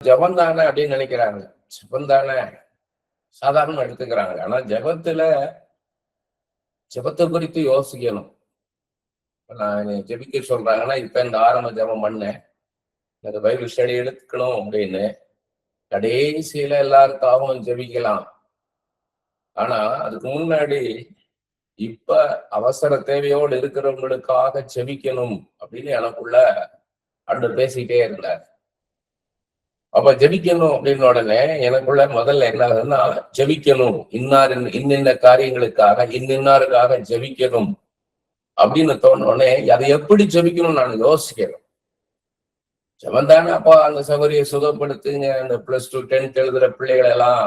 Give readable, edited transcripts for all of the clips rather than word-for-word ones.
ஜபம் தானே அப்படின்னு நினைக்கிறாங்க. ஜபம் தானே சாதாரண எடுத்துக்கிறாங்க. ஆனா ஜபத்தை குறித்து யோசிக்கணும். நான் ஜெபிக்க சொல்றாங்கன்னா இப்ப இந்த ஆரம்ப ஜபம் பண்ணேன், இந்த பைபிள் ஸ்டடி எடுத்துக்கணும் அப்படின்னு கடைசியில எல்லாருக்காகவும் ஜெபிக்கலாம். ஆனா அதுக்கு முன்னாடி இப்ப அவசர தேவையோடு இருக்கிறவங்களுக்காக ஜெபிக்கணும் அப்படின்னு எனக்குள்ள ஆண்டவர் பேசிக்கிட்டே இருந்தார். அப்ப ஜெபிக்கணும் அப்படின்னு உடனே எனக்குள்ள முதல்ல என்ன ஆகுதுன்னா, ஜெபிக்கணும் இன்னின்ன காரியங்களுக்காக இன்னாருக்காக ஜெபிக்கணும் அப்படின்னு தோணுனே அதை எப்படி ஜெபிக்கணும் நான் யோசிக்கிறேன். ஜெபம் தானே அப்பா அந்த சௌகரிய சுகப்படுத்துங்க, இந்த +2 10th எழுதுற பிள்ளைகள் எல்லாம்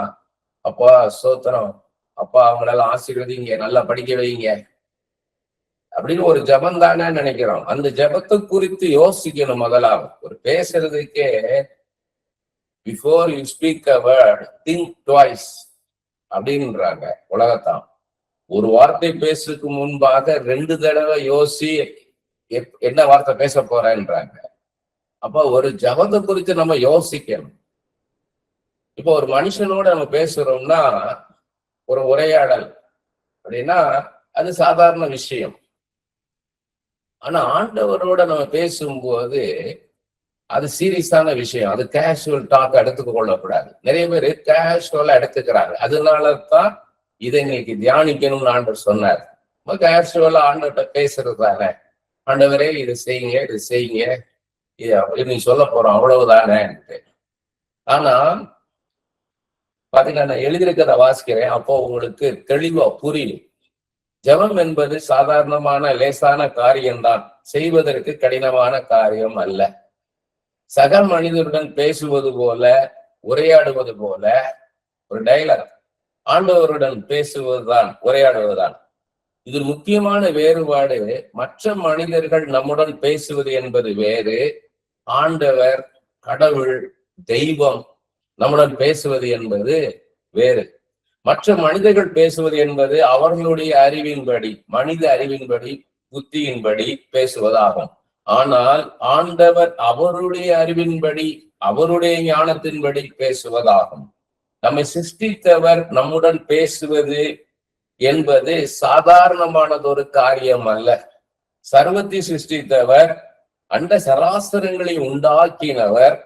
அப்பா சோத்திரம், அப்பா அவங்களெல்லாம் ஆசீர்வதிங்க, நல்லா படிக்க வைங்க அப்படின்னு ஒரு ஜபம் தானே நினைக்கிறோம். அந்த ஜபத்தை குறித்து யோசிக்கணும். முதலாவது ஒரு பேசுறதுக்கே before you speak a word think twice அப்படின்றாங்க உலகத்தான். ஒரு வார்த்தை பேசுறதுக்கு முன்பாக 2 தடவை யோசி என்ன வார்த்தை பேச போறேன்றாங்க. அப்ப ஒரு ஜபத்தை குறித்து நம்ம யோசிக்கணும். இப்போ ஒரு மனுஷனோட நம்ம பேசுறோம்னா ஒரு உரையாடல் அப்படின்னா அது சாதாரண விஷயம். ஆனா ஆண்டவரோட நம்ம பேசும்போது அது சீரியஸான விஷயம். அது கேஷுவல் டாக் எடுத்துக்க கொள்ளக்கூடாது. நிறைய பேர் கேஷுவலா எடுத்துக்கிறாங்க. அதனாலதான் இதை இன்னைக்கு தியானிக்கணும்னு ஆண்டவர் சொன்னார். கேஷுவலா ஆண்டவர்கிட்ட பேசுறது தானே, ஆண்டவரே இதை செய்யுங்க, இது செய்யுங்க, இது நீ சொல்ல போறோம் அவ்வளவுதானே. ஆனா பாத்தீங்கன்னா நான் எழுதியிருக்கிறத வாசிக்கிறேன், அப்போ உங்களுக்கு தெளிவா புரியும். ஜெபம் என்பது சாதாரணமான லேசான காரியம்தான், செய்வதற்கு கடினமான காரியம் அல்ல. சக மனிதருடன் பேசுவது போல, உரையாடுவது போல ஒரு டைலாக். ஆண்டவருடன் பேசுவதுதான், உரையாடுவதுதான். இதில் முக்கியமான வேறுபாடு, மற்ற மனிதர்கள் நம்முடன் பேசுவது என்பது வேறு, ஆண்டவர், கடவுள், தெய்வம் நம்முடன் பேசுவது என்பது வேறு. மற்ற மனிதர்கள் பேசுவது என்பது அவர்களுடைய அறிவின்படி, மனித அறிவின்படி, புத்தியின்படி பேசுவதாகும். ஆனால் ஆண்டவர் அவருடைய அறிவின்படி, அவருடைய ஞானத்தின்படி பேசுவதாகும். நம்மை சிருஷ்டித்தவர் நம்முடன் பேசுவது என்பது சாதாரணமானதொரு காரியம் அல்ல. சர்வத்தை சிருஷ்டித்தவர், அண்ட சராசரங்களை உண்டாக்கினவர்,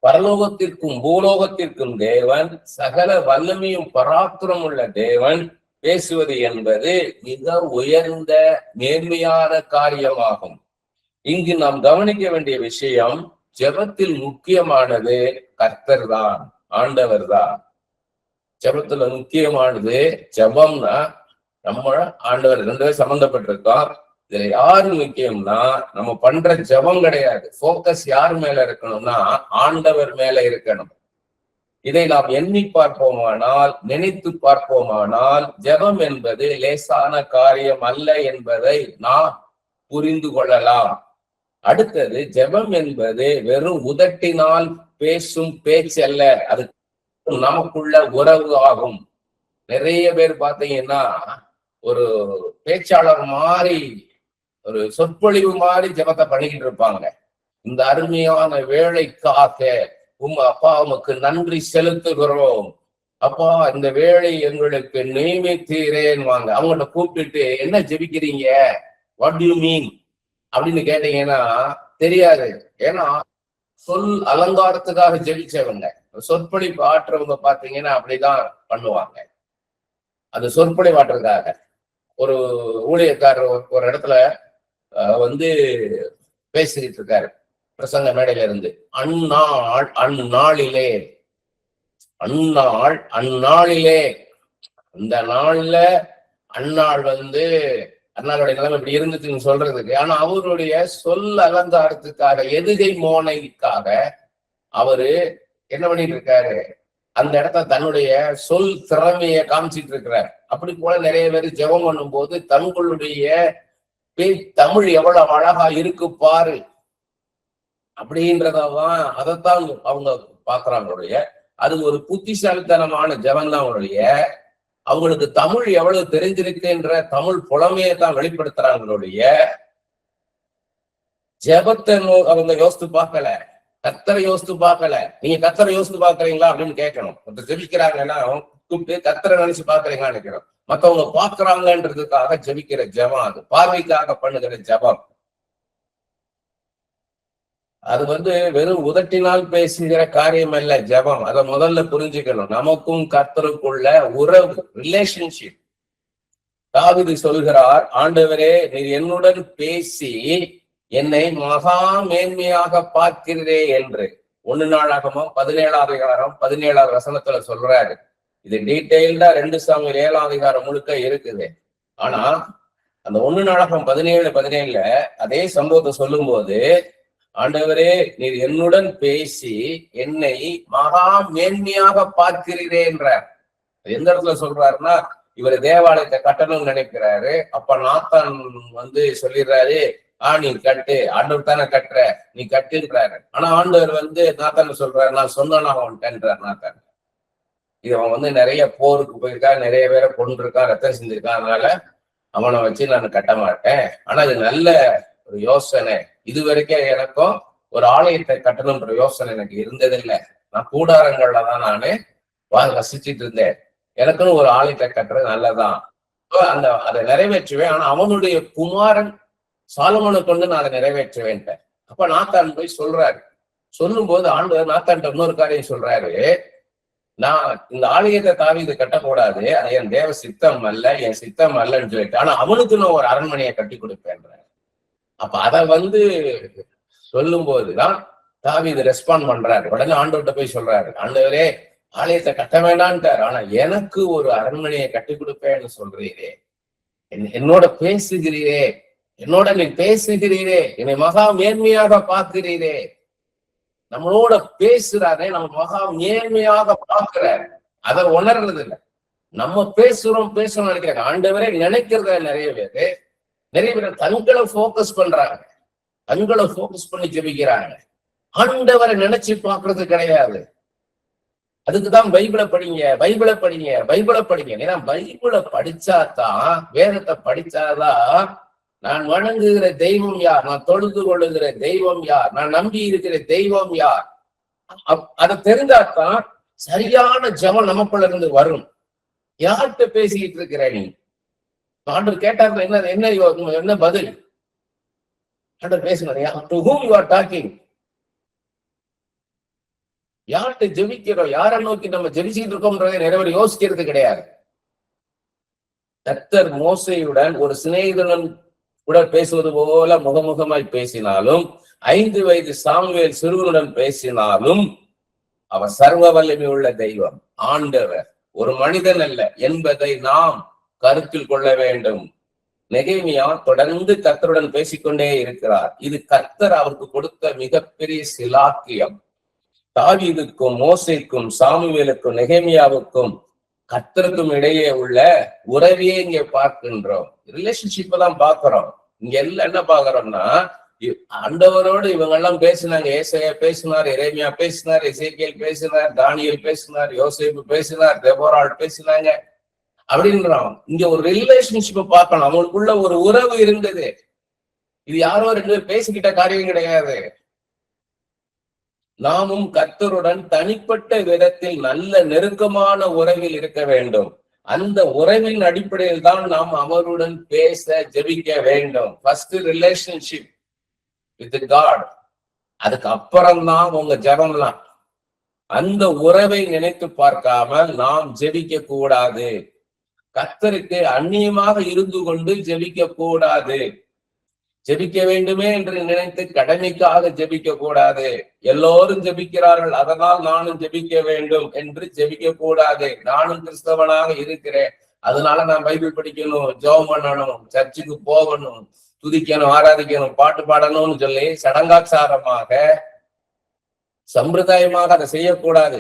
பரலோகத்திற்கும் பூலோகத்திற்கும் தேவன், சகல வல்லமையும் பராக்கிரம் உள்ள தேவன் பேசுவது என்பது மிக உயர்ந்த மேன்மையான காரியமாகும். இங்கு நாம் கவனிக்க வேண்டிய விஷயம், ஜெபத்தில் முக்கியமானது கர்த்தர் தான், ஆண்டவர் தான். ஜெபத்துல முக்கியமானது, ஜெபம்னா நம்ம ஆண்டவர் 2 பேரும் சம்பந்தப்பட்டிருக்கோம். இதுல யாரு முக்கியம்னா நம்ம பண்ற ஜெபம் கிடையாது. போக்கஸ் யார் மேல இருக்கணும்னா ஆண்டவர் மேல இருக்கணும். இதை நாம் எண்ணி பார்ப்போமானால், நினைத்து பார்ப்போமானால், ஜெபம் என்பது லேசான காரியம் அல்ல என்பதை நாம் புரிந்து கொள்ளலாம். அடுத்தது, ஜெபம் என்பது வெறும் உதட்டினால் பேசும் பேச்சு அல்ல, அது நமக்குள்ள உறவு ஆகும். நிறைய பேர் பாத்தீங்கன்னா ஒரு பேச்சாளர் மாதிரி, ஒரு சொற்பொழிவு மாதிரி ஜெபத்தை பண்ணிக்கிட்டு இருப்பாங்க. இந்த அருமையான வேலைக்காக அப்பா உமக்கு நன்றி செலுத்துகிறோம், அப்பா இந்த வேலை எங்களுக்கு நியமித்தீரேன்னுவாங்க. அவங்கள்ட்ட கூப்பிட்டு என்ன ஜெபிக்கிறீங்க, வாட் டு யூ மீன் அப்படின்னு கேட்டீங்கன்னா தெரியாது. ஏன்னா சொல் அலங்காரத்துக்காக ஜெபிச்சவங்க. சொற்பொழிவு ஆற்றுறவங்க பாத்தீங்கன்னா அப்படிதான் பண்ணுவாங்க. அது சொற்பொழிவு ஆற்றுறதுக்காக. ஒரு ஊழியக்காரர் ஒரு இடத்துல பேசிக்கிட்டு இருக்காரு, பிரசங்க மேடையில இருந்து. அந்நாளிலே அந்த நாள்ல அந்நாள் அண்ணாளுடைய நிலைமை இப்படி இருந்துச்சுன்னு சொல்றதுக்கு. ஆனா அவருடைய சொல் அலங்காரத்துக்காக, எதுகை மோனைக்காக அவரு என்ன பண்ணிட்டு இருக்காரு, அந்த இடத்த தன்னுடைய சொல் திறமைய காமிச்சிட்டு இருக்கிறார். அப்படி போல நிறைய பேர் ஜெபம் பண்ணும் போது தங்களுடைய தமிழ் எவ்வளவு அழகா இருக்கு பாரு அப்படின்றதான், அதைத்தான் அவங்க பாக்குறாங்களுடைய. அது ஒரு புத்திசாலித்தனமான ஜெபம் தான். அவங்களுக்கு தமிழ் எவ்வளவு தெரிஞ்சிருக்குன்ற தமிழ் புலமையை தான் வெளிப்படுத்துறாங்களுடைய. ஜெபத்தை அவங்க யோசித்து பார்க்கல, கத்தரை யோசித்து பார்க்கல. நீங்க கத்தரை யோசித்து பாக்குறீங்களா அப்படின்னு கேட்கணும். ஒருத்தர் ஜெபிக்கிறாங்கன்னா கூப்பிட்டு கத்தரை நினைச்சு பாக்குறீங்களான்னு நினைக்கிறோம். மத்தவங்க பாக்குறாங்கன்றதுக்காக ஜெபிக்கிற ஜெபம், அது பார்வைக்காக பண்ணுகிற ஜெபம். அது வெறும் உதட்டினால் பேசுகிற காரியம் அல்ல ஜெபம். அதை முதல்ல புரிஞ்சுக்கணும். நமக்கும் கர்த்தருக்குள்ள உறவு, ரிலேஷன்ஷிப். தாவீது சொல்கிறார், ஆண்டவரே நீர் என்னுடன் பேசி என்னை மகா மேன்மையாக பார்க்கிறதே என்று. 1 நாளாகமம் 17 வசனத்துல சொல்றாரு. இது டீட்டெயில்டா 2 சாமுவேல் 7 முழுக்க இருக்குது. ஆனா அந்த 1 நாளாகமம் 17 அதே சம்பவத்தை சொல்லும் போது, ஆண்டவரே நீர் என்னுடன் பேசி என்னை மகா மேன்மையாக பார்க்கிறீரே என்றார். எந்த இடத்துல சொல்றாருன்னா, இவர் தேவாலயத்தை கட்டணும்னு நினைக்கிறாரு. அப்ப நாத்தான் சொல்லிடுறாரு, நீ கட்டு, ஆண்டவர் தானே கட்டுற, நீ கட்டுன்றாரு. ஆனா ஆண்டவர் நாத்தான் சொல்றாரு, நான் சொன்னா அவன்கிட்டன்றார் நாத்தான். இது அவன் நிறைய போருக்கு போயிருக்கான், நிறைய பேரை கொண்டிருக்கான், ரத்தம் செஞ்சிருக்கான், அதனால அவனை வச்சு நான் கட்ட மாட்டேன். ஆனா இது நல்ல ஒரு யோசனை. இது வரைக்கும் எனக்கும் ஒரு ஆலயத்தை கட்டணும்ன்ற யோசனை எனக்கு இருந்ததில்லை. நான் கூடாரங்கள்ல தான் நானு வசிச்சுட்டு இருந்தேன். எனக்குன்னு ஒரு ஆலயத்தை கட்டுறது நல்லதான், அதை நிறைவேற்றுவேன். ஆனா அவனுடைய குமாரன் சாலமோனை கொண்டு நான் அதை நிறைவேற்றுவேன். அப்ப நாத்தான் போய் சொல்றாரு. சொல்லும் போது ஆண்டவர் நாத்தான் இன்னொரு காரியம் சொல்றாரு, நான் இந்த ஆலயத்தை தாவீது கட்டக்கூடாது, அது என் தேவ சித்தம் அல்ல, என் சித்தம் அல்லன்னு சொல்லிட்டு, ஆனா அவனுக்கு நான் ஒரு அரண்மனையை கட்டி கொடுப்பேன். அப்ப அதை சொல்லும் போதுதான் தாவீது ரெஸ்பாண்ட் பண்றாரு. உடனே ஆண்டவர்கிட்ட போய் சொல்றாரு, ஆண்டவரே ஆலயத்தை கட்ட வேண்டான்ட்டார், ஆனா எனக்கு ஒரு அரண்மனையை கட்டி கொடுப்பேன்னு சொல்றீரே, என்னோட பேசுகிறீரே, என்னோட நீ பேசுகிறீரே, என்னை மகா மேன்மையாக பார்க்கிறீரே. நம்மளோட பேசுறாரே, நம்ம மகா மேன்மையாக பார்க்கிறார். அதை உணர்றது இல்லை. நம்ம பேசுறோம் நினைக்கிறாங்க. ஆண்டவரே நினைக்கிறத நிறைய பேர் தங்களை போக்கஸ் பண்றாங்க, தங்களை போக்கஸ் பண்ணி ஜெபிக்கிறாங்க. ஆண்டவரை நினைச்சு பார்க்கறது கிடையாது. அதுக்குதான் பைபிளை படிங்க, பைபிளை படிங்க, பைபிளை படிங்க. ஏன்னா பைபிளை படிச்சாதான், வேதத்தை படிச்சாதான் நான் வணங்குகிற தெய்வம் யார், நான் தொழுது கொள்ளுகிற தெய்வம் யார், நான் நம்பி இருக்கிற தெய்வம் யார், அதை தெரிஞ்சாதான் சரியான ஜெபம் நமக்குள்ள இருந்து வரும். யார்கிட்ட பேசிக்கிட்டு இருக்கிற நீ? ஆண்டவர் கேட்டார், என்ன பதில்? ஆண்டவர் பேசுனார், to whom you are talking? யார்கிட்ட ஜெபிக்கிறோம், யாரை நோக்கி நம்ம ஜெபிச்சுட்டு இருக்கோம்ன்றதை நிறைய பேர் யோசிக்கிறது கிடையாது. கர்த்தர் மோசேயுடன் ஒரு சிநேகிதனுடன் கூட பேசுவது போல முகமுகமாய் பேசினாலும், 5 வயது சாமுவேல் சிறுவனுடன் பேசினாலும், அவர் சர்வ வல்லமை உள்ள தெய்வம், ஆண்டவர், ஒரு மனிதன் அல்ல என்பதை நாம் கருத்தில் கொள்ள வேண்டும். நெகேமியா தொடர்ந்து கர்த்தருடன் பேசிக்கொண்டே இருக்கிறார். இது கர்த்தர் அவருக்கு கொடுத்த மிகப்பெரிய சிலாக்கியம். தாவீதுக்கும் மோசேக்கும் சாமுவேலுக்கும் நெகேமியாவுக்கும் கர்த்தருக்கும் இடையே உள்ள உறவையே இங்க பார்க்கின்றோம். ரிலேஷன்ஷிப்பை தான் பாக்குறோம். இங்க எல்லாம் என்ன பாக்குறோம்னா, ஆண்டவரோடு இவங்க எல்லாம் பேசினாங்க. ஏசாயா பேசினார், எரேமியா பேசினார், எசேக்கியேல் பேசினார், தானியேல் பேசினார், யோசேப்பு பேசினார், தெபோராள் பேசினாங்க அப்படின்றான். இங்க ஒரு ரிலேஷன்ஷிப்பை பார்க்கணும். அவங்களுக்குள்ள ஒரு உறவு இருந்தது. இது யாரோ 2 பேர் பேசிக்கிட்ட காரியம் கிடையாது. நாமும் கர்த்தருடன் தனிப்பட்ட விதத்தில் நல்ல நெருக்கமான உறவில் இருக்க வேண்டும். அந்த உறவின் அடிப்படையில் தான் நாம் அவருடன் பேச ஜெபிக்க வேண்டும். ஃபர்ஸ்ட் ரிலேஷன்ஷிப் வித் காட், அதுக்கு அப்புறம்தான் உங்க ஜெபம்லாம். அந்த உறவை நினைத்து பார்க்காமல் நாம் ஜெபிக்க கூடாது. கர்த்தருக்கு அந்நியமாக இருந்து கொண்டு ஜெபிக்க கூடாது. ஜெபிக்க வேண்டுமே என்று நினைத்து கடமைக்காக ஜெபிக்க கூடாது. எல்லோரும் ஜெபிக்கிறார்கள், அதனால் நானும் ஜெபிக்க வேண்டும் என்று ஜெபிக்க கூடாது. நானும் கிறிஸ்தவனாக இருக்கிறேன், அதனால நான் பைபிள் படிக்கணும், ஜெபம் பண்ணணும், சர்ச்சுக்கு போகணும், துதிக்கணும், ஆராதிக்கணும், பாட்டு பாடணும்னு சொல்லி சடங்காச்சாரமாக சம்பிரதாயமாக அதை செய்யக்கூடாது.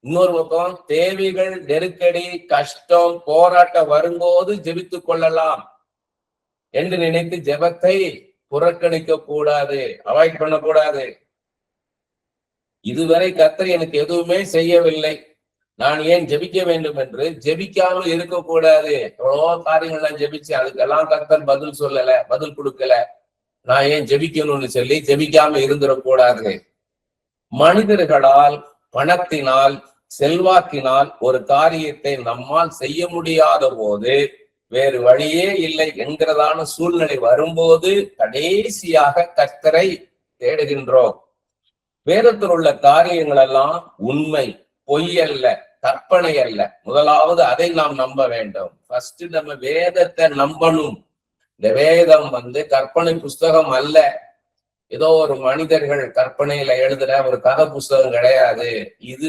இன்னொரு பக்கம் தேவைகள், நெருக்கடி, கஷ்டம், போராட்டம் வரும்போது ஜெபித்துக் கொள்ளலாம் என்று நினைத்து ஜெபத்தை புறக்கணிக்க கூடாது, அவாய்ட் பண்ணக்கூடாது. இதுவரை கர்த்தர் எனக்கு எதுவுமே செய்யவில்லை, நான் ஏன் ஜெபிக்க வேண்டும் என்று ஜெபிக்காமல் இருக்கக்கூடாது. எவ்வளவோ காரியங்கள்லாம் ஜெபிச்சு அதுக்கெல்லாம் கர்த்தர் பதில் சொல்லல, பதில் கொடுக்கல, நான் ஏன் ஜெபிக்கணும்னு சொல்லி ஜெபிக்காம இருந்துடக்கூடாது. மனிதர்களால், பணத்தினால், செல்வாக்கினால் ஒரு காரியத்தை நம்மால் செய்ய முடியாத போது, வேறு வழியே இல்லை என்கிறதான சூழ்நிலை வரும்போது கடைசியாக கர்த்தரை தேடுகின்றோம். வேதத்தில் உள்ள காரியங்கள் எல்லாம் உண்மை, பொய் அல்ல, கற்பனை அல்ல. முதலாவது அதை நாம் நம்ப வேண்டும். ஃபர்ஸ்ட் நம்ம வேதத்தை நம்பணும். இந்த வேதம் கற்பனை புஸ்தகம் அல்ல. ஏதோ ஒரு மனிதர்கள் கற்பனையில எழுதுற ஒரு கதை புஸ்தகம் கிடையாது. இது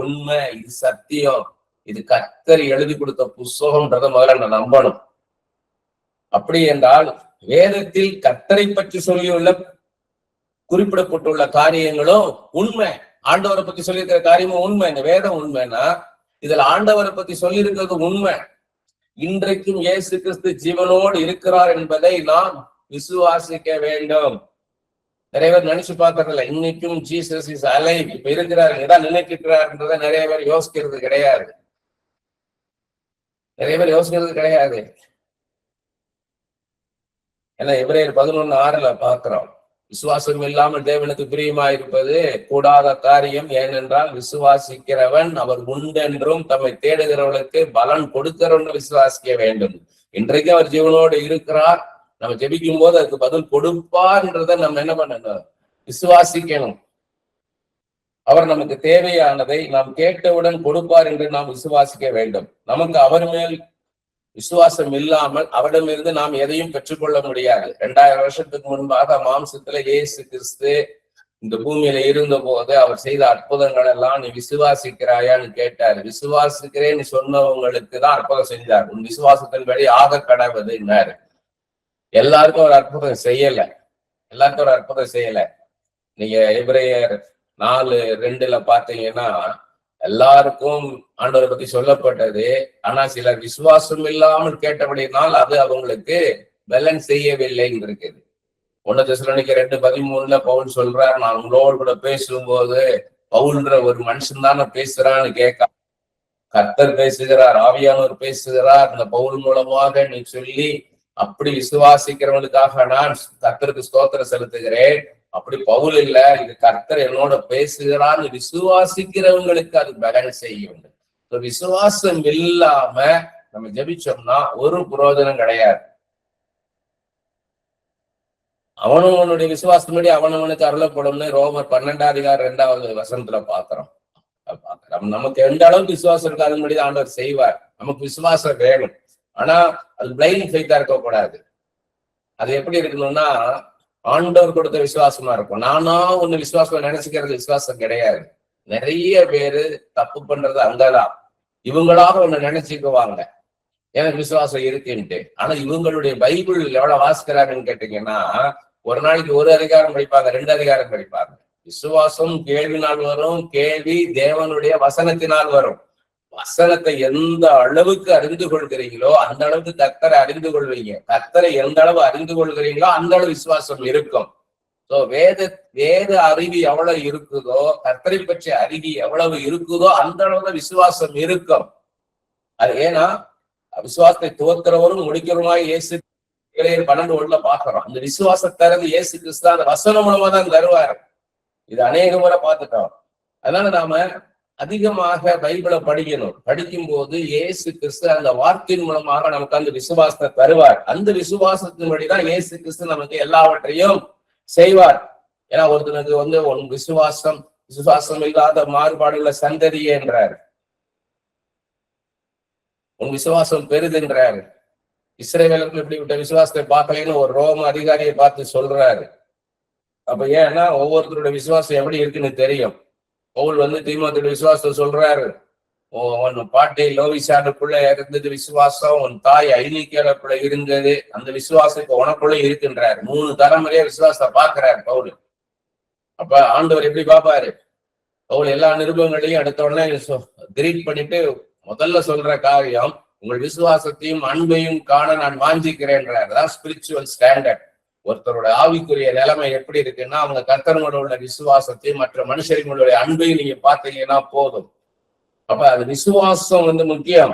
உண்மை, இது சத்தியம், இது கர்த்தர் எழுதி கொடுத்த புஸ்தகம்ன்றத முதல்ல நம்பணும். அப்படி என்றால் வேதத்தில் கர்த்தரை பற்றி சொல்லியுள்ள குறிப்பிடப்பட்டுள்ள காரியங்களும் உண்மை, ஆண்டவரை பத்தி சொல்லியிருக்கிற காரியமும் உண்மை. இந்த வேதம் உண்மைன்னா இதுல ஆண்டவரை பத்தி சொல்லியிருக்கிறது உண்மை. இன்றைக்கும் இயேசு கிறிஸ்து ஜீவனோடு இருக்கிறார் என்பதை நாம் விசுவாசிக்க வேண்டும். நிறைய பேர் நினைச்சு பார்க்கறதில்ல, இன்னைக்கும் ஜீசஸ் இஸ் அலைவ், இப்ப இருக்கிறாரு, ஏதாவது நினைக்கிறாருன்றத நிறைய பேர் யோசிக்கிறது கிடையாது. ஏன்னா எபிரேயர் 11:6 பாக்குறோம், விசுவாசம் இல்லாமல் தேவனுக்கு பிரியமா இருப்பது கூடாத காரியம். ஏனென்றால் விசுவாசிக்கிறவன் அவர் உண்டென்றும் தம்மை தேடுகிறவர்களுக்கு பலன் கொடுக்கிறவன் விசுவாசிக்க வேண்டும். இன்றைக்கு அவர் ஜீவனோடு இருக்கிறார். நம்ம ஜெபிக்கும் போது அதுக்கு பதில் கொடுப்பார்ன்றத நம்ம என்ன பண்ணணும்? விசுவாசிக்கணும். அவர் நமக்கு தேவையானதை நாம் கேட்டவுடன் கொடுப்பார் என்று நாம் விசுவாசிக்க வேண்டும். நமக்கு அவர் மேல் விசுவாசம் இல்லாமல் அவரிடமிருந்து நாம் எதையும் பெற்றுக்கொள்ள முடியாது. 2000 வருஷத்துக்கு முன்பாக மாம்சத்துல இயேசு கிறிஸ்து இந்த பூமியில இருந்த போது அவர் செய்த அற்புதங்கள் எல்லாம் நீ விசுவாசிக்கிறாயான்னு கேட்டாரு. விசுவாசிக்கிறேன்னு சொன்னவங்களுக்கு தான் அற்புதம் செஞ்சார். உன் விசுவாசத்தின்படி ஆக கடவுதுன்னாரு. எல்லாருக்கும் ஒரு அற்புதம் செய்யல. நீங்க எபிரேயர் 4:2 பாத்தீங்கன்னா எல்லாருக்கும் ஆண்டவரை பத்தி சொல்லப்பட்டது. ஆனா சிலர் விசுவாசம் இல்லாமல் கேட்டபடினால் அது அவங்களுக்கு பலன் செய்யவில்லைன்னு இருக்குது. 1 தெசலோனிக்கர் 2:13 பவுல் சொல்றார், நான் உங்களோடு கூட பேசும்போது பவுல்ன்ற ஒரு மனுஷன் தானே பேசுறான்னு கேட்க, கர்த்தர் பேசுகிறார், ஆவியானவர் பேசுகிறார், இந்த பவுல் மூலமாக நீ சொல்லி அப்படி விசுவாசிக்கிறவனுக்காக நான் கர்த்தருக்கு ஸ்தோத்திரம் செலுத்துகிறேன். அப்படி பவுல் இல்ல, இது கர்த்தர் என்னோட பேசுகிறான்னு விசுவாசிக்கிறவங்களுக்கு அது பலன் செய்யும். விசுவாசம் இல்லாம நம்ம ஜெபிச்சோம்னா ஒரு புரோஜனம் கிடையாது. அவனுடைய விசுவாசத்தின்படி அவனவனுக்கு அருளப்படும்னு ரோமர் 12:2 பாக்குறோம். நமக்கு எந்த அளவுக்கு விசுவாசம் இருக்கு அதன்படி ஆண்டவர் செய்வார். நமக்கு விசுவாசம் வேணும். ஆனா அது பிளைண்ட் ஃபெய்த்தா இருக்கக்கூடாது. அது எப்படி இருக்கணும்னா ஆண்டவர் கொடுத்த விசுவாசமா இருக்கும். நானா ஒண்ணு விசுவாசம் நினைச்சுக்கிறது விசுவாசம் கிடையாது. நிறைய பேரு தப்பு பண்றது அங்கதான். இவங்களாக ஒண்ணு நினைச்சுக்குவாங்க எனக்கு விசுவாசம் இருக்குன்ட்டு. ஆனா இவங்களுடைய பைபிள் எவ்வளவு வாசிக்கிறாங்கன்னு கேட்டீங்கன்னா, ஒரு நாளைக்கு 1 அதிகாரம் படிப்பாங்க, 2 அதிகாரம் படிப்பாங்க. விசுவாசம் கேள்வினால் வரும், கேள்வி தேவனுடைய வசனத்தினால் வரும். வசனத்தை எந்த அளவுக்கு அறிந்து கொள்கிறீங்களோ அந்த அளவுக்கு கர்த்தரை அறிந்து கொள்வீங்க. கர்த்தரை எந்த அளவு அறிந்து கொள்கிறீங்களோ அந்த அளவு விசுவாசம் இருக்கும். சோ வேத அறிவு எவ்வளவு இருக்குதோ, கர்த்தரை பற்றிய அறிவு எவ்வளவு இருக்குதோ அந்த அளவுதான் விசுவாசம் இருக்கும். அது ஏன்னா விசுவாசத்தை துவக்கிறவரும் முடிக்கிறவருமாய் இயேசு 12:1 பாக்குறோம். அந்த விசுவாசத்தரது இயேசு கிறிஸ்து அந்த வசனம் மூலமா தான் தருவாரு. இது அநேக முறை பார்த்துட்டோம். அதனால நாம அதிகமாக பைபிளை படிக்கணும். படிக்கும் போது இயேசு கிறிஸ்து அந்த வார்த்தையின் மூலமாக நமக்கு அந்த விசுவாசத்தை தருவார். அந்த விசுவாசத்தின்படிதான் இயேசு கிறிஸ்து நமக்கு எல்லாவற்றையும் செய்வார். ஏன்னா ஒருத்தனுக்கு உன் விசுவாசம் இல்லாத மாறுபாடுகளை சந்ததியே என்றார், உன் விசுவாசம் பெரிதுன்றாரு. இஸ்ரவேலுக்கு இப்படிப்பட்ட விசுவாசத்தை பார்க்கலன்னு ஒரு ரோம அதிகாரியை பார்த்து சொல்றாரு. அப்ப ஏன்னா ஒவ்வொருத்தருடைய விசுவாசம் எப்படி இருக்குன்னு தெரியும். பவுல் தீமோத்தேயுடைய விசுவாசத்தை சொல்றாரு. உன் பாட்டி லோவிசானுக்குள்ள இருந்தது விசுவாசம், உன் தாய் ஐனிக்கேலுக்குள்ள இருந்தது அந்த விசுவாசம் இப்ப உனக்குள்ள இருக்குன்றாரு. 3 தலைமுறையா விசுவாசத்தை பாக்குறாரு பவுல். அப்ப ஆண்டவர் எப்படி பாப்பாரு? பவுல் எல்லா நிருபங்களையும் அடுத்த உடனே கிரீட் பண்ணிட்டு முதல்ல சொல்ற காரியம், உங்கள் விசுவாசத்தையும் அன்பையும் காண நான் வாஞ்சிக்கிறேன்றார். அதான் ஸ்பிரிச்சுவல் ஸ்டாண்டர்ட். ஒருத்தரோட ஆவிக்குரிய நிலைமை எப்படி இருக்குன்னா, அவங்க கர்த்தர்களோட உள்ள விசுவாசத்தையும் மற்ற மனுஷர்களுடைய அன்பையும் நீங்க பாத்தீங்கன்னா போதும். அப்ப அது விசுவாசம் முக்கியம்.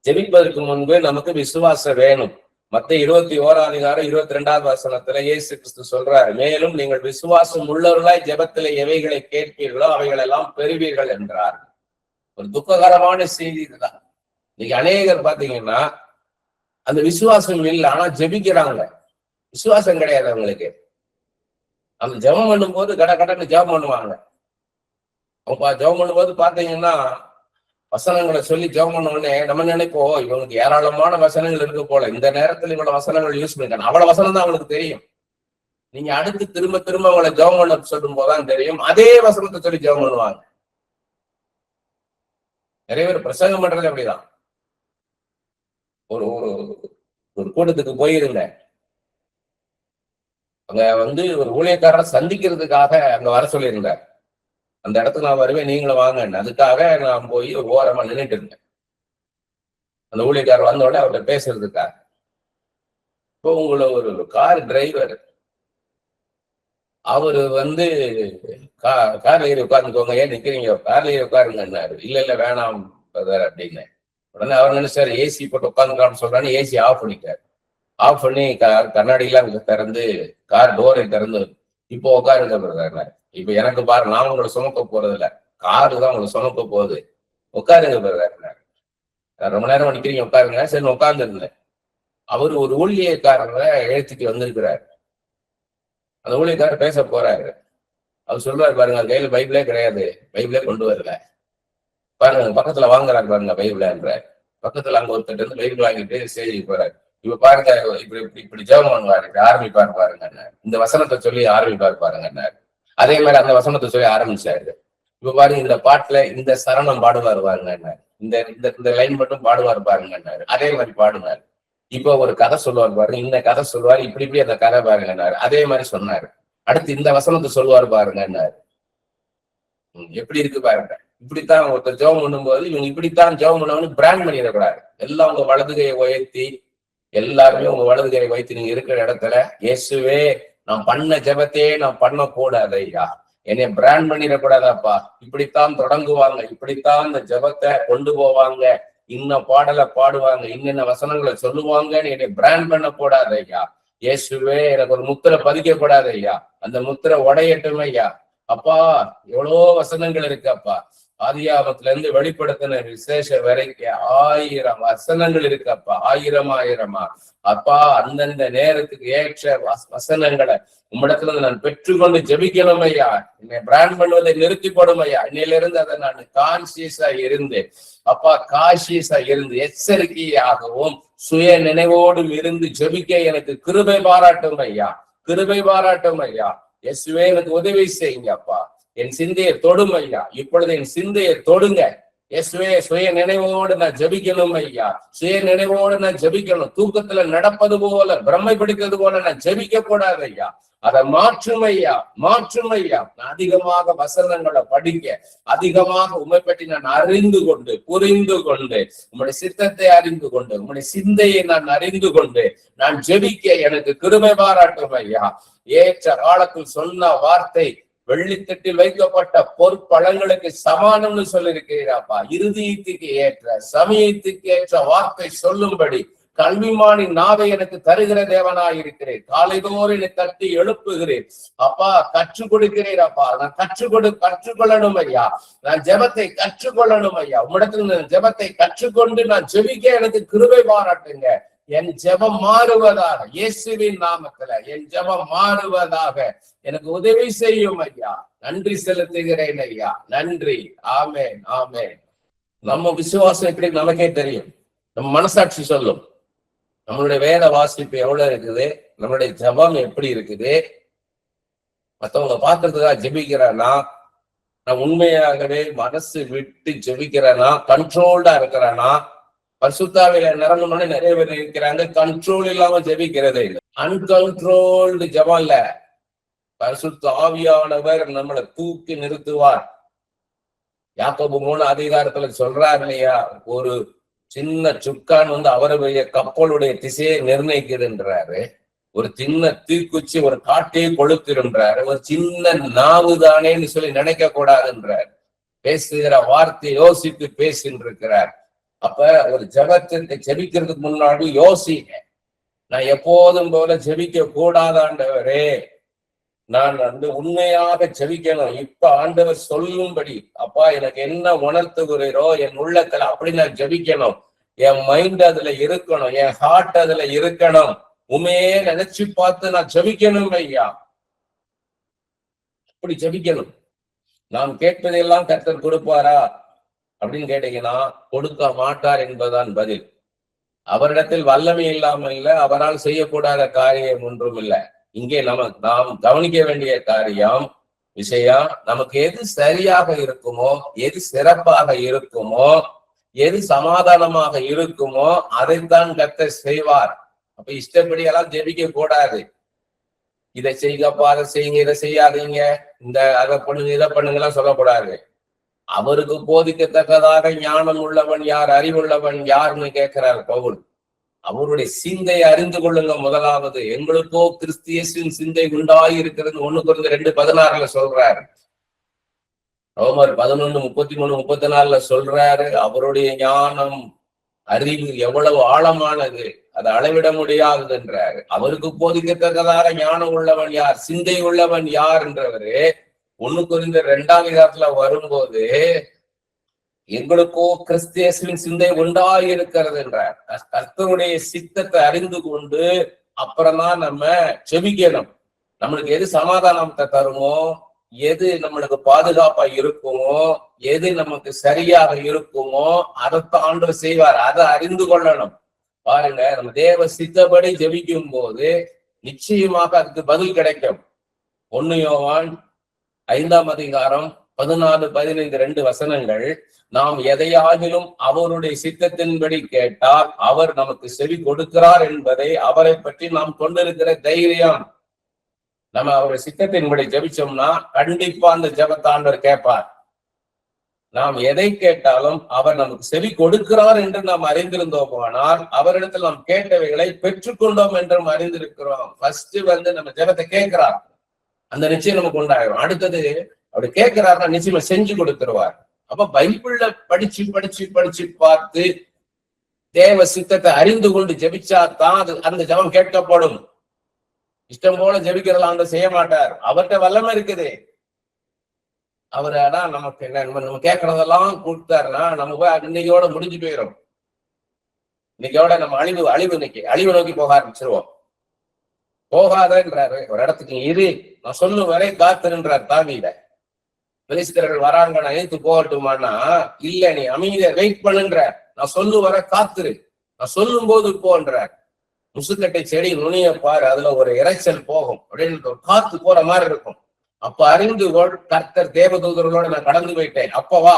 ஜெபிப்பதற்கு முன்பு நமக்கு விசுவாசம் வேணும். மத்தேயு 21:22 இயேசு கிறிஸ்து சொல்றாரு, மேலும் நீங்கள் விசுவாசம் உள்ளவர்களாய் ஜெபத்திலே எவைகளை கேட்பீர்களோ அவைகள் எல்லாம் பெறுவீர்கள் என்றார். ஒரு துக்ககரமான செய்தி இதுதான். இன்னைக்கு அநேகர் பாத்தீங்கன்னா அந்த விசுவாசம் இல்லை, ஆனா ஜெபிக்கிறாங்க. விசுவாசம் கிடையாது அவங்களுக்கு. அந்த ஜெபம் பண்ணும்போது கடன்னு ஜெபம் பண்ணுவாங்க. அவங்க ஜெபம் பண்ணும்போது பாத்தீங்கன்னா வசனங்களை சொல்லி ஜெபம் பண்ண உடனே நம்ம நினைப்போம், இவங்களுக்கு ஏராளமான வசனங்கள் இருக்கு போல, இந்த நேரத்துல இவ்வளவு வசனங்கள் யூஸ் பண்ணிருக்காங்க. அவ்வளவு வசனம் தான் அவங்களுக்கு தெரியும். நீங்க அடுத்து திரும்ப திரும்ப அவங்களை ஜெபம் பண்ண சொல்லும் போதுதான் தெரியும், அதே வசனத்தை சொல்லி ஜெபம் பண்ணுவாங்க. நிறைய பேர் பிரசங்கம் பண்றது அப்படிதான். ஒரு ஒரு கூட்டத்துக்கு போயிருந்தேன். அங்க ஒரு ஊழியக்காரரை சந்திக்கிறதுக்காக அங்க வர சொல்லியிருந்தார். அந்த இடத்துக்கு நான் வருவேன், நீங்களும் வாங்க. அதுக்காக நான் போய் ஒரு ஓரமா நின்றுட்டு இருந்தேன். அந்த ஊழியக்காரர் வந்தோட அவர்கிட்ட பேசுறதுக்காக. இப்போ உங்களை ஒரு கார் டிரைவர் அவரு கார்ல ஏறி உட்காந்துக்கோங்க, ஏன் நிக்கிறீங்க, கார்ல ஏறி உட்காருங்கன்னாரு. இல்ல வேணாம் அப்படின்னு. உடனே அவர் நினைச்சாரு ஏசி போட்டு உட்காந்துக்கலாம்னு சொல்றான்னு ஏசி ஆஃப் பண்ணிட்டாரு. ஆஃப் பண்ணி கண்ணாடியெல்லாம் திறந்து கார் டோரை திறந்து இப்போ உட்காருங்க பிரதர். இப்ப எனக்கு பாரு, நான் உங்களை சுமக்க போறது இல்ல, காரு தான் உங்களை சுமக்க போகுது, உட்காருங்க பிரதர். ரொம்ப நேரம் நிக்கிறீங்க, உட்காருங்க. சரி உட்கார்ந்து இருந்தேன். அவரு ஒரு ஊழியக்காரரை எழுத்துட்டு வந்திருக்கிறாரு. அந்த ஊழியக்காரர் பேச போறாரு. அவர் சொல்றாரு, பாருங்க கையில பைபிளே கிடையாது, பைபிளே கொண்டு வரல, பாருங்க பக்கத்துல வாங்குறாரு பாருங்க பைபிள்ன்ற. பக்கத்துல அங்க ஒருத்தர் இருந்து பைபிள் வாங்கிட்டு ஸ்டேஜுக்கு போறாரு. இப்ப பாருங்க இப்படி ஜெபம் பண்ணுவாரு, ஆரம்பிப்பாரு பாருங்க, இந்த வசனத்தை சொல்லி ஆரம்பிப்பாரு பாருங்க. அதே மாதிரி அந்த வசனத்தை சொல்லி ஆரம்பிச்சாரு. இப்ப பாருங்க இந்த பாட்டுல இந்த சரணம் பாடுவாரு பாருங்க, இந்த லைன் மட்டும் பாடுவாரு பாருங்கன்னாரு. அதே மாதிரி பாடுனாரு. இப்ப ஒரு கதை சொல்லுவார் பாருங்க, இந்த கதை சொல்லுவாரு, இப்படி அந்த கதை பாருங்கன்னாரு. அதே மாதிரி சொன்னாரு. அடுத்து இந்த வசனத்தை சொல்லுவாரு பாருங்கன்னாரு. எப்படி இருக்கு பாருங்க. இப்படித்தான் ஒருத்தர் ஜெபம் பண்ணும்போது இவங்க இப்படித்தான் ஜெபம் பண்ணவனு பிராண்ட் பண்ணிடக்கூடாது. எல்லாம் உங்க வலதுகையை உயர்த்தி, எல்லாருமே உங்க வலதுகையை வைத்து நீங்க இருக்கிற இடத்துல, இயேசுவே நான் பண்ண ஜெபத்தையே நான் பண்ணக்கூடாது ஐயா, என்னை பிராண்ட் பண்ணிடக்கூடாதாப்பா. இப்படித்தான் தொடங்குவாங்க, இப்படித்தான் இந்த ஜெபத்தை கொண்டு போவாங்க, இன்ன பாடலை பாடுவாங்க, இன்னென்ன வசனங்களை சொல்லுவாங்கன்னு என்னை பிராண்ட் பண்ண கூடாது ஐயா. இயேசுவே எனக்கு ஒரு முத்திரை பதிக்கப்படாது ஐயா, அந்த முத்திரை உடையட்டும் ஐயா. அப்பா எவ்வளோ வசனங்கள் இருக்கு அப்பா, ஆதியாகமத்துல இருந்து வெளிப்படுத்தின விசேஷ வரைக்கும் 1000 வசனங்கள் இருக்கு அப்பா, ஆயிரமா அப்பா. அந்தந்த நேரத்துக்கு ஏற்ற வசனங்களை உம்மிடத்துல இருந்து நான் பெற்றுக்கொண்டு ஜெபிக்கணும் ஐயா. என்னை பிராண்ட் பண்ணுவதை நிறுத்தி போடும் ஐயா. இன்னையில இருந்து அதை நான் கான்சியஸா இருந்து அப்பா, கான்சியஸா இருந்து எச்சரிக்கையாகவும் சுய நினைவோடும் இருந்து ஜெபிக்க எனக்கு கிருபை பாராட்டும் ஐயா, கிருபை பாராட்டும் ஐயா. இயேசுவே எனக்கு உதவி செய்யுங்க அப்பா, என் சிந்தையை தொடும் ஐயா. இப்பொழுது என் சிந்தையை தொடுங்க இயேசுவே. சுய நினைவோடு நான் ஜெபிக்கணும் ஐயா, சுய நினைவோடு நான் ஜெபிக்கணும். தூக்கத்துல நடப்பது போல, பிரம்மை பிடிக்கிறது போல நான் ஜெபிக்க கூடாது ஐயா. அதை மாற்றும் ஐயா, மாற்றும் ஐயா. நான் அதிகமாக வசனங்களை படிக்க, அதிகமாக உண்மை பற்றி நான் அறிந்து கொண்டு, புரிந்து கொண்டு, உம்முடைய சித்தத்தை அறிந்து கொண்டு, உம்முடைய சிந்தையை நான் அறிந்து கொண்டு நான் ஜெபிக்க எனக்கு கிருபை பாராட்டும் ஐயா. ஏற்ற காலத்தில் சொன்ன வார்த்தை வெள்ளித்தட்டில் வைக்கப்பட்ட பொற்பழங்களுக்கு சமானம்னு சொல்லியிருக்கிறாப்பா. இருதயத்துக்கு ஏற்ற, சமயத்துக்கு ஏற்ற வார்த்தை சொல்லும்படி கல்விமானி நாவை எனக்கு தருகிற தேவனாயிருக்கிறேன். காலைதோறும் என்னை தட்டி எழுப்புகிறேன் அப்பா, கற்றுக் கொடுக்கிறேன் அப்பா. நான் கற்றுக்கொள்ளணும் ஐயா, நான் ஜெபத்தை கற்றுக்கொள்ளணும் ஐயா. உம்மிடத்துல ஜெபத்தை கற்றுக்கொண்டு நான் ஜெபிக்க எனக்கு கிருபை பாராட்டுங்க. என் ஜெபம் மாறுவதாக, இயேசுவின் நாமத்துல என் ஜெபம் மாறுவதாக எனக்கு உதவி செய்யும் ஐயா. நன்றி செலுத்துகிறேன் ஐயா, நன்றி. ஆமென், ஆமென். நம்ம விசுவாசம் எப்படி நமக்கே தெரியும், நம்ம மனசாட்சி சொல்லும். நம்மளுடைய வேத வாசிப்பு எவ்வளவு இருக்குது, நம்மளுடைய ஜெபம் எப்படி இருக்குது, மற்றவங்க பார்க்கறதுக்காக ஜெபிக்கிறேன்னா, நான் உண்மையாகவே மனசு விட்டு ஜெபிக்கிறேன்னா, கண்ட்ரோல்டா இருக்கிறேன்னா. பரிசுத்தாவில நிறங்கணும்னு நிறைய பேர் இருக்கிறாங்க, கண்ட்ரோல் இல்லாம ஜெபிக்கிறதே இல்லை. அன்கண்ட்ரோல்டு ஜெபம் இல்ல, பரிசுத்த ஆவியானவர் நம்மளை தூக்கி நிறுத்துவார். யாக்கோபு 3 சொல்றாரு இல்லையா, ஒரு சின்ன சுக்கான் அவருடைய கப்பலுடைய திசையை நிர்ணயிக்குதுன்றாரு. ஒரு சின்ன தீக்குச்சி ஒரு காட்டையே கொளுத்திருன்றாரு. ஒரு சின்ன நாவுதானேன்னு சொல்லி நினைக்க கூடாதுன்றார். பேசுகிற வார்த்தை யோசித்து பேசின்னு இருக்கிறார். அப்ப ஒரு ஜெபத்தை ஜெபிக்கிறதுக்கு முன்னாடி யோசிங்க. நான் எப்போதும் போல ஜெபிக்க கூடாதாண்டவரே, நான் உண்மையாக ஜெபிக்கணும். இப்ப ஆண்டவர் சொல்லும்படி, அப்பா எனக்கு என்ன உணர்த்துகிறீரோ என் உள்ளத்துல அப்படி நான் ஜெபிக்கணும். என் மைண்ட் அதுல இருக்கணும், என் ஹார்ட் அதுல இருக்கணும். உண்மையே நினைச்சு பார்த்து நான் ஜெபிக்கணும் ஐயா. அப்படி ஜெபிக்கணும். நாம் கேட்பதையெல்லாம் கர்த்தர் கொடுப்பாரா அப்படின்னு கேட்டீங்கன்னா, கொடுக்க மாட்டார் என்பதுதான் பதில். அவரிடத்தில் வல்லமை இல்லாமல் இல்லை, அவரால் செய்யக்கூடாத காரியம் ஒன்றும் இல்லை. இங்கே நாம் கவனிக்க வேண்டிய விஷயம், நமக்கு எது சரியாக இருக்குமோ, எது சிறப்பாக இருக்குமோ, எது சமாதானமாக இருக்குமோ அதைத்தான் கர்த்தர் செய்வார். அப்ப இஷ்டப்படி எல்லாம் ஜெபிக்க கூடாது. இதை செய்யப்பா, அதை செய்யுங்க, இதை செய்யாதீங்க, அதை பண்ணுங்க, இதை பண்ணுங்கலாம் சொல்லக்கூடாது. அவருக்கு போதிக்கத்தக்கதாக ஞானம் உள்ளவன் யார், அறிவுள்ளவன் யாருன்னு கேட்கிறார் பவுல். அவருடைய சிந்தையை அறிந்து கொள்ளுங்க. முதலாவது, எங்களுக்கோ கிறிஸ்து இயேசுவின் சிந்தை உண்டாயிருக்கிறது 1 Corinthians 2:16 சொல்றாரு. ரோமர் 11:33, 34 சொல்றாரு. அவருடைய ஞானம், அறிவு எவ்வளவு ஆழமானது, அதை அளவிட முடியாதது என்றாரு. அவருக்கு போதிக்கத்தக்கதாக ஞானம் உள்ளவன் யார், சிந்தை உள்ளவன் யார் என்றவரு 1 Corinthians 2 வரும்போது, எங்களுக்கோ கிறிஸ்து இயேசுவின் சிந்தை உண்டாயிருக்கிறது என்றார். கர்த்தருடைய சித்தத்தை அறிந்து கொண்டு அப்புறம்தான் நம்ம செபிக்கணும். நம்மளுக்கு எது சமாதானத்தை தருமோ, எது நம்மளுக்கு பாதுகாப்பா இருக்குமோ, எது நமக்கு சரியாக இருக்குமோ அதைத்தான் ஆண்டவர் செய்வார். அதை அறிந்து கொள்ளணும். பாருங்க, நம்ம தேவ சித்தப்படி ஜெபிக்கும் போது நிச்சயமாக அதுக்கு பதில் கிடைக்கும். 1 யோவான் 5 14, 15, 2 வசனங்கள், நாம் எதையாகிலும் அவருடைய சித்தத்தின்படி கேட்டால் அவர் நமக்கு செவி கொடுக்கிறார் என்பதை அவரை பற்றி நாம் கொண்டிருக்கிற தைரியம். நம்ம அவருடைய சித்தத்தின்படி ஜெபிச்சோம்னா கண்டிப்பா அந்த ஜெபத்தாண்டவர் கேட்பார். நாம் எதை கேட்டாலும் அவர் நமக்கு செவி கொடுக்கிறார் என்று நாம் அறிந்திருந்தோம். ஆனால் அவரிடத்தில் நாம் கேட்டவைகளை பெற்றுக்கொண்டோம் என்றும் அறிந்திருக்கிறோம். ஃபர்ஸ்ட் நம்ம ஜெபத்தை கேட்கிறார், அந்த நிச்சயம் நமக்கு உண்டாயிரும். அடுத்தது அப்படி கேட்கிறாருன்னா நிச்சயமா செஞ்சு கொடுத்துருவார். அப்ப பைபிள்ல படிச்சு பார்த்து தேவ சித்தத்தை அறிந்து கொண்டு ஜெபிச்சா தான் அந்த ஜெபம் கேட்கப்படும். இஷ்டம் போல ஜெபிக்கிறதெல்லாம் அந்த செய்ய மாட்டார். அவர்கிட்ட வல்லமை இருக்குது. அவர் ஆனா நமக்கு நம்ம கேட்கறதெல்லாம் கொடுத்தாருன்னா நம்ம போய் இன்னைக்கோட முடிஞ்சு போயிடும். இன்னைக்கோட நம்ம அழிவு நோக்கி போக ஆரம்பிச்சிருவோம். போகாதன்றாரு. ஒரு இடத்துக்கு இரு, நான் சொல்லும் வரை காத்துன்றார் தாவீத. பெலிஸ்தர்கள் வராங்க, நான் எழுத்து போகட்டுமானா, இல்ல நீ அமைதியா வெயிட் பண்ணுன்ற, நான் சொல்லு வர காத்துரு, நான் சொல்லும் போது போன்றார். முசுக்கட்டை செடி நுனிய பாரு, அதுல ஒரு இறைச்சல் போகும் அப்படின்னு ஒரு காத்து போற மாதிரி இருக்கும். அப்ப அறிந்து கொள், கர்த்தர் தேவதூதர்களோட நான் கடந்து போயிட்டேன், அப்பவா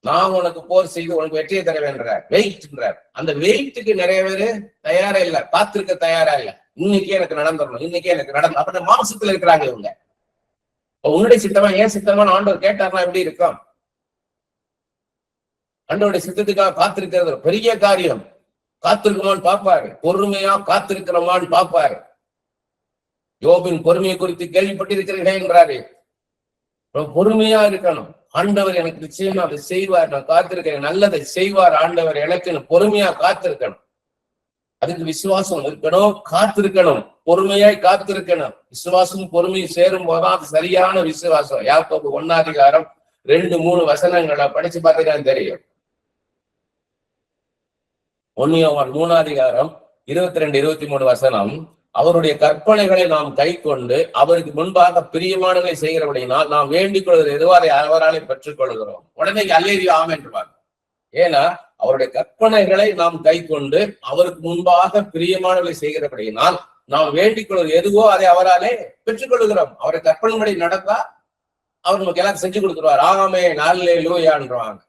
நான் உனக்கு போர் செய்து உனக்கு வெற்றியை தருவேன்றார். வெயிட்ன்றார். அந்த வெயிட்டுக்கு நிறைய பேரு தயாரா இல்ல, காத்திருக்க தயாரா இல்ல. இன்னைக்கே எனக்கு நடந்துடணும், இன்னைக்கே எனக்கு நடந்து அப்ப மாம்சத்துல இருக்கிறாங்க இவங்க. உன்னுடைய சித்தமா ஏன் சித்தமான ஆண்டவர் கேட்டார்னா எப்படி இருக்கும்? ஆண்டவருடைய சித்தத்துக்காக காத்திருக்கிறது பெரிய காரியம். காத்திருக்குமான்னு பார்ப்பாரு, பொறுமையா காத்திருக்கிறோமான்னு பார்ப்பாரு. யோபின் பொறுமையை குறித்து கேள்விப்பட்டிருக்கிறீர்களே, பொறுமையா இருக்கணும். ஆண்டவர் எனக்கு நிச்சயமா அதை செய்வார், நான் காத்திருக்கிறேன், நல்லதை செய்வார் ஆண்டவர் எனக்கு, பொறுமையா காத்திருக்கணும். அதுக்கு விசுவாசம் இருக்கணும், காத்திருக்கணும், பொறுமையாய் காத்திருக்கணும். விசுவாசம் பொறுமையும் சேரும் போதுதான் அது சரியான விசுவாசம். யாக்கோபு 1:2-3 வசனங்களை படிச்சு பார்த்தீங்கன்னா தெரியும். 1 யோவான் 3:22-23 வசனம், அவருடைய கற்பனைகளை நாம் கை கொண்டு அவருக்கு முன்பாக பிரியமானதை செய்கிறபடினால் நாம் வேண்டிக் கொள்வது எதுவோ அதை அவராலே பெற்றுக் கொள்கிறோம். உடனே அல்லேலூயா ஆமென்றுவார். ஏன்னா அவருடைய கற்பனைகளை நாம் கை கொண்டு அவருக்கு முன்பாக பிரியமானதை செய்கிறபடினால் நாம் வேண்டிக் கொள்வது எதுவோ அதை அவராலே பெற்றுக் கொள்கிறோம். அவருடைய கற்பனைகளை நடந்தா அவர் நமக்கு எல்லாரும் செஞ்சு கொடுத்துருவார். ஆமென் அல்லேலூயான்றாங்க.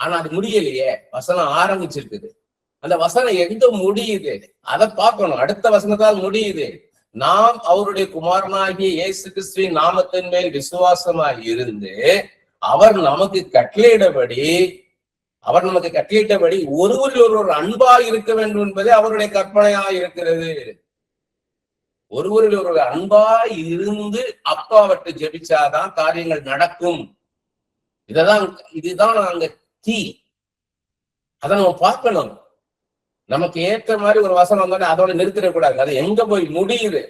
ஆனா அது முடியலையே. வசனம் ஆரம்பிச்சிருக்குது. அந்த வசனம் எங்க முடியுது அதை பார்க்கணும். அடுத்த வசனத்தால் முடியுது. நாம் அவருடைய குமாரனாகிய இயேசு கிறிஸ்துவின் நாமத்தின் மேல் விசுவாசமாய் இருந்து அவர் நமக்கு கட்டளையிட்டபடி ஒருவரில் ஒருவர் அன்பாய் இருக்க வேண்டும் என்பதே அவருடைய கற்பனையாய் இருக்கிறது. ஒருவரில் ஒருவர் அன்பாய் இருந்து அப்பாவற்றை ஜெபிச்சாதான் காரியங்கள் நடக்கும். இதுதான் அங்க தீ. அதை நம்ம பார்க்கணும். நமக்கு ஏற்ற மாதிரி ஒரு வசனம் வந்தோடனே அதோட நிறுத்திடக்கூடாது. அது எங்க போய் முடியுது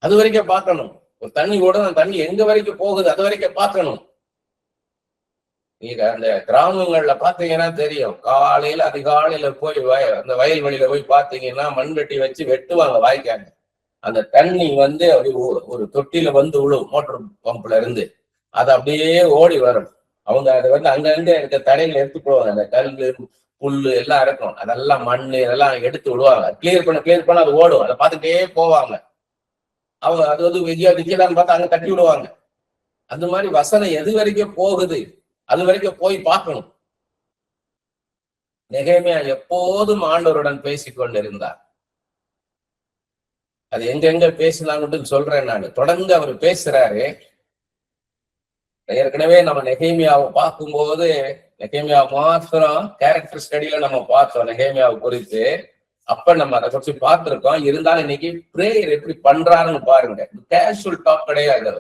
அது வரைக்கும் பார்க்கணும். ஒரு தண்ணி ஓடும், அந்த தண்ணி எங்க வரைக்கும் போகுது அது வரைக்கும் பார்க்கணும். நீங்க அந்த கிராமங்கள்ல பாத்தீங்கன்னா தெரியும், காலையில அதிகாலையில போய் அந்த வயல்வெளியில போய் பாத்தீங்கன்னா மண்வெட்டி வச்சு வெட்டுவாங்க வாய்க்காங்க. அந்த தண்ணி வந்து அப்படி ஒரு தொட்டில வந்து விழும் மோட்டர் பம்ப்ல இருந்து. அது அப்படியே ஓடி வரும். அவங்க அதை வந்து அங்கங்க இருக்க தடையில எடுத்து போவாங்க. அந்த கல்லு புல்லு எல்லாம் இருக்கும், அதெல்லாம் மண்ணு இதெல்லாம் எடுத்து விடுவாங்க. கிளியர் பண்ண அது ஓடும். அதை பார்த்துட்டே போவாங்க. அவங்க அது வந்து விஜயதான்னு பார்த்தா அங்க தட்டி விடுவாங்க. அந்த மாதிரி வசனம் எது வரைக்கும் போகுது அது வரைக்கும் போய் பார்க்கணும். நெகேமியா எப்போதும் ஆண்டவருடன் பேசிக்கொண்டிருந்தார். அது எங்கெங்க பேசினாங்கன்னு சொல்றேன் நான். தொடர்ந்து அவர் பேசுறாரு. ஏற்கனவே நம்ம நெகேமியாவை பார்க்கும்போது நெகேமியா மாத்திரம் கேரக்டர் ஸ்டடியில நம்ம பார்த்தோம் நெகேமியாவை குறித்து. அப்ப நம்ம அதை குறிச்சு பார்த்திருக்கோம். இருந்தாலும் இன்னைக்கு பிரேயர் எப்படி பண்றாருன்னு பாருங்க. கேஷுவல் டாக் கிடையாது.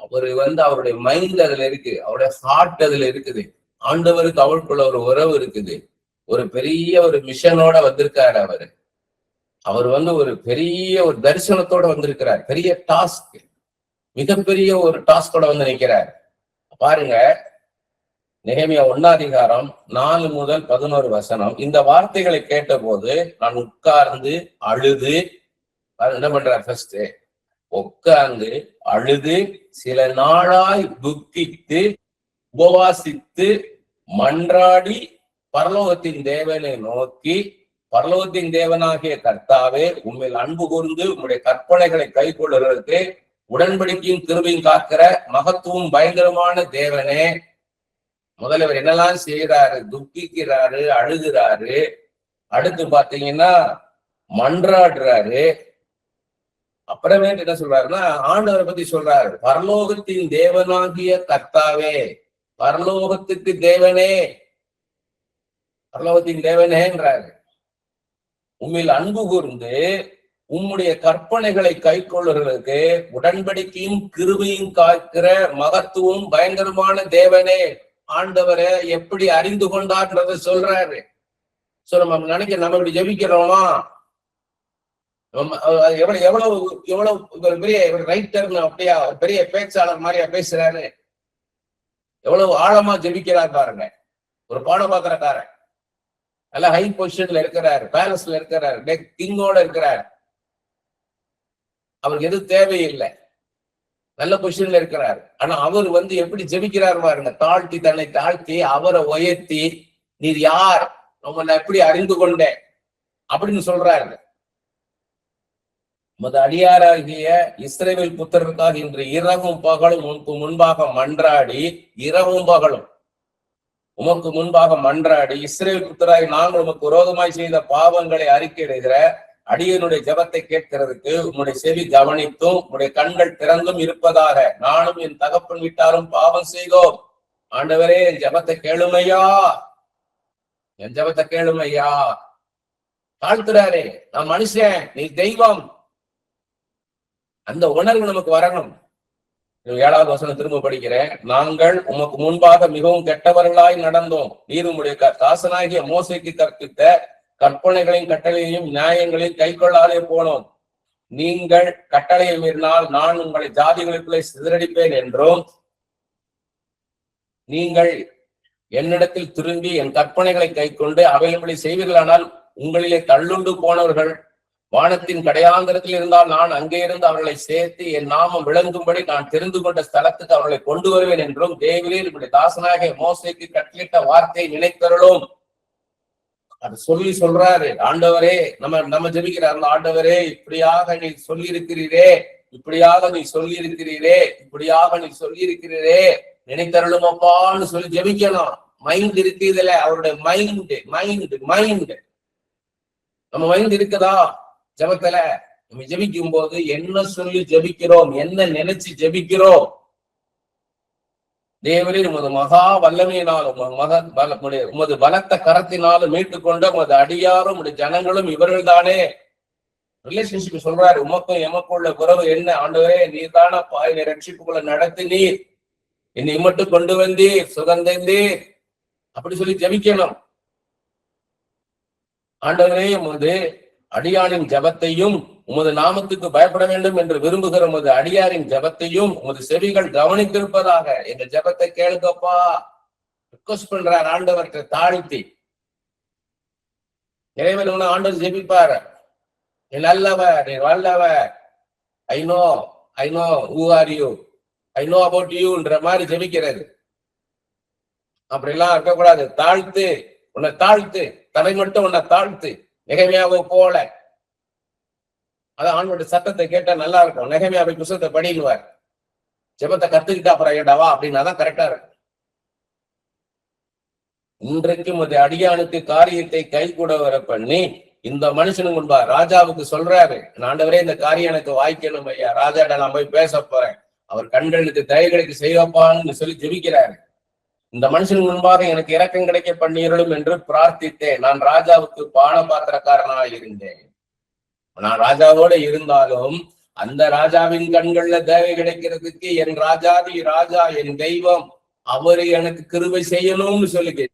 அவரு வந்து அவருடைய மைண்ட் அதுல இருக்கு, அவருடைய ஹார்ட் அதுல இருக்குது. ஆண்டவருக்கு அவளுக்குள்ள ஒரு உறவு இருக்குது. ஒரு பெரிய ஒரு மிஷனோட வந்திருக்காரு அவரு. அவர் வந்து ஒரு பெரிய ஒரு தரிசனத்தோட வந்திருக்கிறார். பெரிய டாஸ்க், மிகப்பெரிய ஒரு டாஸ்கோட வந்து நிற்கிறார். பாருங்க, நெகேமியா 1 4 முதல் 11 வசனம். இந்த வார்த்தைகளை கேட்ட போது நான் உட்கார்ந்து அழுது, என்ன பண்றார், ஃபர்ஸ்ட் உட்கார்ந்து அழுது சில நாளாய் துக்கித்து உபவாசித்து மன்றாடி பரலோகத்தின் தேவனை நோக்கி, பரலோகத்தின் தேவனாகிய கர்த்தாவே, உண்மையில் அன்பு கூர்ந்து உங்களுடைய கற்பனைகளை கை கொள்ளுறதுக்கு உடன்படிக்கையும் கிருபையும் காக்கிற மகத்துவம் பயங்கரமான தேவனே. முதல்ல இவர் என்னெல்லாம் செய்யறாரு, துக்கிக்கிறாரு, அழுகிறாரு. அடுத்து பாத்தீங்கன்னா மன்றாடுறாரு. அப்புறமேட்டு என்ன சொல்றாருன்னா ஆண்டவரை பத்தி சொல்றாரு. பரலோகத்தின் தேவனாகிய கர்த்தாவே, பரலோகத்துக்கு தேவனே, பரலோகத்தின் தேவனேன்றாரு. உம்மில் அன்பு கூர்ந்து உம்முடைய கற்பனைகளை கை கொள்ளுறதுக்கு உடன்படிக்கையும் கிருபையும் காக்கிற மகத்துவம் பயங்கரமான தேவனே. ஆண்டவரை எப்படி அறிந்து கொண்டார்ன்றத சொல்றாரு. சோ நம்ம நினைக்க, நம்ம இப்படி ஜெபிக்கிறோமா, எவ்வளவு எவ்வளவு எவ்வளவு பெரிய ரைட்டர்னு அப்படியா பெரிய பேச்சாளர் மாதிரியா பேசுறாரு. எவ்வளவு ஆழமா ஜெபிக்கிறார் பாருங்க. ஒரு பாடம் பாக்குறக்காரன் நல்ல ஹை பொசிஷன்ல இருக்கிறார், பேலஸ்ல இருக்கிறார், கிங்கோட இருக்கிறார். அவருக்கு எது தேவையில்லை, நல்ல பொசிஷன்ல இருக்கிறார். ஆனா அவர் வந்து எப்படி ஜெபிக்கிறார் பாருங்க. தாழ்த்தி, தன்னை தாழ்த்தி, அவரை உயர்த்தி, நீர் யார், நம்ம எப்படி அறிந்து கொண்டேன் அப்படின்னு சொல்றாரு. உமது அடியாராகிய இஸ்ரவேல் புத்திரருக்காக இன்று இரவும் பகலும் உனக்கு முன்பாக மன்றாடி, இரவும் பகலும் உமக்கு முன்பாக மன்றாடி, இஸ்ரவேல் புத்திராய் நாங்கள் உமக்கு விரோதமாய் செய்த பாவங்களை அறிக்கையிடுகிற அடியனுடைய ஜெபத்தை கேட்கிறதுக்கு உம்முடைய செவி கவனித்தும் உம்முடைய கண்கள் திறந்தும் இருப்பதாக நானும் என் தகப்பன் வீட்டாரும் பாவம் செய்தோம். ஆண்டவரே, என் ஜெபத்தை கேளுமையா, என் ஜெபத்தை கேளுமையா. தாழ்த்துறாரே, நான் மனுஷன், நீ தெய்வம். அந்த உணர்வு நமக்கு வரணும். 7வது வசனம் திரும்ப படிக்கிறேன். நாங்கள் உமக்கு முன்பாக மிகவும் கெட்டவர்களாய் நடந்தோம். நீர் உம்முடைய தாசனாகிய மோசேக்கு கற்பித்த கற்பனைகளையும் கட்டளையையும் நியாயங்களையும் கை கொள்ளாதே போனோம். நீங்கள் கட்டளையை மீறினால் நான் உங்களை ஜாதிகளுக்குள்ளே சிதறடிப்பேன் என்றும், நீங்கள் என்னிடத்தில் திரும்பி என் கற்பனைகளை கை கொண்டு அவைகளை செய்வீர்களானால் உங்களிலே தள்ளுண்டு போனவர்கள் வானத்தின் கடையாந்தரத்தில் இருந்தால் நான் அங்கே இருந்து அவர்களை சேர்த்து என் நாமம் விளங்கும்படி நான் தெரிந்து கொண்ட ஸ்தலத்துக்கு அவர்களை கொண்டு வருவேன் என்றும், தேவரீர் இப்படி தாசனாக மோசேக்கு கட்டளிட்ட வார்த்தையை நினைத்தருளும். அது சொல்றாரு. ஆண்டவரே, நம்ம ஜெபிக்கிறார். ஆண்டவரே, இப்படியாக நீ சொல்லி இருக்கிறீரே, இப்படியாக நீ சொல்லி இருக்கிறீரே, இப்படியாக நீ சொல்லி இருக்கிறீரே, நினைத்தருளும் அப்பான்னு சொல்லி ஜெபிக்கணும். மைண்ட் இருக்கு இதுல, அவருடைய மைண்ட் நம்ம மைண்ட் இருக்குதா ஜெபத்துல? நம்ம ஜெபிக்கும் போது என்ன சொல்லி ஜெபிக்கிறோம், என்ன நினைச்சு ஜெபிக்கிறோம்? தேவரே, உமது மகா வல்லமையினாலும் உமது பலத்த கரத்தினாலும் மீட்டுக் கொண்ட உமது அடியாரும் உடைய ஜனங்களும் இவர்கள் தானே. ரிலேஷன்ஷிப் சொல்றாரு. உமக்கும் எமக்குள்ள உறவு என்ன? ஆண்டவரே, நீர் தானே பாயினை ரட்சிப்புக்குள்ள நடத்தினீர், என்னை மட்டும் கொண்டு வந்தீர், சுகந்தீர், அப்படி சொல்லி ஜெபிக்கணும். ஆண்டவரே, உமது அடியானின் ஜபத்தையும் உமது நாமத்துக்கு பயப்பட வேண்டும் என்று விரும்புகிற உமது அடியாரின் ஜபத்தையும் உமது செவிகள் கவனித்திருப்பதாக. எங்க ஜபத்தை கேளுங்கப்பா ரிக்வஸ்ட் பண்றார் ஆண்டவர்கிட்ட தாழ்த்தி. இறைவன் ஆண்டவர் ஜெபிப்பார், நீ நல்லவ, நீ வல்லவ, I know who are you, I know about யூன்ற மாதிரி ஜெபிக்கிறது. அப்படிலாம் இருக்கக்கூடாது. தாழ்த்து, உன்னை தாழ்த்து, தலை மட்டும் உன்னை தாழ்த்து, நெகமியாவை போல. அதான் ஆண்டவருடைய சத்தத்தை கேட்டா நல்லா இருக்கும். நெகமியாவை புத்தகத்தை படிக்குவார், ஜெபத்தை கத்துக்கிட்டா அப்புறம் ஏடாவா அப்படின்னாதான் கரெக்டா இருக்கும். இன்றைக்கும் அது அடியானுக்கு காரியத்தை கை கூட வர பண்ணி இந்த மனுஷனுக்கு முன்பா ராஜாவுக்கு சொல்றாரு, ஆண்டவரே இந்த காரியம் எனக்கு வாய்க்கணும் ஐயா, ராஜாட்ட நான் போய் பேச போறேன், அவர் கண்களுக்கு தயகளுக்கு செய்யப்பான்னு சொல்லி ஜெபிக்கிறாரு. இந்த மனுஷனுக்கு முன்பாக எனக்கு இரக்கம் கிடைக்க பண்ணிடலும் என்று பிரார்த்தித்தேன். நான் ராஜாவுக்கு பானபாத்திரக்காரனாக இருந்தேன். நான் ராஜாவோட இருந்தாலும் அந்த ராஜாவின் கண்கள்ல தேவை கிடைக்கிறதுக்கு என் ராஜாதி ராஜா, என் தெய்வம், அவரு எனக்கு கிருபை செய்யணும்னு சொல்லி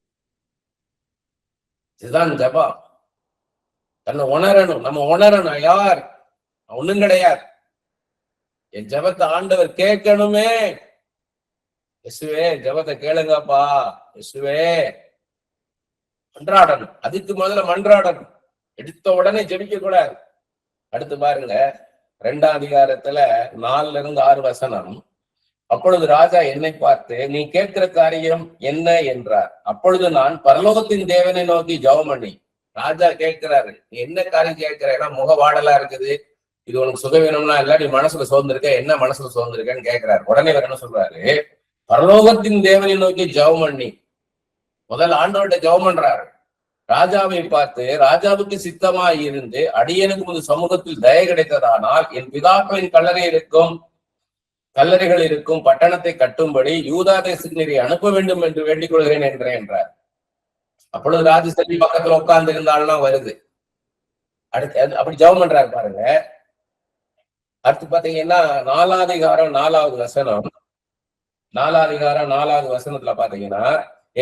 இதுதான் ஜபா. தன்னை உணரணும், நம்ம உணரணும் யார் ஒண்ணும் கிடையாது. என் ஜபத்தை ஆண்டவர் கேட்கணுமே. இயேசுவே ஜபத்தை கேளுங்கப்பா, இயேசுவே மன்றாடணும். அதுக்கு முதல்ல மன்றாடணும், எடுத்த உடனே ஜெபிக்க கூடாது. அடுத்து பாருங்க 2ஆம் அதிகாரத்துல 4-6 வசனம். அப்பொழுது ராஜா என்னை பார்த்து, நீ கேட்கிற காரியம் என்ன என்றார். அப்பொழுது நான் பரலோகத்தின் தேவனை நோக்கி ஜெபம் பண்ணி. ராஜா கேட்கிறாரு, நீ என்ன காரியம் கேட்கிற? ஏன்னா முகவாடலா இருக்குது, இது உனக்கு சுக வேணும்னா இல்ல, நீ மனசுல சோர்ந்திருக்க, என்ன மனசுல சோர்ந்திருக்கன்னு கேட்கிறாரு. உடனே அவர் என்ன சொல்றாரு, பரலோகத்தின் தேவனை நோக்கி ஜெபம் பண்ணி. முதல் ஆண்டவர்கிட்ட ஜெபம் பண்றாரு. ராஜாவை பார்த்து, ராஜாவுக்கு சித்தமாய் இருந்து அடியனுக்கு முன் சமூகத்தில் தய கிடைத்ததானால் என் பிதாக்களின் கல்லறைகள் இருக்கும் பட்டணத்தை கட்டும்படி யூதா தேசத்தினரை அனுப்ப வேண்டும் என்று வேண்டிக் கொள்கிறேன் என்றார். அப்பொழுது ராஜசபை பக்கத்துல உட்கார்ந்து இருந்தாலும் வருது. அடுத்து அப்படி ஜெபம் பண்றாரு பாருங்க. அடுத்து பாத்தீங்கன்னா 4ஆம் அதிகாரம் 4வது வசனம். 4ஆம் அதிகாரம் 4வது வசனத்துல பாத்தீங்கன்னா,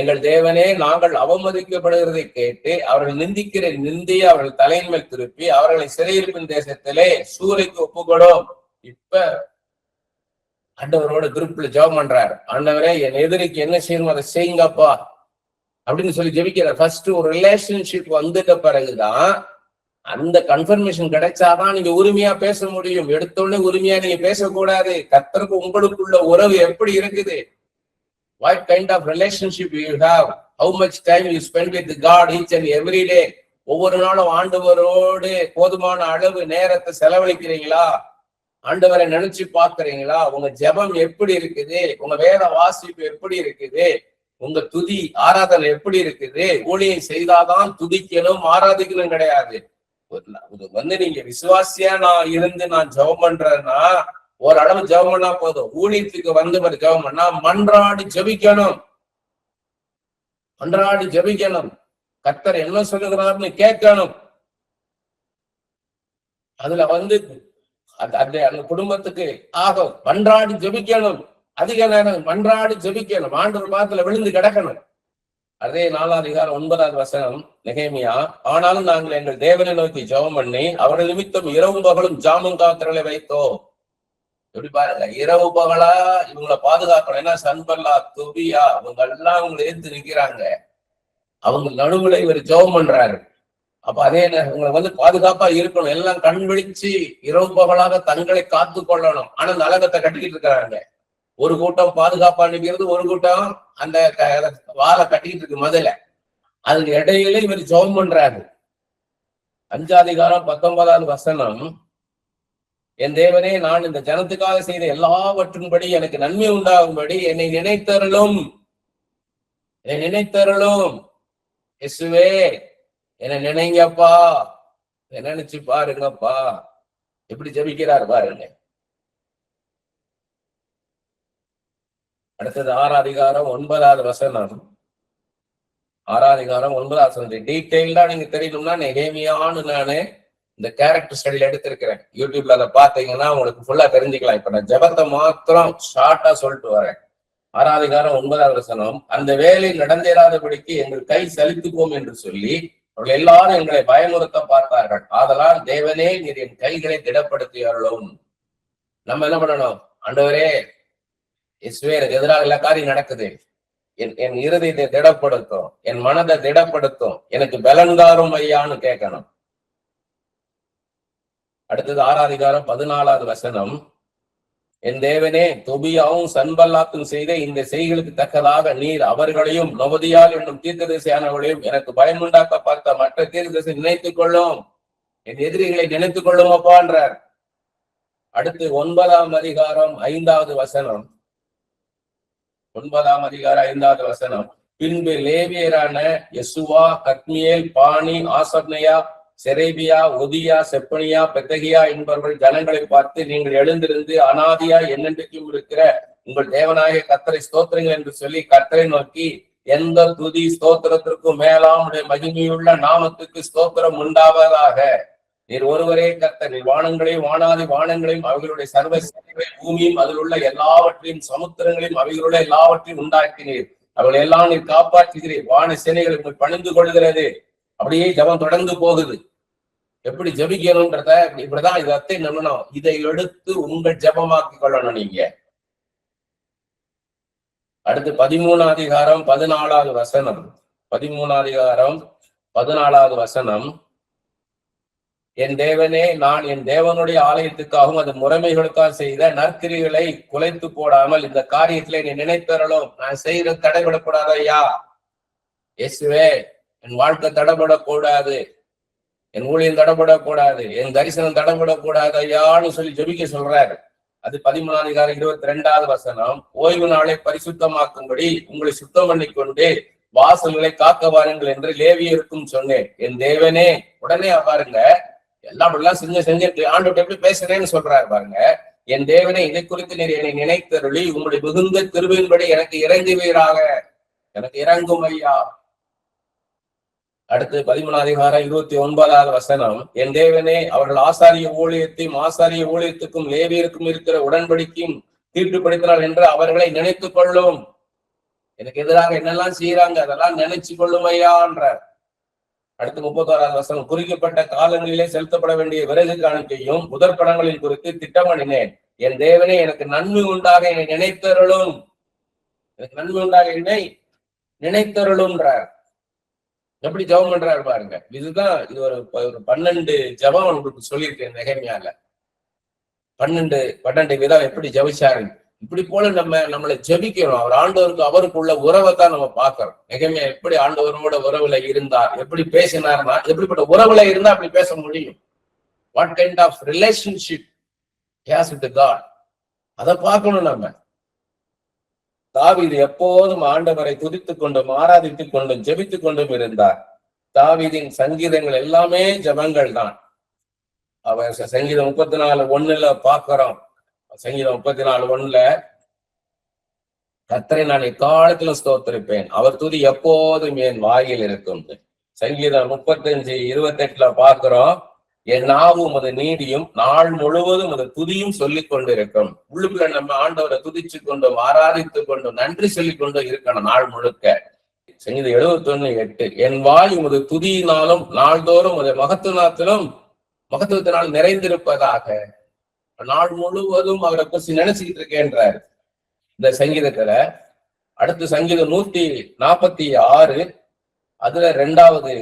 எங்கள் தேவனே, நாங்கள் அவமதிக்கப்படுகிறதை கேட்டு அவர்கள் நிந்திக்கிற நிந்தியை அவர்கள் தலையின் மேல் திருப்பி அவர்களை சிறையிருப்பின் தேசத்திலே சூறைக்கு ஒப்புக்கொடும். இப்ப ஆண்டவரோட குரூப்ல ஜெபம் பண்றாரு. ஆண்டவரே, என் எதிரிக்கு என்ன செய்யணும் அதை செய்யுங்கப்பா அப்படின்னு சொல்லி ஜெபிக்கிறார். ஃபர்ஸ்ட் ஒரு ரிலேஷன்ஷிப் வந்துட்ட பிறகுதான், அந்த கன்ஃபர்மேஷன் கிடைச்சாதான் நீங்க உரிமையா பேச முடியும். எடுத்தோடனே உரிமையா நீங்க பேசக்கூடாது. கர்த்தருக்கு உங்களுக்குள்ள உறவு எப்படி இருக்குது? What kind of relationship you have? How much time you spend with God each and every day? ஒவ்வொரு நாளும் ஆண்டவரோடு போதுமான அளவு நேரத்தை செலவழிக்கிறீங்களா? ஆண்டவரை நினைச்சு பாக்குறீங்களா? உங்க ஜெபம் எப்படி இருக்குது? உங்க வேத வாசிப்பு எப்படி இருக்குது? உங்க துதி ஆராதனை எப்படி இருக்குது? ஊழியம் செய்தாதான் துதிக்கணும் ஆராதிக்கணும் கிடையாது. நீங்க விசுவாசியா நான் இருந்து நான் ஜெபம் பண்றேன்னா ஓரளவு ஜெபம் பண்ணா போதும். ஊழியத்துக்கு வந்து ஜெபம் பண்ணா மன்றாடி ஜெபிக்கணும், மன்றாடி ஜெபிக்கணும். கர்த்தர் என்ன சொல்லுகிறார்னு கேட்கணும். அதுல அந்த குடும்பத்துக்கு ஆகும் மன்றாடி ஜெபிக்கணும். அதிக நேரம் மன்றாடி ஜெபிக்கணும். ஆண்டவர் பாதத்துல விழுந்து கிடக்கணும். அதே 4ஆம் அதிகாரம் 9வது வசனம் நெகேமியா, ஆனாலும் நாங்கள் எங்கள் தேவனை நோக்கி ஜெபம் பண்ணி அவர்கள் நிமித்தம் இரவும் பகலும் ஜாமம் காத்திரலை வைத்தோம். எப்படி பாருங்க, இரவு பகலா இவங்களை பாதுகாக்கணும். ஏன்னா சன்பல்லா தொபியா அவங்க எல்லாம் அவங்களை எதிர்த்து நிக்கிறாங்க. அவங்க நடுவுல இவர் ஜெபம் பண்றாரு. அப்ப அதே இவங்களை பாதுகாப்பா இருக்கணும். எல்லாம் கண் விழிச்சு இரவு பகலாக தங்களை காத்து கொள்ளணும். ஆனா நலகத்தை கட்டிக்கிட்டு இருக்கிறாங்க. ஒரு கூட்டம் பாதுகாப்பா நிற்கிறது, ஒரு கூட்டம் அந்த வாழை கட்டிக்கிட்டு இருக்கு முதல்ல. அதுக்கு இடையில இவர் ஜெபம் பண்றாரு. 5ஆம் அதிகாரம் 19வது வசனம், என் தேவனே, நான் இந்த ஜனத்துக்காக செய்த எல்லாவற்றின்படி எனக்கு நன்மை உண்டாகும்படி என்னை நினைத்தருளும், என்னை நினைத்தருளும். இயேசுவே என்னை நினைங்கப்பா, நினைச்சு பாருங்கப்பா. எப்படி ஜெபிக்கிறார் பாருங்க. அடுத்தது 6ஆம் அதிகாரம் 9வது வசனம். 6ஆம் அதிகாரம் 9வது வசனம் டீட்டெயில்டா நீங்க தெரியணும்னா நெகேமியான்னு நானு இந்த கேரக்டர் ஸ்டடியில எடுத்திருக்கிறேன். யூடியூப்ல அதை பாத்தீங்கன்னா உங்களுக்கு ஃபுல்லா தெரிஞ்சுக்கலாம். இப்ப நான் ஜெபத்தை மாத்திரம் ஷார்ட்டா சொல்லிட்டு வரேன். 6ஆம் அதிகாரம் 9வது வசனம், அந்த வேலை நடந்தேறாதபடிக்கு எங்கள் கை சலித்துப்போம் என்று சொல்லி அவர்கள் எல்லாரும் எங்களை பயமுறுத்த பார்த்தார்கள். ஆதலால் தேவனே நீர் என் கைகளை திடப்படுத்தி அருளும். நம்ம என்ன பண்ணணும்? ஆண்டவரே, இயேசுவே, எனக்கு எதிராக எல்லா காரியம் நடக்குது, என் இருதயத்தை திடப்படுத்தும், என் மனதை திடப்படுத்தும், எனக்கு பலன்தாரும் ஐயான்னு கேட்கணும். அடுத்தது 6ஆம் அதிகாரம் 14வது வசனம். என் தேவனே, தொபியாவும் சன்பல்லாத்தும் செய்த இந்த செய்களுக்கு தக்கதாக நீர் அவர்களையும் நொபதியால் என்னும் தீர்க்கதரிசியானவர்களையும் எனக்கு பயமுண்டாக்க பார்த்த மற்ற தீர்க்கதரிசி நினைத்துக் கொள்ளும். என் எதிரிகளை நினைத்துக் கொள்ளும் அப்பான்றார். அடுத்து 9ஆம் அதிகாரம் 5வது வசனம். 9ஆம் அதிகாரம் 5வது வசனம். பின்பு லேவியரான யெசுவா, கத்மியேல், பானி, ஆசப்னையா, செரேபியா, ஒதியா, செப்பனியா, பெத்தகியா என்பவர்கள் ஜனங்களை பார்த்து, நீங்கள் எழுந்திருந்து அனாதியா என்னென்றைக்கும் இருக்கிற உங்கள் தேவனாய கர்த்தரை ஸ்தோத்திரங்கள் என்று சொல்லி கர்த்தரை நோக்கி, எந்த துதி ஸ்தோத்திரத்திற்கும் மேலாம் மகிமையுள்ள நாமத்துக்கு ஸ்தோத்திரம் உண்டாவதாக. நீர் ஒருவரே கர்த்தர். நீர் வானங்களையும் வானாதி வானங்களையும் அவைகளுடைய சர்வ சேனைகளையும் பூமியும் அதில் உள்ள எல்லாவற்றையும் சமுத்திரங்களையும் அவைகளுள்ள எல்லாவற்றையும் உண்டாக்கினீர். அவர்கள் எல்லாம் நீர் காப்பாற்றுகிறீர். வான சேனைகள் பணிந்து கொள்கிறது. அப்படியே ஜபம் தொடர்ந்து போகுது. எப்படி ஜபிக்கணும்ன்றத இப்படிதான் இதை நம்பணும். இதை எடுத்து உங்கள் ஜபமாக்கி கொள்ளணும் நீங்க. அடுத்து 13ஆம் அதிகாரம் 14வது வசனம். 13ஆம் அதிகாரம் 14வது வசனம். என் தேவனே, நான் என் தேவனுடைய ஆலயத்துக்காகவும் அது முறைமைகளுக்காக செய்த நற்கிரிகளை குலைத்து போடாமல் இந்த காரியத்திலே நீ நினைத்தரலும். நான் செய்யற தடைபடக்கூடாது ஐயா. இயேசுவே, என் வாழ்க்கை தடைபடக்கூடாது, என் ஊழியம் தடைபடக்கூடாது, என் தரிசனம் தடைபடக்கூடாது ஐயான்னு சொல்லி ஜெபிக்க சொல்றாரு. அது 13ஆம் அதிகாரம் 22வது வசனம். ஓய்வு நாளை பரிசுத்தமாக்கும்படி உங்களை சுத்தம் பண்ணி கொண்டு வாசல்களை காக்க வாருங்கள் என்று லேவியருக்கும் சொன்னேன். என் தேவனே, உடனே பாருங்க, எல்லாம் செஞ்சுட்டு ஆண்டவர்கிட்ட எப்படி பேசுறேன்னு சொல்றாரு பாருங்க. என் தேவனே, இதை குறித்து நீர் என்னை நினைத்தருளி உங்களுடைய மிகுந்த கிருபையின்படி எனக்கு இறங்குவீராக. எனக்கு இறங்கும் ஐயா. அடுத்து 13ஆம் அதிகாரம் 29வது வசனம். என் தேவனே, அவர்கள் ஆசாரிய ஊழியத்துக்கும் லேவியருக்கும் இருக்கிற உடன்படிக்கையும் தீட்டுப்படுத்தினார் என்று அவர்களை நினைத்துக் கொள்ளும். எனக்கு எதிராக என்னெல்லாம் செய்யறாங்க அதெல்லாம் நினைச்சு கொள்ளும் ஐயான்றார். அடுத்து 31வது வசனம். குறிக்கப்பட்ட காலங்களிலே செலுத்தப்பட வேண்டிய விறகு காணிக்கையும் முதற்படங்களின் குறித்து திட்டமிடினேன். என் தேவனே, எனக்கு நன்மை உண்டாக என்னை நினைத்தருளும். எனக்கு நன்மை உண்டாக என்னை நினைத்தருளும்ன்றார். எப்படி ஜபம் பண்றாரு பாருங்க. இதுதான் இது ஒரு 12 ஜபம் உங்களுக்கு சொல்லியிருக்கேன் நெகேமியால. 12 விதம் எப்படி ஜபிச்சாரு. இப்படி போல நம்மளை ஜபிக்கணும். அவர் ஆண்டவருக்கு அவருக்குள்ள உறவை தான் நம்ம பார்க்கிறோம். நெகேமியா எப்படி ஆண்டவரோட உறவுல இருந்தார், எப்படி பேசினார்னா, எப்படிப்பட்ட உறவுல இருந்தா அப்படி பேச முடியும். What kind of relationship has with God, அதை பார்க்கணும் நம்ம. தாவீது எப்போதும் ஆண்டவரை துதித்துக் கொண்டும் ஆராதித்துக் கொண்டும் ஜெபித்துக் கொண்டும் இருந்தார். தாவீதின் சங்கீதங்கள் எல்லாமே ஜபங்கள் தான். அவர் சங்கீதம் 34:1 பார்க்கிறோம். சங்கீதம் 34:1 கர்த்தரை நான் எக்காலத்திலும் ஸ்தோத்திரிப்பேன், அவர் துதி எப்போதும் என் வாயில் இருக்கும். சங்கீதம் 35:28 பார்க்கிறோம், என் நாவும் அது நீதியும் நாள் முழுவதும் அது துதியும் சொல்லிக் கொண்டிருக்கும். உள்ளுக்குள்ள நம்ம ஆண்டவரை துதிச்சு கொண்டும் ஆராதித்துக் கொண்டும் நன்றி சொல்லிக் கொண்டும் இருக்கணும் நாள் முழுக்க. சங்கீதம் 71:8 என் வாய் உமது துதியினாலும் நாள்தோறும் அது மகத்துவத்தினால் நிறைந்திருப்பதாக. நாள் முழுவதும் அவரை குறித்து நினைச்சுக்கிட்டு இருக்கேன்றார் இந்த சங்கீதத்துல. அடுத்து சங்கீதம் 146 அதுல 2வது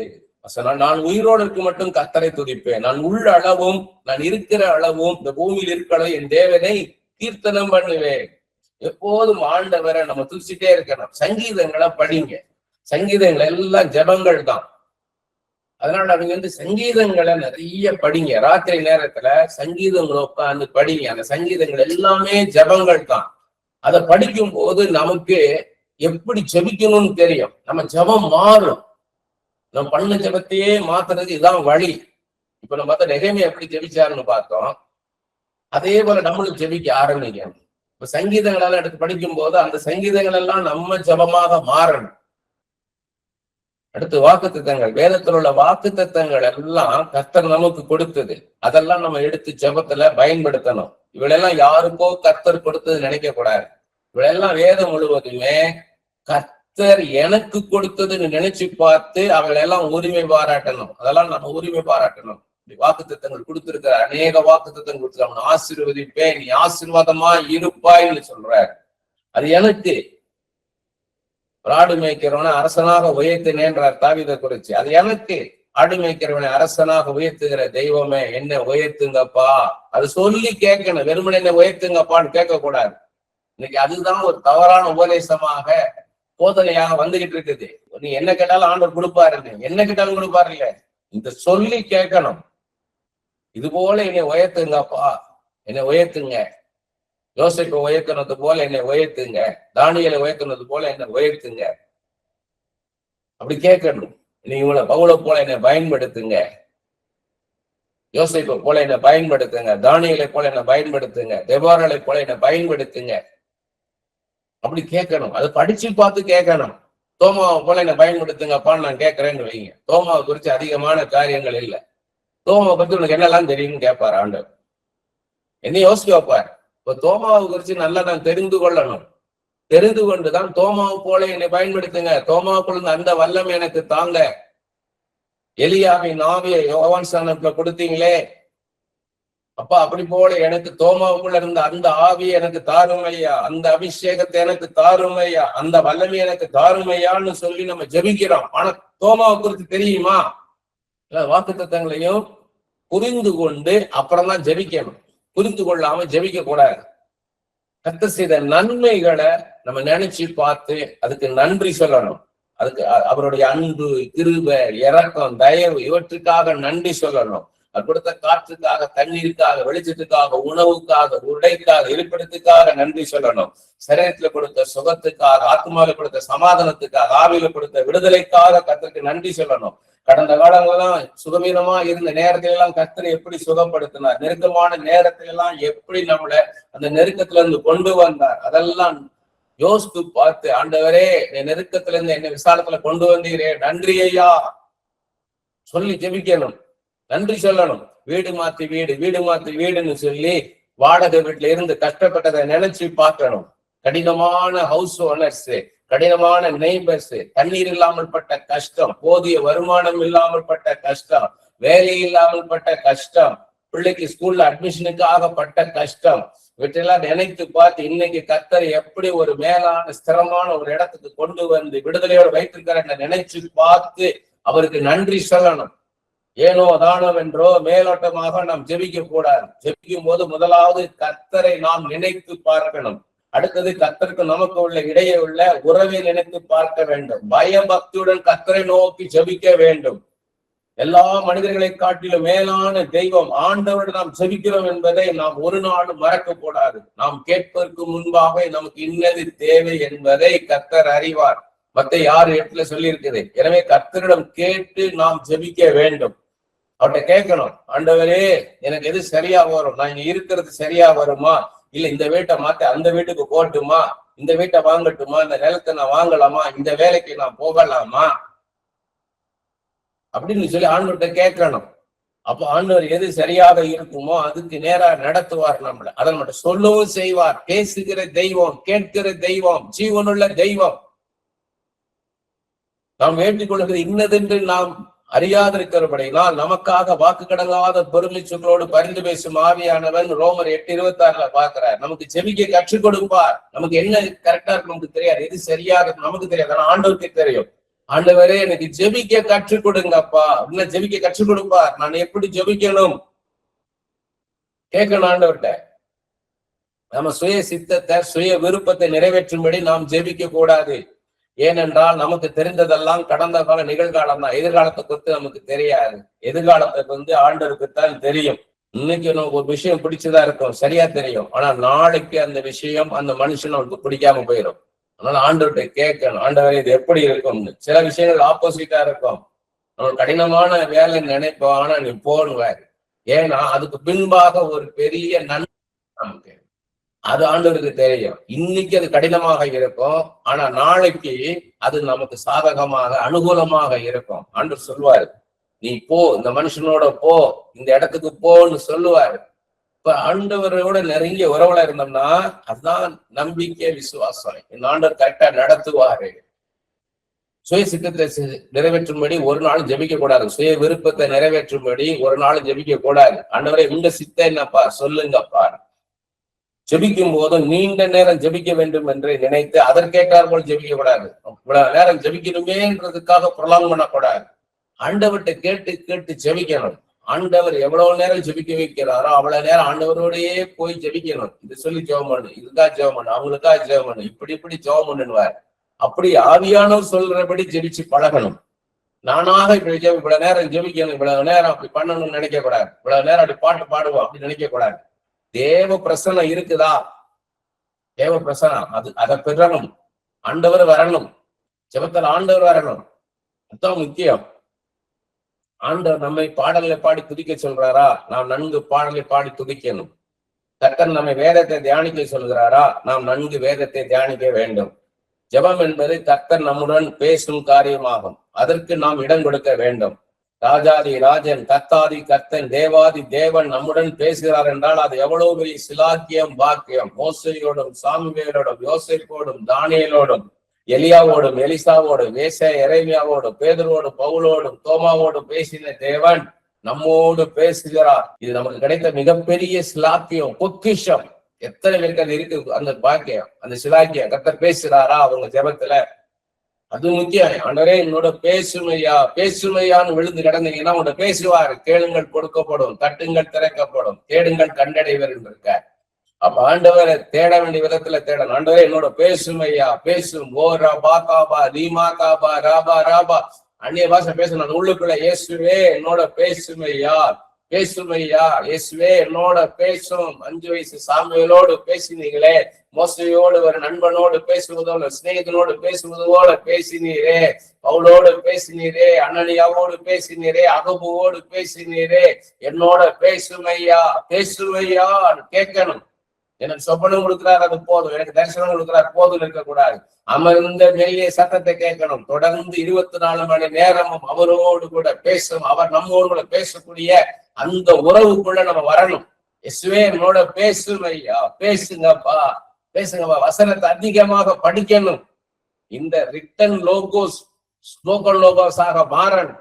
வசனம். நான் உயிரோடு இருக்க மட்டும் கர்த்தரை துதிப்பேன், நான் உள்ள அளவும் நான் இருக்கிற அளவும் இந்த பூமியில் இருக்கிற என் தேவனை கீர்த்தனம் பண்ணுவேன். எப்போதும் ஆண்டவரை நம்ம துதிச்சுட்டே இருக்கணும். சங்கீதங்களை படிங்க. சங்கீதங்கள் எல்லாம் ஜபங்கள் தான். அதனால அவங்க சங்கீதங்களை நிறைய படிங்க. ராத்திரி நேரத்துல சங்கீதங்களை உட்கார்ந்து படிங்க. அந்த சங்கீதங்கள் எல்லாமே ஜபங்கள் தான். அதை படிக்கும் போது நமக்கு எப்படி ஜபிக்கணும்னு தெரியும். நம்ம ஜபம் மாறும். நம்ம பண்ண ஜபத்தையே மாத்துறதுக்கு இதுதான் வழி. இப்ப நம்ம பார்த்தா நெகேமியா எப்படி ஜெபிச்சாருன்னு பார்த்தோம். அதே போல நம்மளும் ஜெபிக்க ஆரம்பிக்கணும். இப்ப சங்கீதங்களெல்லாம் எடுத்து படிக்கும் போது அந்த சங்கீதங்கள் எல்லாம் நம்ம ஜபமாக மாறணும். அடுத்து வாக்குத்தத்தங்கள். வேதத்தில் உள்ள வாக்குத்தத்தங்கள் எல்லாம் கர்த்தர் நமக்கு கொடுத்தது. அதெல்லாம் நம்ம எடுத்து ஜபத்துல பயன்படுத்தணும். இவளெல்லாம் யாருக்கோ கர்த்தர் கொடுத்தது நினைக்க கூடாது. இவளெல்லாம் வேதம் முழுவதுமே கர்த்தர் எனக்கு கொடுத்ததுன்னு நினைச்சு பார்த்து அவங்களை எல்லாம் உரிமை பாராட்டணும். அதெல்லாம் நம்ம உரிமை பாராட்டணும். வாக்குத்தத்தங்கள் கொடுத்திருக்கிற அநேக வாக்குத்தத்தங்கள் கொடுத்து ஆசீர்வதிப்பேன், நீ ஆசீர்வாதமா இருப்பாய்ன்னு சொல்றாரு. அது எனக்கு. ஆடு மேய்க்கிறவனை அரசனாக உயர்த்தினேன்றார் தாவீதை குறிச்சு. அது எனக்கு. ஆடு மேய்க்கிறவனை அரசனாக உயர்த்துகிற தெய்வமே என்ன உயர்த்துங்கப்பா, அது சொல்லி கேட்கணும். வெறுமனை என்ன உயர்த்துங்கப்பான்னு கேட்க கூடாது. இன்னைக்கு அதுதான் ஒரு தவறான உபதேசமாக போதனையாக வந்துகிட்டு இருக்குது. நீ என்ன கேட்டாலும் ஆண்டவர் கொடுப்பாரு, என்ன கேட்டாலும் கொடுப்பாரு இல்ல, இந்த சொல்லி கேட்கணும். இது போல என்னை உயர்த்துங்கப்பா, என்னை உயர்த்துங்க. யோசேப்பை உயர்த்தினது போல என்னை உயர்த்துங்க, தானியேலை உயர்த்தினது போல என்னை உயர்த்துங்க, அப்படி கேட்கணும். நீங்க பவுலை போல என்னை பயன்படுத்துங்க, யோசேப்பை போல என்னை பயன்படுத்துங்க, தானியேலை போல என்னை பயன்படுத்துங்க, தெபோராளை போல என்னை பயன்படுத்துங்க, அப்படி கேட்கணும். அதை படிச்சு பார்த்து கேட்கணும். தோமாவை போல என்னை பயன்படுத்துங்கப்பான்னு நான் கேட்கறேன்னு வைங்க. தோமாவை குறிச்சு அதிகமான காரியங்கள் இல்லை. தோமாவை பத்தி உனக்கு என்னெல்லாம் தெரியும்னு கேட்பாரு ஆண்டவர். என்ன யோசிச்சு வைப்பார். இப்ப தோமாவை குறிச்சு நல்லா நான் தெரிந்து கொள்ளணும். தெரிந்து கொண்டுதான் தோமாவை போல என்னை பயன்படுத்துங்க, தோமாவுக்குள்ள அந்த வல்லமை எனக்கு தாங்க. எலியாவின் ஆவியை யோவான் ஸ்நானத்துல கொடுத்தீங்களே அப்பா, அப்படி போல எனக்கு தோமாவுக்குள்ள இருந்த அந்த ஆவியை எனக்கு தாருமையா, அந்த அபிஷேகத்தை எனக்கு தாருமையா, அந்த வல்லமை எனக்கு தாருமையான்னு சொல்லி நம்ம ஜெபிக்கிறோம். ஆனா தோமாவை குறித்து தெரியுமா? வாக்குத்தத்தங்களையும் புரிந்து கொண்டு அப்புறம் தான் ஜெபிக்கணும். புரிந்து கொள்ளாம ஜெபிக்க கூடாது. கர்த்தர் செய்த நன்மைகளை நம்ம நினைச்சு பார்த்து அதுக்கு நன்றி சொல்லணும். அதுக்கு அவருடைய அன்பு, கிருபை, இரக்கம், தயவு இவற்றுக்காக நன்றி சொல்லணும். அது கொடுத்த காற்றுக்காக, தண்ணீருக்காக, வெளிச்சத்துக்காக, உணவுக்காக, உடைக்காக, இருப்பிடத்துக்காக நன்றி சொல்லணும். சரீரத்துல கொடுத்த சுகத்துக்காக, ஆத்மாவில கொடுத்த சமாதானத்துக்காக, ஆவியில கொடுத்த விடுதலைக்காக கர்த்தருக்கு நன்றி சொல்லணும். கடந்த காலங்களெல்லாம் சுகவீனமா இருந்த நேரத்தில எல்லாம் கர்த்தர் எப்படி சுகப்படுத்தினார், நெருக்கமான நேரத்தில எல்லாம் எப்படி நம்மளை அந்த நெருக்கத்துல இருந்து கொண்டு வந்தார், அதெல்லாம் யோசித்து பார்த்து ஆண்டவரே நெருக்கத்துல இருந்து என்ன விசாலத்துல கொண்டு வந்தீரே, நன்றி ஐயா சொல்லி ஜெபிக்கணும். நன்றி சொல்லணும். வீடு மாத்தி வீடு, வீடு மாத்தி வீடுன்னு சொல்லி வாடகை வீட்டுல இருந்து கஷ்டப்பட்டதை நினைச்சு பார்க்கணும். கடினமான ஹவுஸ் ஓனர்ஸ், கடினமான நெய்பர்ஸ், தண்ணீர் இல்லாமல் பட்ட கஷ்டம், போதிய வருமானம் இல்லாமல் பட்ட கஷ்டம், வேலை இல்லாமல் பட்ட கஷ்டம், பிள்ளைக்கு ஸ்கூல்ல அட்மிஷனுக்காக பட்ட கஷ்டம், இவற்றெல்லாம் நினைத்து பார்த்து இன்னைக்கு கர்த்தர் எப்படி ஒரு மேலான ஸ்திரமான ஒரு இடத்துக்கு கொண்டு வந்து விடுதலையோடு வைத்திருக்கிற நினைச்சு பார்த்து அவருக்கு நன்றி சொல்லணும். ஏனோ தானோ என்றோ மேலோட்டமாக நாம் ஜெபிக்க கூடாது. ஜெபிக்கும் போது முதலாவது கர்த்தரை நாம் நினைத்து பார்க்கணும். அடுத்தது கர்த்தருக்கு நமக்கு உள்ள இடையே உள்ள உறவை நினைத்து பார்க்க வேண்டும். பயபக்தியுடன் கர்த்தரை நோக்கி ஜெபிக்க வேண்டும். எல்லா மனிதர்களை காட்டிலும் மேலான தெய்வம் ஆண்டவரோடு நாம் ஜெபிக்கிறோம் என்பதை நாம் ஒரு நாளும் மறக்க கூடாது. நாம் கேட்பதற்கு முன்பாக நமக்கு இன்னது தேவை என்பதை கர்த்தர் அறிவார். மத்த 6:8 சொல்லி இருக்குது. எனவே கர்த்தரிடம் கேட்டு நாம் ஜெபிக்க வேண்டும். அவர்கிட்ட கேட்கணும், ஆண்டவரே எனக்கு எது சரியா வரும், நான் இங்க இருக்கிறது சரியா வருமா, இல்ல இந்த வீட்டை மாத்த அந்த வீட்டுக்கு போட்டுமா, இந்த வீட்டை வாங்கட்டுமா, இந்த நிலத்தை நான் வாங்கலாமா, இந்த வேலைக்கு நான் போகலாமா அப்படின்னு சொல்லி ஆண்டவர்கிட்ட கேட்கணும். அப்போ ஆண்டவர் எது சரியாக இருக்குமோ அதுக்கு நேரா நடத்துவார். நம்மள அதை மட்டும் சொல்லவும் செய்வார். பேசுகிற தெய்வம், கேட்கிற தெய்வம், ஜீவனுள்ள தெய்வம். நாம் வேண்டிக் கொள்கிறது இன்னதென்று நாம் அறியாதிருக்கிறபடினால் நமக்காக வாக்கு கடங்காத பெருமை சொற்களோடு பரிந்து பேசும் ஆவியானவன் ரோமர் 8:26 பாக்குறார். நமக்கு ஜெபிக்க கற்றுக் கொடுப்பார். நமக்கு என்ன கரெக்டா இருக்கு நமக்கு தெரியாது, எது சரியாக நமக்கு தெரியாது, ஆனா ஆண்டவருக்கு தெரியும். ஆண்டவரே எனக்கு ஜெபிக்க கற்றுக் கொடுங்கப்பா, இல்ல ஜெபிக்க கற்றுக் கொடுப்பார். நான் எப்படி ஜெபிக்கணும் கேட்கணும் ஆண்டவர்கிட்ட. நம்ம சுய சித்தத்தை, சுய விருப்பத்தை நிறைவேற்றும்படி நாம் ஜெபிக்க கூடாது. ஏனென்றால் நமக்கு தெரிந்ததெல்லாம் கடந்த கால நிகழ்காலம் தான். எதிர்காலத்தை குறித்து நமக்கு தெரியாது. எதிர்காலத்தை ஆண்டவருக்குத்தான் தெரியும். இன்னைக்கு நமக்கு ஒரு விஷயம் பிடிச்சதா இருக்கும், சரியா தெரியும். ஆனா நாளைக்கு அந்த விஷயம் அந்த மனுஷன் அவனுக்கு பிடிக்காம போயிடும். அதனால ஆண்டவர்கிட்ட கேட்கணும், ஆண்டவரே இது எப்படி இருக்கும்னு. சில விஷயங்கள் ஆப்போசிட்டா இருக்கும். நம்ம கடினமான வேலை நினைப்போம், ஆனா நீ போடுவாரு. ஏன்னா அதுக்கு பின்பாக ஒரு பெரிய நன்மை நமக்கு அது ஆண்டவருக்கு தெரியும். இன்னைக்கு அது கடினமாக இருக்கும், ஆனா நாளைக்கு அது நமக்கு சாதகமாக அனுகூலமாக இருக்கும். ஆண்டவர் சொல்லுவாரு, நீ போ, இந்த மனுஷனோட போ, இந்த இடத்துக்கு போன்னு சொல்லுவாரு. இப்ப ஆண்டவரோட நெருங்கிய உறவுல இருந்தோம்னா அதுதான் நம்பிக்கை, விசுவாசம். இந்த ஆண்டவர் கரெக்டா நடத்துவாரு. சுய சித்தத்தை நிறைவேற்றும்படி ஒரு நாள் ஜெபிக்க கூடாது. சுய விருப்பத்தை நிறைவேற்றும்படி ஒரு நாள் ஜெபிக்க கூடாது. ஆண்டவரே உங்க சித்தம் என்னப்பா சொல்லுங்கப்பா. ஜெபிக்கும் போதும் நீண்ட நேரம் ஜெபிக்க வேண்டும் என்று நினைத்து அதற்கேற்றார் போல் ஜெபிக்க கூடாது. இவ்வளவு நேரம் ஜெபிக்கணுமேன்றதுக்காக ப்ரொலாங் பண்ணக்கூடாது. ஆண்டவர்கிட்ட கேட்டு கேட்டு ஜெபிக்கணும். ஆண்டவர் எவ்வளவு நேரம் ஜெபிக்க வைக்கிறாரோ அவ்வளவு நேரம் ஆண்டவரோடையே போய் ஜெபிக்கணும். இது சொல்லி ஜெபம் பண்ணு, இதுக்கா ஜெபம் பண்ணு, அவங்களுக்கா ஜெபம் பண்ணு, இப்படி ஜெபம் பண்ணுவார். அப்படி ஆவியானவர் சொல்றபடி ஜெபிச்சு பழகணும். நானாக இப்படி இவ்வளவு நேரம் ஜெபிக்கணும், இவ்வளவு நேரம் அப்படி பண்ணணும்னு நினைக்க கூடாது. இவ்வளவு நேரம் அப்படி பாட்டு பாடுவோம் அப்படி நினைக்க கூடாது. தேவ பிரசனம் இருக்குதா? தேவ பிரசனம் அதை பெறணும். ஆண்டவர் வரணும், ஜெபத்தில் ஆண்டவர் வரணும். அதுதான் முக்கியம். ஆண்டவர் நம்மை பாடலை பாடி துதிக்க சொல்றாரா? நாம் நன்கு பாடலை பாடி துதிக்கணும். கர்த்தர் நம்மை வேதத்தை தியானிக்க சொல்கிறாரா? நாம் நன்கு வேதத்தை தியானிக்க வேண்டும். ஜெபம் என்பது கர்த்தர் நம்முடன் பேசும் காரியமாகும். அதற்கு நாம் இடம் கொடுக்க வேண்டும். ராஜாதி ராஜன், கர்த்தாதி கர்த்தன், தேவாதி தேவன் நம்முடன் பேசுகிறார் என்றால் அது எவ்வளவு பெரிய சிலாக்கியம், பாக்கியம். மோசையோடும், சாமுவேலோடும், யோசேப்போடும், தானியேலோடும், எலியாவோடும், எலிசாவோடும், எரேமியாவோடும், பேதுருவோடும், பவுலோடும், தோமாவோடும் பேசின தேவன் நம்மோடு பேசுகிறார். இது நமக்கு கிடைத்த மிகப்பெரிய சிலாக்கியம், பொக்கிஷம். எத்தனை பேருக்கு அது இருக்கு அந்த பாக்கியம், அந்த சிலாக்கியம்? கர்த்தர் பேசுறாரா அவங்க ஜெபத்துல? அது முக்கியம். ஆண்டவரே என்னோட பேசுமையா, பேசுமையான்னு விழுந்து கிடந்தீங்கன்னா உங்களோட பேசுவார். கேளுங்கள் கொடுக்கப்படும், தட்டுங்கள் திறக்கப்படும், தேடுங்கள் கண்டடைவர் என்று இருக்க. அப்ப ஆண்டவரை தேட வேண்டிய விதத்துல தேடணும். ஆண்டவரே என்னோட பேசுமையா, பேசும் ஓ ரபா காபா ரீமா காபா ராபா ராபா அந்நிய பாஷை பேசணும். உள்ளுக்குள்ள இயேசுவே என்னோட பேசுமையா, பேசுமையா, இயேசுவே என்னோட பேசும். 5 வயசு சாமுவேலோடு பேசினீங்களே, மோசையோடு ஒரு நண்பனோடு பேசுவதோடு, சிநேகிதனோடு பேசுவது போல பேசினீரே, பவுலோடு பேசினீரே, அனனியாவோடு பேசினீரே, அகபுவோடு பேசினீரே, என்னோட பேசுமையா, பேசுமையா கேட்கணும். எனக்கு சொப்பனம் கொடுக்கிறார், அது போதும். எனக்கு தரிசனம் கொடுக்கிறார், போதும் இருக்கக்கூடாது. அமர்ந்த மெல்லிய சத்தத்தை கேட்கணும். தொடர்ந்து 24 மணி நேரமும் அவரோடு கூட பேசும், அவர் நம்மோடு கூட பேசக்கூடிய அந்த உறவுக்குள்ள நம்ம வரணும். இயேசுவே என்னோட பேசுமையா, பேசுங்கப்பா, பேசுங்கப்பா. வசனத்தை அதிகமாக படிக்கணும். இந்த ரிட்டன் லோகோஸ் ஸ்போக்கன் லோகோஸாக மாறணும்,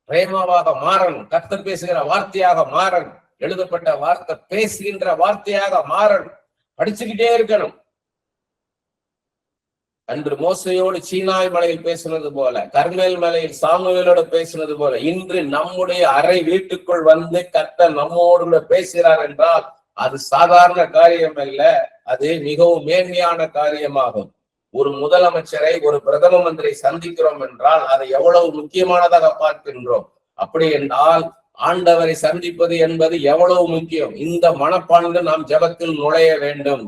பிரேமாவாக மாறணும், கர்த்தர் பேசுகிற வார்த்தையாக மாறணும், எழுதப்பட்ட வார்த்தை பேசுகின்ற வார்த்தையாக மாறணும். படிச்சுக்கிட்டே இருக்கணும். அன்று மோசையோடு சீனாய் மலையில் பேசினது போல, கர்மேல் மலையில் சாமுவேலோடு பேசினது போல, இன்று நம்முடைய அறை வீட்டுக்குள் வந்து கர்த்தர் நம்மோடு பேசுகிறார் என்றால் அது சாதாரண காரியம் அல்ல, அது மிகவும் மேன்மையான காரியமாகும். ஒரு முதலமைச்சரை, ஒரு பிரதம மந்திரி சந்திக்கிறோம் என்றால் அதை எவ்வளவு முக்கியமானதாக பார்க்கின்றோம். அப்படி என்றால் ஆண்டவரை சந்திப்பது என்பது எவ்வளவு முக்கியம். இந்த மனப்பான்மை நாம் ஜெபத்தில் நுழைய வேண்டும்.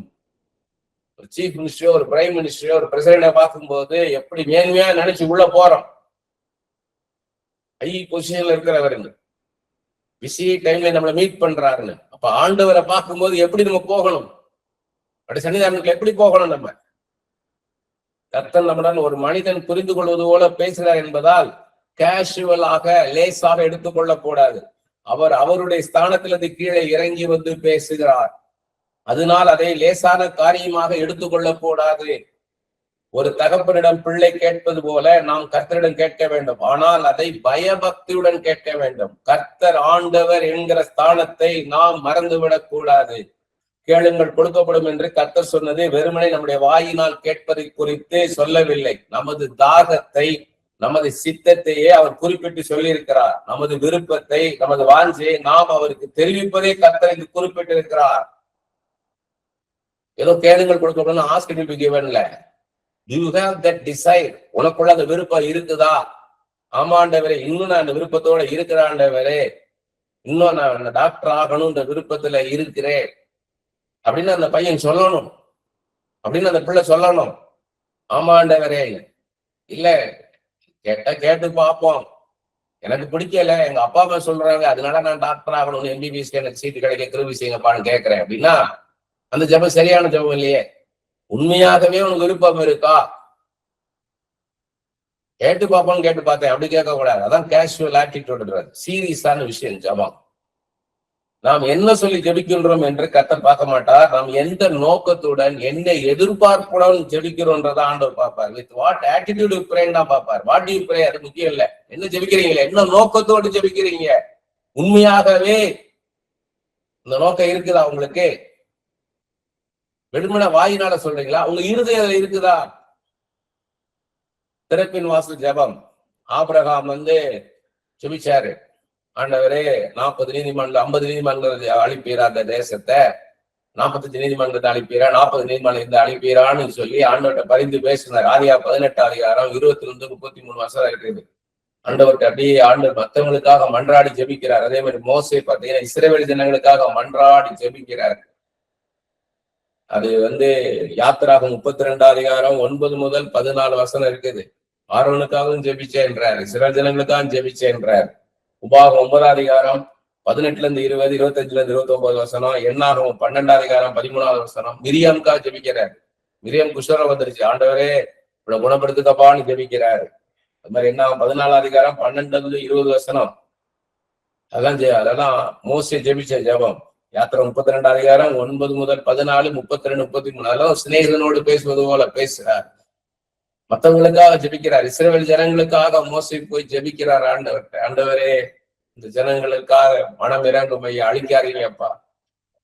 ஒரு சீஃப் மினிஸ்டரோ, ஒரு பிரைம் மினிஸ்டரோ, ஒரு பிரசிடண்ட பார்க்கும்போது எப்படி மேன்மையா நினைச்சு உள்ள போறோம். ஹை பொசிஷன்ல இருக்கிறவருங்க, பிஸி டைம்ல நம்மளை மீட் பண்றாருன்னு. அப்ப ஆண்டவரை பார்க்கும்போது எப்படி நம்ம போகணும், அப்படி சன்னிதானத்துக்கு எப்படி போகணும்? நம்ம கர்த்தர் நம்முடன் ஒரு மனிதன் புரிந்து கொள்வது போல பேசுகிறார் என்பதால் கேஷுவலாக, லேசாக எடுத்துக்கொள்ள கூடாது. அவர் அவருடைய ஸ்தானத்திலிருந்து கீழே இறங்கி வந்து பேசுகிறார். அதனால் அதை லேசான காரியமாக எடுத்துக்கொள்ள கூடாது. ஒரு தகப்பனிடம் பிள்ளை கேட்பது போல நாம் கர்த்தரிடம் கேட்க வேண்டும். ஆனால் அதை பயபக்தியுடன் கேட்க வேண்டும். கர்த்தர் ஆண்டவர் என்கிற ஸ்தானத்தை நாம் மறந்துவிடக் கூடாது. கேளுங்கள் கொடுக்கப்படும் என்று கர்த்தர் சொன்னது வெறுமனை நம்முடைய வாயினால் கேட்பதை குறித்து சொல்லவில்லை. நமது தாகத்தை, நமது சித்தத்தையே அவர் குறிப்பிட்டு சொல்லி இருக்கிறார். நமது விருப்பத்தை, நமது வாஞ்சையை நாம் அவருக்கு தெரிவிப்பதே கர்த்தருக்கு குறிப்பிட்டு இருக்கிறார். ஏதோ கேளுங்கள் கொடுக்கப்படும் ஆஸ்கிட்டு கிவன்ல. You have that desire. உனக்குள்ள அந்த விருப்பம் இருக்குதா? ஆமாண்டவரே, இன்னும் நான் அந்த விருப்பத்தோட இருக்கிறாண்டவரே, இன்னும் நான் டாக்டர் ஆகணும் இந்த விருப்பத்துல இருக்கிறேன் அப்படின்னு அந்த பையன் சொல்லணும், அப்படின்னு அந்த பிள்ளை சொல்லணும். ஆமாண்டவரே, இல்ல கேட்டு பார்ப்போம், எனக்கு பிடிக்கல, எங்க அப்பா அம்மா சொல்றாங்க, அதனால நான் டாக்டர் ஆகணும், எம்பிபிஎஸ்க்கு எனக்கு சீட்டு கிடைக்க கிருபி செய்யுங்கப்பான்னு கேட்கிறேன் அப்படின்னா அந்த ஜெபம் சரியான ஜெபம் இல்லையே. உண்மையாகவே உனக்கு விருப்பம் இருக்கா? கேட்டு பார்ப்போம்னு கேட்டு பார்த்தேன், அப்படி கேட்க கூடாது. அதான் கேஷுவல் ஆட்டிடியூட், சீரியஸான விஷயம் ஜெபம். நாம் என்ன சொல்லி ஜெபிக்கின்றோம் என்று கர்த்தர் பார்க்க மாட்டார். நாம் எந்த நோக்கத்துடன் என்ன எதிர்பார்ப்புடன் ஜெபிக்கிறோன்றதை ஆண்டவர் பார்ப்பார். வித் வாட் ஆட்டிடியூட் யூ பிரேன்னு தான் பார்ப்பார். வாட் யூ பிரே அது முக்கியம் இல்ல. என்ன ஜெபிக்கிறீங்களே, என்ன நோக்கத்தோடு ஜெபிக்கிறீங்க, உண்மையாகவே இந்த நோக்கம் இருக்குதா உங்களுக்கு? வெறுமன வாயினால சொல்றீங்களா? உங்க இருதயம் இருக்குதா? திறப்பின் வாசல் ஜெபம். ஆபிரகாம் ஜெபிச்சாரு, ஆண்டவரே 40 நீதிமன்றம் 50 நீதிமன்றத்தை அழிப்பீரா, அந்த தேசத்தை 45 நீதிமன்றத்தை அழிப்பீரா, 40 நீதிமன்றத்தை அழிப்பீரான்னு சொல்லி ஆண்டவர்கிட்ட பரிந்து பேசினார். ஆதியா 18 அதிகாரம் 22-33 வருஷம் இருக்குது. ஆண்டவர்கிட்ட அப்படியே ஆண்டவர் மற்றவங்களுக்காக மன்றாடி ஜெபிக்கிறார். அதே மாதிரி மோசே பார்த்தீங்கன்னா இஸ்ரவேல் ஜனங்களுக்காக மன்றாடி ஜெபிக்கிறார். அது யாத்திராகம் 32 அதிகாரம் 9 முதல் 14 வசனம் இருக்குது. ஆரோனுக்காகவும் ஜெபிச்சேன்றார், இஸ்ரவேல் ஜனங்களுக்காகவும் ஜெபிச்சேன்றார். உபாகம் 9 அதிகாரம் 18-20, 25-29 வசனம். எண்ணாகவும் 12 அதிகாரம் 13 வசனம். மிரியாமுக்காக ஜெபிக்கிறார். மிரியம் குஷ்டரோகம் வந்துருச்சு, ஆண்டவரே இவ்வளவு குணப்படுத்துக்கப்பான்னு ஜெபிக்கிறாரு. அது மாதிரி என்ன 14 அதிகாரம் 12-20 வசனம். அதெல்லாம் மோசே ஜெபிச்ச ஜெபம். யாத்திரை 32 அதிகாரம் 9 முதல் 14, 32, 33. அதெல்லாம் சிநேகிதனோடு பேசுவது போல பேசுறார். மற்றவங்களுக்காக ஜெபிக்கிறார். இஸ்ரவேல் ஜனங்களுக்காக மோசே போய் ஜெபிக்கிறார் ஆண்டவர்கிட்ட. ஆண்டவரே இந்த ஜனங்களுக்காக மனம் இறங்கும் ஐயா, அழிக்காதீங்கப்பா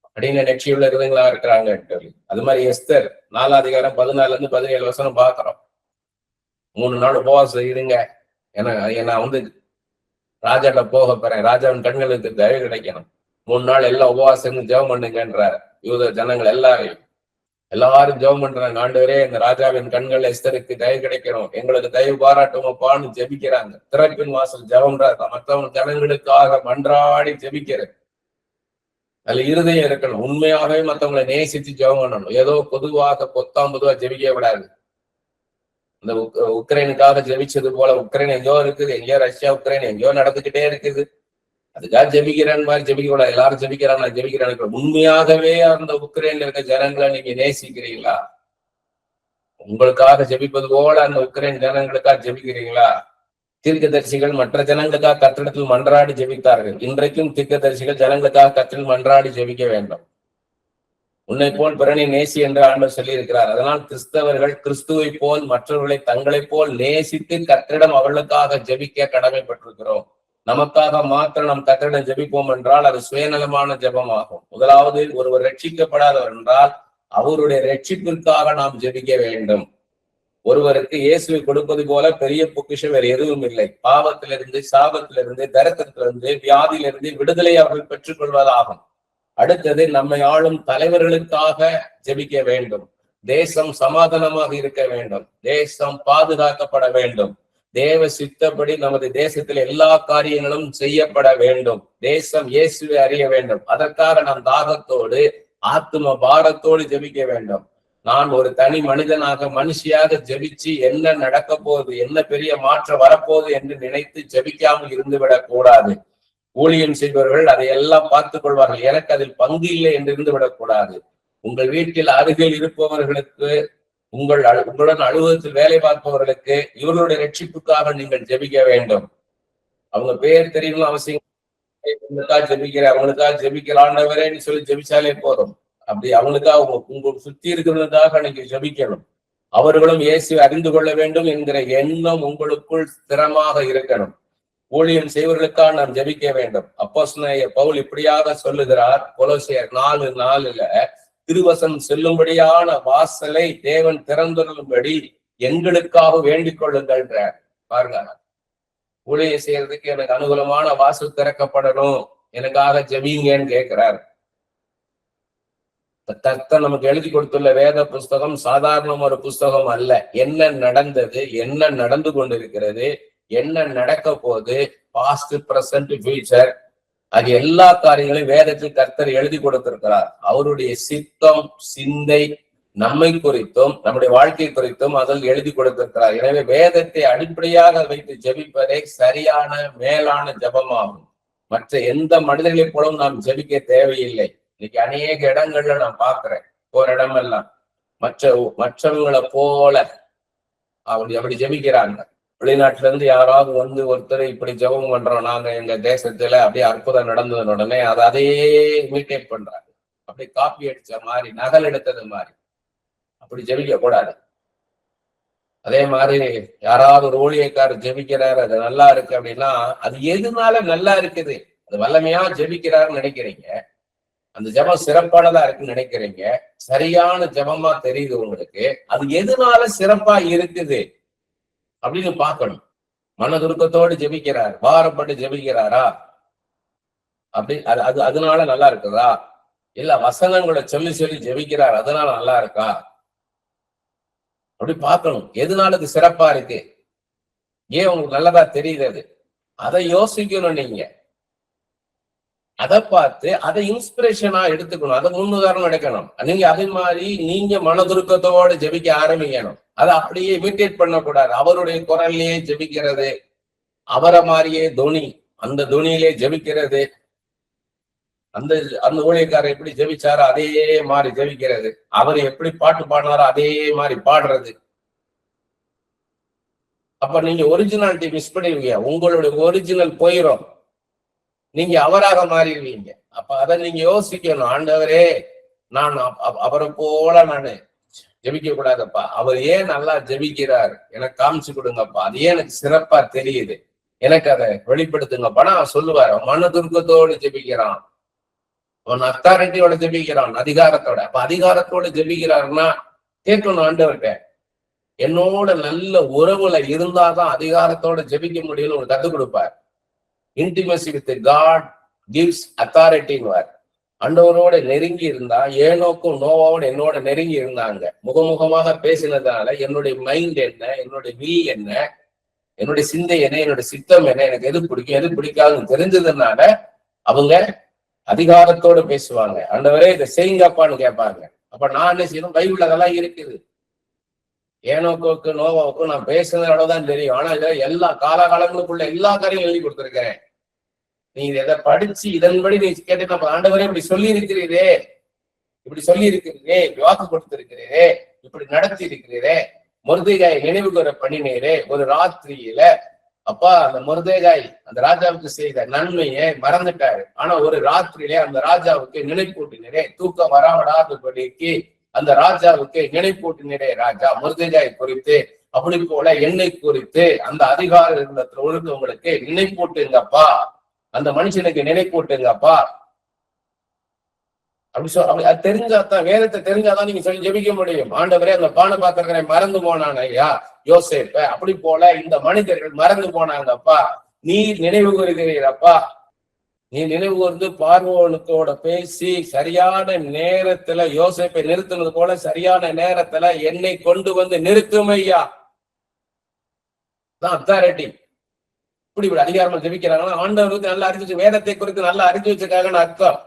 அப்படின்னு நெற்றியுள்ள இருந்தங்களா இருக்கிறாங்க. அது மாதிரி எஸ்தர் 4 அதிகாரம் 14-17 வசனம் பாக்குறோம். 3 நாள் உபவாசம் இருங்க, ஏன்னா ராஜாட்ட போக போறேன், ராஜாவின் கண்களுக்கு தயவு கிடைக்கணும். 3 நாள் எல்லாம் உபவாசம் ஜெபம் பண்ணுங்கன்றார். யூத ஜனங்கள் எல்லாரும் ஜெபம் பண்றாங்க. ஆண்டவரே இந்த ராஜாவின் கண்கள் எஸ்தருக்கு தயவு கிடைக்கணும், எங்களுக்கு தயவு பாராட்டுமப்பான்னு ஜெபிக்கிறாங்க. திறப்பின் வாசல் ஜெபம்ன்றார். மற்றவங்க ஜனங்களுக்காக மன்றாடி ஜெபிக்கிறது. அதுல இருதயம் இருக்கணும். உண்மையாகவே மற்றவங்களை நேசித்து ஜெபம் பண்ணணும். ஏதோ பொதுவாக பொதுவா ஜெபிக்க விடாது. இந்த உக்ரைனுக்காக ஜெபிச்சது போல, உக்ரைன் எங்கேயோ இருக்குது, எங்கேயோ ரஷ்யா உக்ரைன் எங்கேயோ நடந்துகிட்டே இருக்குது, அதுக்காக ஜெபிக்கிறேன் மாதிரி ஜெபிக்க கூடாது. எல்லாரும் ஜெபிக்கிறான், நான் ஜெபிக்கிறேன். உண்மையாகவே அந்த உக்ரைன்ல இருக்க ஜனங்களை நீங்க நேசிக்கிறீங்களா? உங்களுக்காக ஜெபிப்பது போல அந்த உக்ரைன் ஜனங்களுக்காக ஜெபிக்கிறீங்களா? தீர்க்கதரிசிகள் மற்ற ஜனங்களுக்காக கர்த்தரிடத்தில் மன்றாடி ஜெபித்தார்கள். இன்றைக்கும் தீர்க்கதரிசிகள் ஜனங்களுக்காக கர்த்தரில் மன்றாடி ஜெபிக்க வேண்டும். உன்னை போல் பிறனை நேசி என்று ஆண்டவர் சொல்லி இருக்கிறார். அதனால் கிறிஸ்தவர்கள் கிறிஸ்துவை போல் மற்றவர்களை தங்களை போல் நேசித்து கர்த்தரிடம் அவர்களுக்காக ஜெபிக்க கடமைப்பட்டிருக்கிறோம். நமக்காக மாத்திரம் நம் கர்த்தரிடம் ஜெபிப்போம் என்றால் அது சுயநலமான ஜெபமாகும். முதலாவது, ஒருவர் ரட்சிக்கப்படாதவர் என்றால் அவருடைய ரட்சிப்பிற்காக நாம் ஜெபிக்க வேண்டும். ஒருவருக்கு இயேசுவை கொடுப்பது போல பெரிய பொக்கிஷம் வேறு எதுவும் இல்லை. பாவத்திலிருந்து, சாபத்திலிருந்து, தரித்திரத்திலிருந்து, வியாதியிலிருந்து விடுதலை அவர்கள் பெற்றுக் கொள்வதாகும். அடுத்தது, நம்மை ஆளும் தலைவர்களுக்காக ஜெபிக்க வேண்டும். தேசம் சமாதானமாக இருக்க வேண்டும். தேசம் பாதுகாக்கப்பட வேண்டும். தேவ சித்தப்படி நமது தேசத்தில் எல்லா காரியங்களும் செய்யப்பட வேண்டும். தேசம் இயேசுவை அறிய வேண்டும். அதற்காக நாம் தாகத்தோடு ஆத்தும பாரத்தோடு ஜெபிக்க வேண்டும். நான் ஒரு தனி மனிதனாக மனுஷியாக ஜெபிச்சு என்ன நடக்க போகுது, என்ன பெரிய மாற்றம் வரப்போகுது என்று நினைத்து ஜெபிக்காமல் இருந்துவிடக் கூடாது. ஊழியம் செய்பவர்கள் அதையெல்லாம் பார்த்துக் கொள்வார்கள், எனக்கு அதில் பங்கு இல்லை என்று இருந்து விடக்கூடாது. உங்கள் வீட்டில் அருகில் இருப்பவர்களுக்கு, உங்களுடன் அலுவலகத்தில் வேலை பார்ப்பவர்களுக்கு இவர்களுடைய ரட்சிப்புக்காக நீங்கள் ஜெபிக்க வேண்டும். அவங்க பேர் தெரியணும் அவசியம். அவங்களுக்காக ஜெபிக்கிறாண்டவரேன்னு சொல்லி ஜெபிச்சாலே போதும். அப்படி அவங்களுக்காக உங்களுக்கு சுத்தி இருக்கிறதுக்காக நீங்க ஜெபிக்கணும். அவர்களும் இயேசுவை அறிந்து கொள்ள வேண்டும் என்கிற எண்ணம் உங்களுக்குள் ஸ்திரமாக இருக்கணும். ஊழியம் செய்வர்களுக்காக நாம் ஜெபிக்க வேண்டும். அப்போஸ்தலனாகிய பவுல் இப்படியாக சொல்லுகிறார். கொலோசியர் 4:4 திருவசனம் செல்லும்படியான வாசலை தேவன் திறந்துள்ளும்படி எங்களுக்காக வேண்டிக் கொள்ளுங்கள். பாருங்க, ஊழியம் செய்யறதுக்கு எனக்கு அனுகூலமான வாசல் திறக்கப்படணும், எனக்காக ஜெபிங்கன்னு கேட்கிறார். கர்த்தர் நமக்கு எழுதி கொடுத்துள்ள வேத புஸ்தகம் சாதாரண ஒரு புஸ்தகம் அல்ல. என்ன நடந்தது, என்ன நடந்து கொண்டிருக்கிறது, என்ன நடக்க போகுது, பாஸ்ட், பிரசன்ட், ஃபியூச்சர், அது எல்லா காரியங்களையும் வேதத்தில் கர்த்தர் எழுதி கொடுத்திருக்கிறார். அவருடைய சித்தம், சிந்தை நம்மை குறித்தும் நம்முடைய வாழ்க்கை குறித்தும் அதில் எழுதி கொடுத்திருக்கிறார். எனவே வேதத்தை அடிப்படையாக வைத்து ஜெபிப்பதே சரியான மேலான ஜெபமாகும். மற்ற எந்த மனிதர்களைப் போலும் நாம் ஜெபிக்க தேவையில்லை. இன்னைக்கு அநேக இடங்கள்ல நான் பாக்குறேன், ஒரு இடமெல்லாம் மற்றவங்களை போல அப்படி ஜெபிக்கிறாங்க. வெளிநாட்டுல இருந்து யாராவது வந்து ஒருத்தர் இப்படி ஜெபம் பண்றோம் நாங்க எங்க தேசத்துல அப்படியே அற்புதம் நடந்தது உடனே அதை அதையே இமிட்டேட் பண்றாங்க. அப்படி காப்பி அடிச்ச மாதிரி, நகல் எடுத்தது மாதிரி. அப்படி ஜெபிக்க கூடாது. அதே மாதிரி யாராவது ஒரு ஊழியக்காரர் ஜெபிக்கிறாரு, அது நல்லா இருக்கு அப்படின்னா அது எதுனால நல்லா இருக்குது? அது வல்லமையா ஜெபிக்கிறாருன்னு நினைக்கிறீங்க, அந்த ஜெபம் சிறப்பானதா இருக்குன்னு நினைக்கிறீங்க, சரியான ஜெபமா தெரியுது உங்களுக்கு, அது எதுனால சிறப்பா இருக்குது அப்படின்னு பார்க்கணும். மனதுருக்கத்தோடு ஜெபிக்கிறார், பாரப்பட்டு ஜெபிக்கிறாரா, அப்படி அது அதனால நல்லா இருக்குதா? இல்ல வசனங்களை சொல்லி சொல்லி ஜெபிக்கிறார் அதனால நல்லா இருக்கா? அப்படி பார்க்கணும். எதனால அது சிறப்பா இருக்கு, ஏன் உங்களுக்கு நல்லதா தெரியுது, அது அதை யோசிக்கணும். நீங்க அதை பார்த்து அதை இன்ஸ்பிரேஷனா எடுத்துக்கணும், அதை முன்னுதாரணம் எடுக்கணும். நீங்க அதே மாதிரி நீங்க மனதுருக்கத்தோடு ஜெபிக்க ஆரம்பிக்கணும். அதை அப்படியே இமிட்டேட் பண்ணக்கூடாது. அவருடைய குரல்லையே ஜெபிக்கிறது, அவரை மாதிரியே துணி, அந்த துணியிலே ஜெபிக்கிறது, அந்த அந்த ஊழியக்காரர் எப்படி ஜெபிச்சாரோ அதே மாதிரி ஜெபிக்கிறது, அவர் எப்படி பாட்டு பாடினாரோ அதே மாதிரி பாடுறது. அப்ப நீங்க ஒரிஜினாலிட்டி மிஸ் பண்ணிடுவீங்க, உங்களுடைய ஒரிஜினல் போயிடும், நீங்க அவராக மாறிடுவீங்க. அப்ப அதை நீங்க யோசிக்கணும். ஆண்டவரே, நான் அவரை போல நான் ஜெபிக்க கூடாதப்பா, அவர் ஏன் நல்லா ஜெபிக்கிறார் எனக்கு காமிச்சு கொடுங்கப்பா, அது ஏன் எனக்கு சிறப்பா தெரியுது, எனக்கு அதை வெளிப்படுத்துங்கப்பா. நான் சொல்லுவார், மனதுருக்கத்தோடு ஜெபிக்கிறான், அவன் அத்தாரிட்டியோட ஜெபிக்கிறான், அதிகாரத்தோட. அப்ப அதிகாரத்தோட ஜெபிக்கிறாருன்னா கேட்கணும் ஆண்டவர்கிட்ட, என்னோட நல்ல உறவுல இருந்தாதான் அதிகாரத்தோட ஜெபிக்க முடியும்னு ஒரு கத்து கொடுப்பார். இன்டிமசி வித் காட் கிவ்ஸ் அத்தாரிட்டின்னு. ஆண்டவரோட நெருங்கி இருந்தா, ஏனோக்கும் நோவாவோட என்னோட நெருங்கி இருந்தாங்க, முகமுகமாக பேசினதுனால என்னுடைய மைண்ட் என்ன, என்னுடைய வில் என்ன, என்னுடைய சிந்தை என்ன, என்னுடைய சித்தம் என்ன, எனக்கு எது பிடிக்கும் எது பிடிக்காதுன்னு தெரிஞ்சதுனால அவங்க அதிகாரத்தோடு பேசுவாங்க. ஆண்டவரே இதை செய்யுங்கப்பான்னு கேட்பாங்க. அப்ப நான் என்ன செய்யணும், பைபிள் அதெல்லாம் இருக்குது. ஏனோக்கு நோவாவுக்கும் நான் பேசுனதோடதான் தெரியும். ஆனா இதை எல்லா காலகாலங்களுக்குள்ள எல்லா காரையும் எழுதி கொடுத்துருக்கிறேன். நீ இதை படிச்சு இதன்படி நீ கேட்டு, ஆண்டவரே இப்படி சொல்லி இருக்கிறீரே, இப்படி சொல்லி இருக்கிறீரே, வாக்கு கொடுத்திருக்கிறீரே, இப்படி நடத்தி இருக்கிறீரே, மொர்தெகாயை நினைவு கூற பண்ணினீரே ஒரு ராத்திரியில. அப்பா, அந்த மொர்தெகாய் அந்த ராஜாவுக்கு செய்த நன்மையை மறந்துட்டாரு. ஆனா ஒரு ராத்திரியிலே அந்த ராஜாவுக்கு நினைப்பூட்டினரே, தூக்கம் வராவிடாதபடிக்கு அந்த ராஜாவுக்கு நினைப்பூட்டினரே ராஜா மொர்தெகாய் குறித்து. அப்படி போல என்னை குறித்து அந்த அதிகார இருந்தத்துல ஒழுங்கவங்களுக்கு நினைப்பூட்டுங்கப்பா, அந்த மனுஷனுக்கு நினைப்பூட்டுங்கப்பா அப்படி அது தெரிஞ்சாதான், வேதத்தை தெரிஞ்சாதான் நீங்க சொல்லி ஜெபிக்க முடியும். ஆண்டவரே, அந்த பானை பாத்திரங்களை மறந்து போனான் ஐயா யோசேப்ப, அப்படி போல இந்த மனிதர்கள் மறந்து போனாங்கப்பா, நீ நினைவு கூறுகிறீரப்பா. நீ நினைவு கூர்ந்து பார்வோனுக்கோட பேசி சரியான நேரத்துல யோசேப்பை நிறுத்தினது போல சரியான நேரத்துல என்னை கொண்டு வந்து நிறுத்தும் ஐயா. தான் அத்தாரிட்டி. இப்படி அதிகாரமா ஜெபிக்கிறாங்கன்னா ஆண்டவருக்கு நல்லா அறிஞ்சு வச்சு, வேதத்தை குறித்து நல்லா அறிஞ்சு வச்சிருக்காங்கன்னு அர்த்தம்.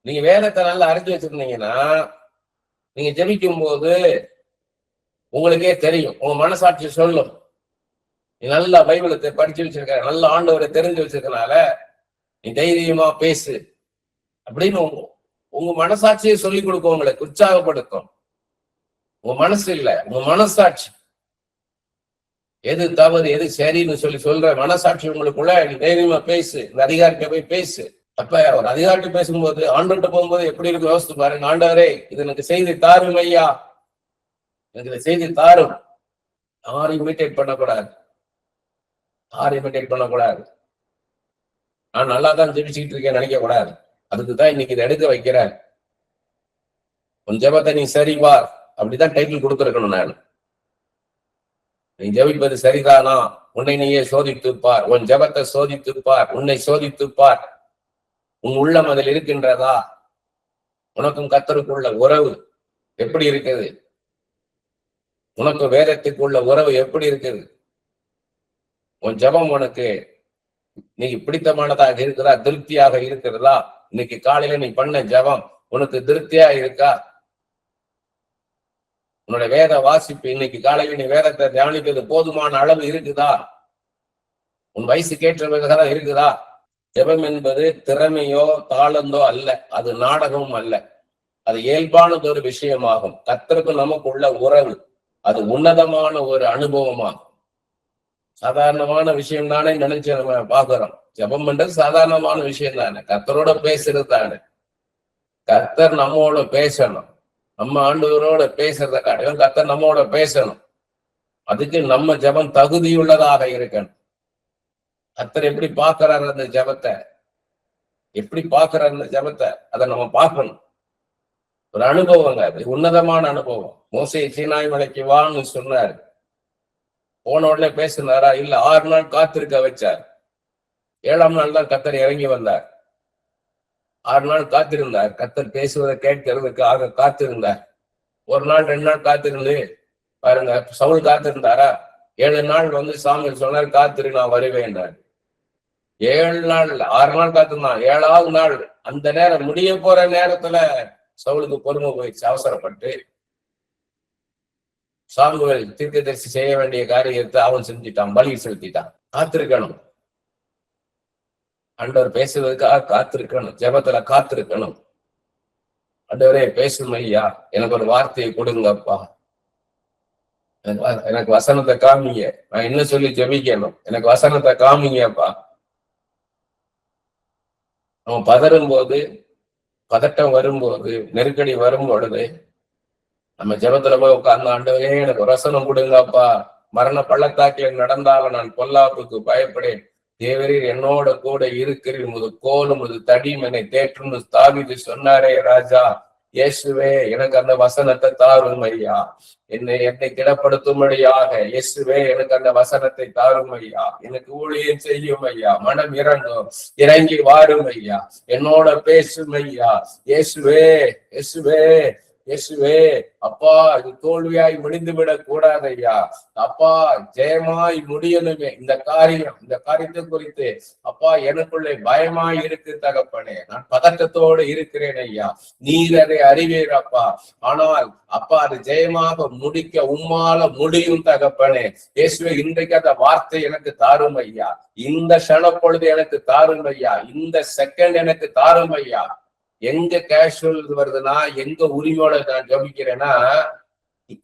நீங்க வேதத்தை நல்லா அறிஞ்சு வச்சிருந்தீங்கன்னா நீங்க ஜெபிக்கும் போது உங்களுக்கே தெரியும், உங்க மனசாட்சி சொல்லும், நீ நல்லா பைபிளத்தை படிச்சு வச்சிருக்க, நல்ல ஆண்டவரை தெரிஞ்சு வச்சிருக்கனால நீ தைரியமா பேசு அப்படின்னு உங்க மனசாட்சியை சொல்லி கொடுக்கும், உங்களுக்கு உற்சாகப்படுத்தும். உங்க மனசு இல்ல, உங்க மனசாட்சி எது தவறு எது சரின்னு சொல்லி சொல்ற மனசாட்சி உங்களுக்குள்ள. நீ தைரியமா பேசு, இந்த அதிகாரிட்ட போய் பேசு. அப்ப ஒரு அதிகாரிட்ட பேசும்போது ஆண்டவர்கிட்ட போகும்போது எப்படி இருக்கு யோசித்து பாருங்க. ஆண்டவரே, இது எனக்கு செய்தி தாரும் ஐயா, எனக்கு இதை செய்தி தாரும். யாரையும் இமிட்டேட் பண்ணக்கூடாது, யாரையும் இமிட்டேட் பண்ணக்கூடாது. நான் நல்லா தான் ஜெபிச்சுக்கிட்டு இருக்கேன் நினைக்க கூடாது. அதுக்குதான் இன்னைக்கு இதை எடுக்க வைக்கிறேன். உன் ஜெபத்தை நீ சரிபார், அப்படிதான் டைட்டில் கொடுத்துருக்கணும். நான் நீ ஜெபிப்பது சரிதானா, உன்னை நீயே சோதித்துப்பார், உன் ஜெபத்தை சோதித்துப்பார், உன்னை சோதித்துப்பார். உன் உள்ளம் அதில் இருக்கின்றதா, உனக்கும் கர்த்தருக்குள்ள உறவு எப்படி இருக்குது, உனக்கு வேதத்துக்குள்ள உறவு எப்படி இருக்குது, உன் ஜெபம் உனக்கு நீ பிடித்தமானதாக இருக்கிறதா, திருப்தியாக இருக்கிறதா, இன்னைக்கு காலையில நீ பண்ண ஜெபம் உனக்கு திருப்தியா இருக்கா, உன்னோட வேத வாசிப்பு இன்னைக்கு காலையில நீ வேதத்தை தியானிக்கிறது போதுமான அளவு இருக்குதா, உன் வயசுக்கேற்றதாக இருக்குதா. ஜெபம் என்பது திறமையோ தாளந்தோ அல்ல, அது நாடகமும் அல்ல, அது இயல்பானது ஒரு விஷயமாகும். கர்த்தருக்கு நமக்கு உள்ள உறவு அது உன்னதமான ஒரு அனுபவமாகும். சாதாரணமான விஷயம் தானே நினைச்சு நம்ம பாக்குறோம். ஜெபம் பண்றது சாதாரணமான விஷயம் தானே, கர்த்தரோட பேசுறது தானே. கர்த்தர் நம்மோட பேசணும். நம்ம ஆண்டவரோட பேசுறத காட்டிலும் கர்த்தர் நம்மோட பேசணும். அதுக்கு நம்ம ஜெபம் தகுதியுள்ளதாக இருக்கணும். கர்த்தர் எப்படி பாக்குறாரு அந்த ஜெபத்தை, எப்படி பாக்குறாரு அந்த ஜெபத்தை, அதை நம்ம பார்க்கணும். ஒரு அனுபவங்க, அது உன்னதமான அனுபவம். மோசே சீனாய் மலைக்கு வான்னு சொன்னாரு. போன உடனே பேசினாரா? இல்ல, 6 நாள் காத்திருக்க வச்சார். 7ஆம் நாள் தான் கர்த்தர் இறங்கி வந்தார். 6 நாள் காத்திருந்தார். கர்த்தர் பேசுவதை கேட்கறதுக்காக காத்திருந்தார். 1 நாள் 2 நாள் காத்திருந்து பாருங்க, சவுல் காத்திருந்தாரா? 7 நாள் வந்து சாமுவேல் சொன்னார், காத்திரு நான் வருவேன். 7 நாள் 6 நாள் காத்திருந்தான். 7ஆவது நாள் அந்த நேரம் முடிய போற நேரத்துல சவுலுக்கு பொறுமை போயிடுச்சு. அவசரப்பட்டு சாமுவேல் தீர்க்கதரிசி செய்ய வேண்டிய காரியத்தை அவன் செஞ்சுட்டான், பலி செலுத்திட்டான். காத்திருக்கணும், ஆண்டவர் பேசுவதற்காக காத்திருக்கணும், ஜெபத்துல காத்திருக்கணும். ஆண்டவரே பேசும் ஐயா, எனக்கு ஒரு வார்த்தையை கொடுங்கப்பா, எனக்கு வசனத்தை காமிங்க, நான் என்ன சொல்லி ஜெபிக்கணும், எனக்கு வசனத்தை காமிங்கப்பா. அவன் பதறும் போது, பதட்டம் வரும்போது, நெருக்கடி வரும் பொழுது நம்ம ஜெபத்துல போய் உட்கார்ந்து, ஆண்டவரே எனக்கு வசனம் கொடுங்கப்பா, மரண பள்ளத்தாக்கில் நடந்தாலும் நான் பொல்லாப்புக்கு பயப்படேன், தேவரீர் என்னோட கூட இருக்கிறீர், முது கோலும் முது தடியும் என்னை தேற்றும் தாவீது சொன்னாரே ராஜா. இயேசுவே எனக்கு அந்த வசனத்தை தாரும் ஐயா, என்னை திடப்படுத்தும்படியாக இயேசுவே எனக்கு அந்த வசனத்தை தாரும் ஐயா, எனக்கு ஊழியம் செய்யும் ஐயா, மனம் இறங்கி வாரும் ஐயா, என்னோட பேசும் ஐயா. இயேசுவே இயேசுவே இயேசுவே, அப்பா இது தோல்வியாய் முடிந்துவிடக் கூடாது ஐயா, அப்பா ஜெயமாய் முடியணுமே. இந்த காரியத்தை குறித்து அப்பா எனக்குள்ளே பயமாய் இருக்கு தகப்பனே, நான் பதட்டத்தோடு இருக்கிறேன் ஐயா, நீர் அதை அறிவீர் அப்பா. ஆனால் அப்பா அது ஜெயமாக முடிக்க உம்மால முடியும் தகப்பனே. இயேசுவே இன்றைக்கு அந்த வார்த்தை எனக்கு தாரும் ஐயா, இந்த க்ஷணப்பொழுது எனக்கு தாரும் ஐயா, இந்த செகண்ட் எனக்கு தாரும் ஐயா. எங்க கேஷுவல் வருதுன்னா, எங்க உரிமையோட நான் ஜபிக்கிறேன்னா,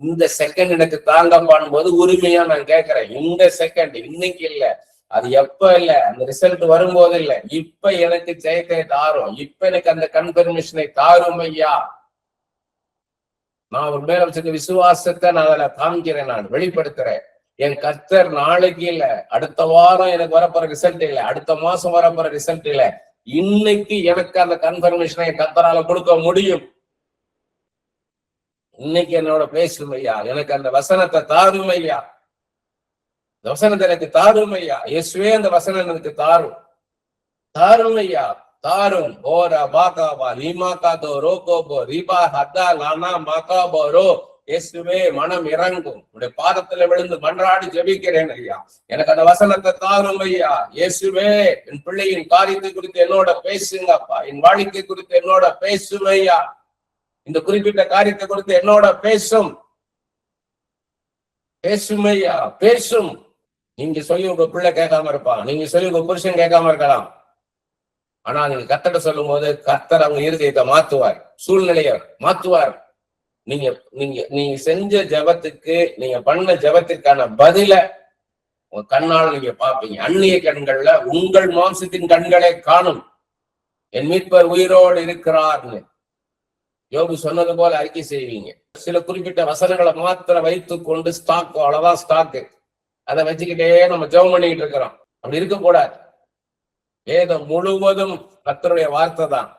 இந்த செகண்ட் எனக்கு தாங்கப்பான் போது உரிமையா நான் கேட்கிறேன். இந்த செகண்ட் இன்னைக்கு இல்ல, அது எப்ப இல்ல, அந்த ரிசல்ட் வரும்போது இல்ல, இப்ப எனக்கு ஜெயத்தை தாரும், இப்ப எனக்கு அந்த கன்ஃபர்மேஷனை தாரும் ஐயா. நான் ஒரு மேல வச்சிருக்க விசுவாசத்தை நான் அதுல காமிக்கிறேன், நான் வெளிப்படுத்துறேன். என் கர்த்தர் நாளைக்கு இல்ல, அடுத்த வாரம் எனக்கு வரப்போற ரிசல்ட் இல்ல, அடுத்த மாசம் வரப்போற ரிசல்ட் இல்ல, இன்னைக்கு எனக்கு அந்த கன்ஃபர்மேஷனை கர்த்தரால கொடுக்க முடியும். இன்னைக்கு என்னோட பேசும் ஐயா, எனக்கு அந்த வசனத்தை தாரும் ஐயா, வசனத்தை எனக்கு தாரும் ஐயா. இயேசுவே அந்த வசனம் எனக்கு தாரும் ஐயா, தாரும். ஓரா பாகாபா லீமாகாதோ ரோகோபோ ரீபா ஹத்தா லானா மாகாபோரோ. இயேசுவே மனம் இறங்கும், உடைய பாதத்துல விழுந்து மன்றாடி ஜெபிக்கிறேன் ஐயா, எனக்கு அந்த வசனத்தை தாரும் ஐயா. இயேசுவே என் பிள்ளையின் காரியத்தை குறித்து என்னோட பேசுங்கப்பா, என் வாழ்க்கை குறித்து என்னோட பேசும் ஐயா, இந்த குறிப்பிட்ட காரியத்தை குறித்து என்னோட பேசும் ஐயா, பேசும். நீங்க சொல்லி உங்க பிள்ளை கேட்காம இருப்பான், நீங்க சொல்லி உங்க புருஷன் கேட்காம இருக்கலாம், ஆனா நீங்க கர்த்தரை சொல்லும் போது கர்த்தர் அவங்க இருதயத்தை மாத்துவார், சூழ்நிலையை மாத்துவார். நீங்க செஞ்ச ஜெபத்துக்கு, நீங்க பண்ண ஜெபத்திற்கான பதில உங்க கண்ணால் நீங்க பாப்பீங்க. அந்நிய கண்கள்ல உங்கள் மாம்சத்தின் கண்களை காணும், என் மீட்பர் உயிரோடு இருக்கிறார்னு யோபு சொன்னது போல அறிக்கை செய்வீங்க. சில குறிப்பிட்ட வசனங்களை மாத்திர வைத்து கொண்டு ஸ்டாக், அவ்வளவுதான் ஸ்டாக்கு, அதை வச்சுக்கிட்டே நம்ம ஜெபம் பண்ணிக்கிட்டு இருக்கிறோம். அப்படி இருக்கக்கூடாது. வேதம் முழுவதும் கர்த்தருடைய வார்த்தை தான்.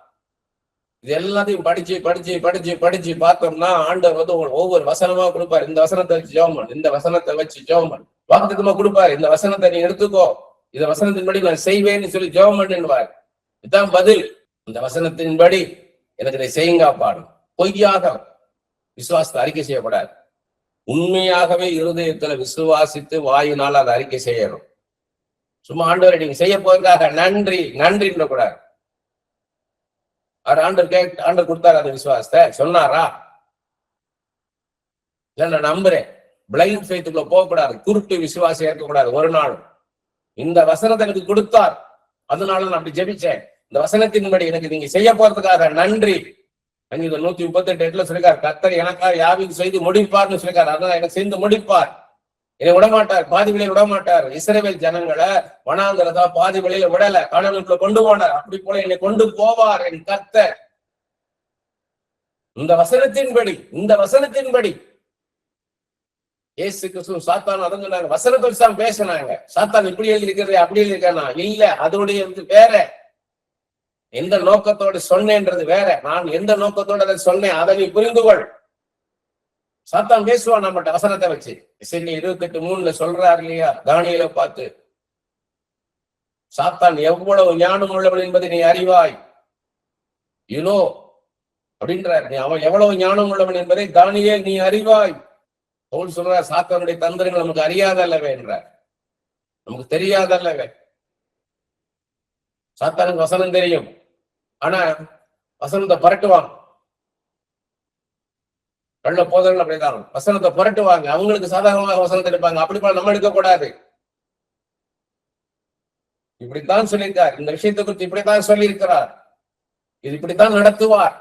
இது எல்லாத்தையும் படிச்சு பார்த்தோம்னா ஆண்டவர் வந்து உங்களுக்கு ஒவ்வொரு வசனமா கொடுப்பாரு. இந்த வசனத்தை வச்சு ஜெபம் பண்ணு, இந்த வசனத்தை வச்சு ஜெபம் பண்ணு, வாக்குத்தத்தமா கொடுப்பாரு. இந்த வசனத்தை நீ எடுத்துக்கோ, இந்த வசனத்தின்படி நான் செய்வேன்னு சொல்லி ஜெபம் பண்ணுவார். இதுதான் பதில். இந்த வசனத்தின்படி எனக்கு இதை செய்யுங்க பாடும். பொய்யாக விசுவாசத்தை அறிக்கை செய்யக்கூடாது. உண்மையாகவே இருதயத்துல விசுவாசித்து வாயினால் அதை அறிக்கை செய்யணும். சும்மா ஆண்டவரை நீங்க செய்ய போவதற்காக நன்றின்ற கூடாது. ஆண்டவர் கொடுத்தாரு அந்த விசுவாசத்தை, சொன்னாரா? இல்ல நான் நம்புறேன். பிளைண்ட் ஃபெய்த்துக்குள்ள போகக்கூடாது, குருட்டு விசுவாசம் இருக்கக்கூடாது ஒரு நாள். இந்த வசனத்தை எனக்கு கொடுத்தார், அதனால நான் அப்படி ஜெபிச்சேன். இந்த வசனத்தின்படி எனக்கு நீங்க செய்ய போறதுக்காக நன்றி. 138 சொல்லிருக்காரு, கர்த்தர் எனக்காக யாவையும் செய்து முடிப்பார்னு சொல்லிருக்காரு. அதனால எனக்கு செய்து முடிப்பார். என்னை விடமாட்டார், பாதி வழியில் விடமாட்டார். இஸ்ரவேல் ஜனங்களை வனாந்தரதா பாதி வழியில விடல, கானானுக்குள்ள கொண்டு போனார். அப்படி போல என்னை கொண்டு போவார் என் கர்த்தர். இந்த வசனத்தின்படி இயேசு கிறிஸ்து சாத்தான் அதான் சொன்னாங்க, வசனத்தை தான் பேசினாங்க. சாத்தான் இப்படி எழுதிருக்கிறது அப்படி எழுதிருக்கா இல்ல, அதோடைய வேற. எந்த நோக்கத்தோடு சொன்னேன்றது வேற. நான் எந்த நோக்கத்தோடு அதை சொன்னேன் அதை நீ புரிந்து கொள். சாத்தான் பேசுவான் நம்மகிட்ட வசனத்தை வச்சு. இசைங்க 28:3 சொல்றாரு இல்லையா, தானியேலை பார்த்து, சாத்தான் எவ்வளவு ஞானம் உள்ளவன் என்பதை நீ அறிவாய், யூனோ அப்படின்றார். நீ அவன் எவ்வளவு ஞானம் உள்ளவன் என்பதை தானியேல் நீ அறிவாய். பவுல் சொல்றார், சாத்தானுடைய தந்திரங்கள் நமக்கு அறியாதல்லவே என்றார், நமக்கு தெரியாதல்லவே. சாத்தானுக்கு வசனம் தெரியும், ஆனா வசனத்தை பரட்டுவாங்க. கள்ள போதர்கள் அப்படிதான் வசனத்தை புரட்டுவாங்க, அவங்களுக்கு சாதாரணமாக வசனத்தை எடுப்பாங்க. அப்படி போல நம்ம எடுக்கக்கூடாது. இப்படித்தான் சொல்லியிருக்கார், இந்த விஷயத்தை குறித்து இப்படித்தான் சொல்லியிருக்கிறார், இது இப்படித்தான் நடத்துவார்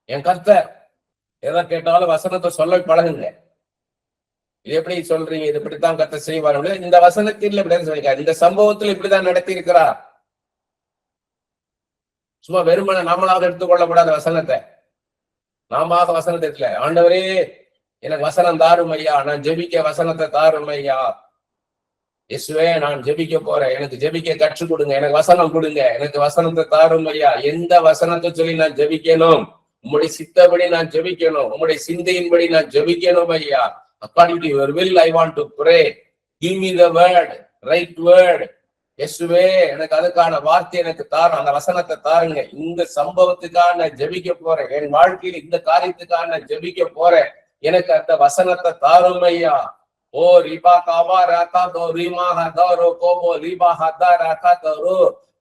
என் கர்த்தர். எதை கேட்டாலும் வசனத்தை சொல்ல பழகுங்க. இது எப்படி சொல்றீங்க, இது இப்படித்தான் கர்த்தர் செய்வார். இந்த வசனத்தில் இப்படிதான் சொல்லியிருக்கார், இந்த சம்பவத்தில் இப்படிதான் நடத்தி இருக்கிறார். சும்மா வெறுமனை நம்மளாக எடுத்துக்கொள்ளக்கூடாத வசனத்தை. நாம வசனத்தை இல்ல, ஆண்டவரே எனக்கு வசனம் தாரும் ஐயா, நான் ஜெபிக்க வசனத்தை தாரும் ஐயா. இயேசுவே நான் ஜெபிக்க போறேன், எனக்கு ஜெபிக்க கற்றுக் கொடுங்க, எனக்கு வசனம் கொடுங்க, எனக்கு வசனத்தை தாரும் ஐயா. எந்த வசனத்தை சொல்லி நான் ஜெபிக்கணும்? உம்முடைய சித்தப்படி நான் ஜெபிக்கணும், உம்முடைய சிந்தையின்படி நான் ஜெபிக்கணும் ஐயா. According to your will I want to pray, give me the word, right word. இயேசுவே எனக்கு அதுக்கான வார்த்தை எனக்கு தாரும், அந்த வசனத்தை தாருங்க. இந்த சம்பவத்துக்காக நான் ஜெபிக்க போறேன், என் வாழ்க்கையில் இந்த காரியத்துக்காக நான் ஜெபிக்க போறேன், எனக்கு அந்த வசனத்தை தாரும் ஐயா. ஓ ரிபா காபா ராகா தோ ரீமா ஹதோ கோபோ ரிபா ஹதா ராகா தோ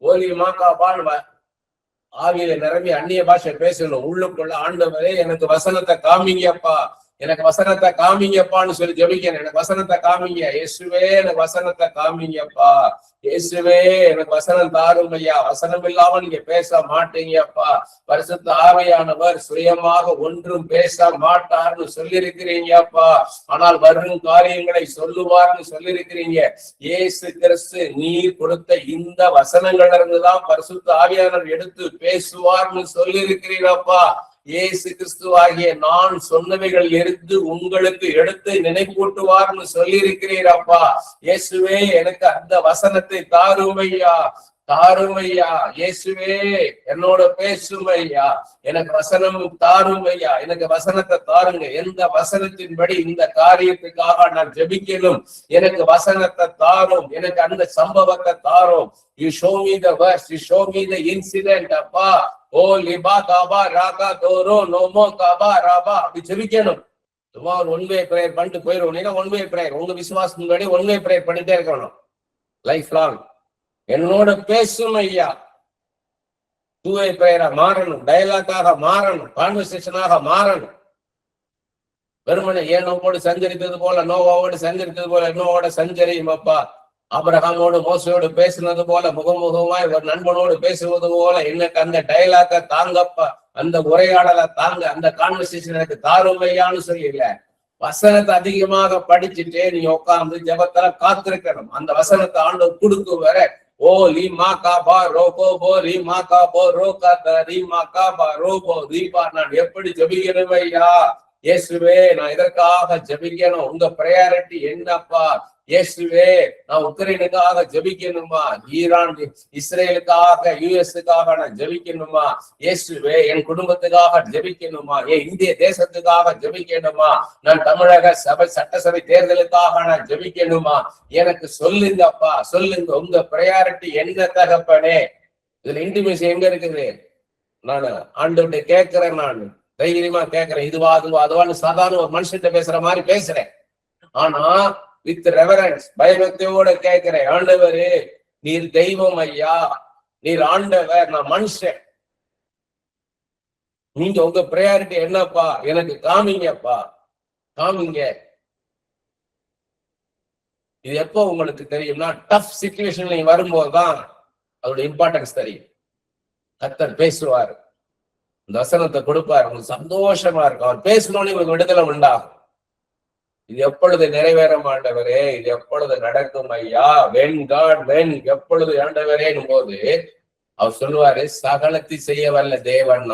ஓ ரிமா காபால். ஆவியில நிரம்பி அந்நிய பாஷை பேசணும் உள்ளுக்குள்ள. ஆண்டவரே எனக்கு வசனத்தை காமிங்கப்பா, எனக்கு வசனத்தை காமிங்கப்பான்னு சொல்லி ஜெபிக்கிறேன். எனக்கு வசனத்தை காமிங்க இயேசுவே, எனக்கு வசனத்தை காமிங்கப்பா. இயேசுவே எனக்கு வசனம் தாரும் ஐயா. வசனம் இல்லாம நீங்க பேச மாட்டீங்கப்பா. பரிசுத்த ஆவியானவர் சுயமாக ஒன்றும் பேச மாட்டார்னு சொல்லியிருக்கிறீங்கப்பா, ஆனால் வரும் காரியங்களை சொல்லுவார்னு சொல்லியிருக்கிறீங்க. இயேசு கிறிஸ்து நீர் கொடுத்த இந்த வசனங்கள்ல இருந்துதான் பரிசுத்த ஆவியானவர் எடுத்து பேசுவார்னு சொல்லியிருக்கிறீங்கப்பா. இயேசு கிறிஸ்துவாகிய நான் சொன்னவைகள் இருந்து உங்களுக்கு எடுத்து நினைப்பூட்டுவார்னு சொல்லி இருக்கிறீரப்பா. இயேசுவே எனக்கு அந்த வசனத்தை தாருமையா, தாருமையா. இயேசுவே என்னோட பேசுமையா, எனக்கு வசனம் தாருமையா, எனக்கு வசனத்தை தாருங்க. எந்த வசனத்தின்படி இந்த காரியத்துக்காக நான் ஜெபிக்கணும், எனக்கு வசனத்தை தாரும், எனக்கு அந்த சம்பவத்தை தாரும். You show me the verse, you show me the incident அப்பா. ஓ லிபா காபா ராகா தோரோ நோமோ காபா ராபா. அப்படி ஜெபிக்கணும். சும்மா ஒரு ஒன் வே பிரேயர் பண்ணிட்டு போயிடுவோம். ஒன் வே பிரேயர், உங்க விசுவாசம் முன்னாடி ஒன் வே பிரேயர் பண்ணிட்டே இருக்கணும் லைஃப் லாங். என்னோட பேசும் ஐயா, டூ வே பிரேயரா மாறணும், டயலாக்காக மாறணும், கான்வர்சேஷனாக மாறணும். வெறுமனை ஏனோவோடு சஞ்சரித்தது போல, நோவாவோடு சஞ்சரித்தது போல என்னோட சஞ்சரியும் அப்பா. ஆபிரகாமோடு மோசையோடு பேசினது போல, முகமுகமாய் ஒரு நண்பனோடு பேசுவது போல எனக்கு அந்த டயலாக்க தாங்கப்பா, அந்த உரையாடலை தாங்க, அந்த கான்வர்சேஷன் எனக்கு தாருமையான்னு சொல்லல. வசனத்தை அதிகமாக படிச்சுட்டே நீ உட்கார்ந்து ஜெபத்துல காத்திருக்கணும். அந்த வசனத்தை ஆண்டவர் கொடுக்கு வர ஓ லீ மா காபா ரோபோ போ ரீ மா காபோ ரோகா ரீ மா காபா ரோபோ ரீபா. நான் எப்படி ஜெபிக்கணும் ஐயா? இயேசுவே நான் இதற்காக ஜெபிக்கணும், உங்க ப்ரையாரிட்டி என்னப்பா? இயேசுவே நான் உக்ரைனுக்காக ஜெபிக்கணுமா, ஈரான் இஸ்ரேலுக்காக யுஎஸ்க்காக நான் ஜெபிக்கணுமா? இயேசுவே என் குடும்பத்துக்காக ஜெபிக்கணுமா, என் இந்திய தேசத்துக்காக ஜெபிக்கணுமா? நான் தமிழக சட்டசபை தேர்தலுக்காக நான் ஜெபிக்கணுமா? எனக்கு சொல்லுங்கப்பா, சொல்லுங்க. உங்க ப்ரையாரிட்டி என்ன தகப்பனே? இதுல இன்டிமேசி எங்க இருக்குது? நான் ஆண்டவர்கிட்ட கேட்கிறேன், நான் தைரியமா கேட்கிறேன். இதுவா அதுவா அதுவான்னு சாதாரண ஒரு மனுஷன் பேசுற மாதிரி பேசுறேன். ஆனா வித் ரெவரன்ஸ், பயபக்தியோட கேட்கிறேன். ஆண்டவரு நீர் தெய்வம் ஐயா, நீர் ஆண்டவர், நான் மனுஷன். நீங்க உங்க ப்ரையாரிட்டி என்னப்பா எனக்கு காமிங்கப்பா, காமிங்க. இது எப்போ உங்களுக்கு தெரியும்னா டஃப் சிச்சுவேஷன்ல நீங்க வரும்போதுதான் அதோட இம்பார்ட்டன்ஸ் தெரியும். கர்த்தர் பேசுவார், இந்த வசனத்தை கொடுப்பார், உங்களுக்கு சந்தோஷமா இருக்கும். அவர் பேசணும்னு உங்களுக்கு விடுதலை உண்டாகும். இது எப்பொழுது நிறைவேறும் ஆண்டவரே, இது எப்பொழுது நடக்கும் ஐயா, வென் எப்பொழுது ஆண்டவரே போது அவர் சொல்லுவாரு, சகலத்தை செய்ய வல்ல தேவன்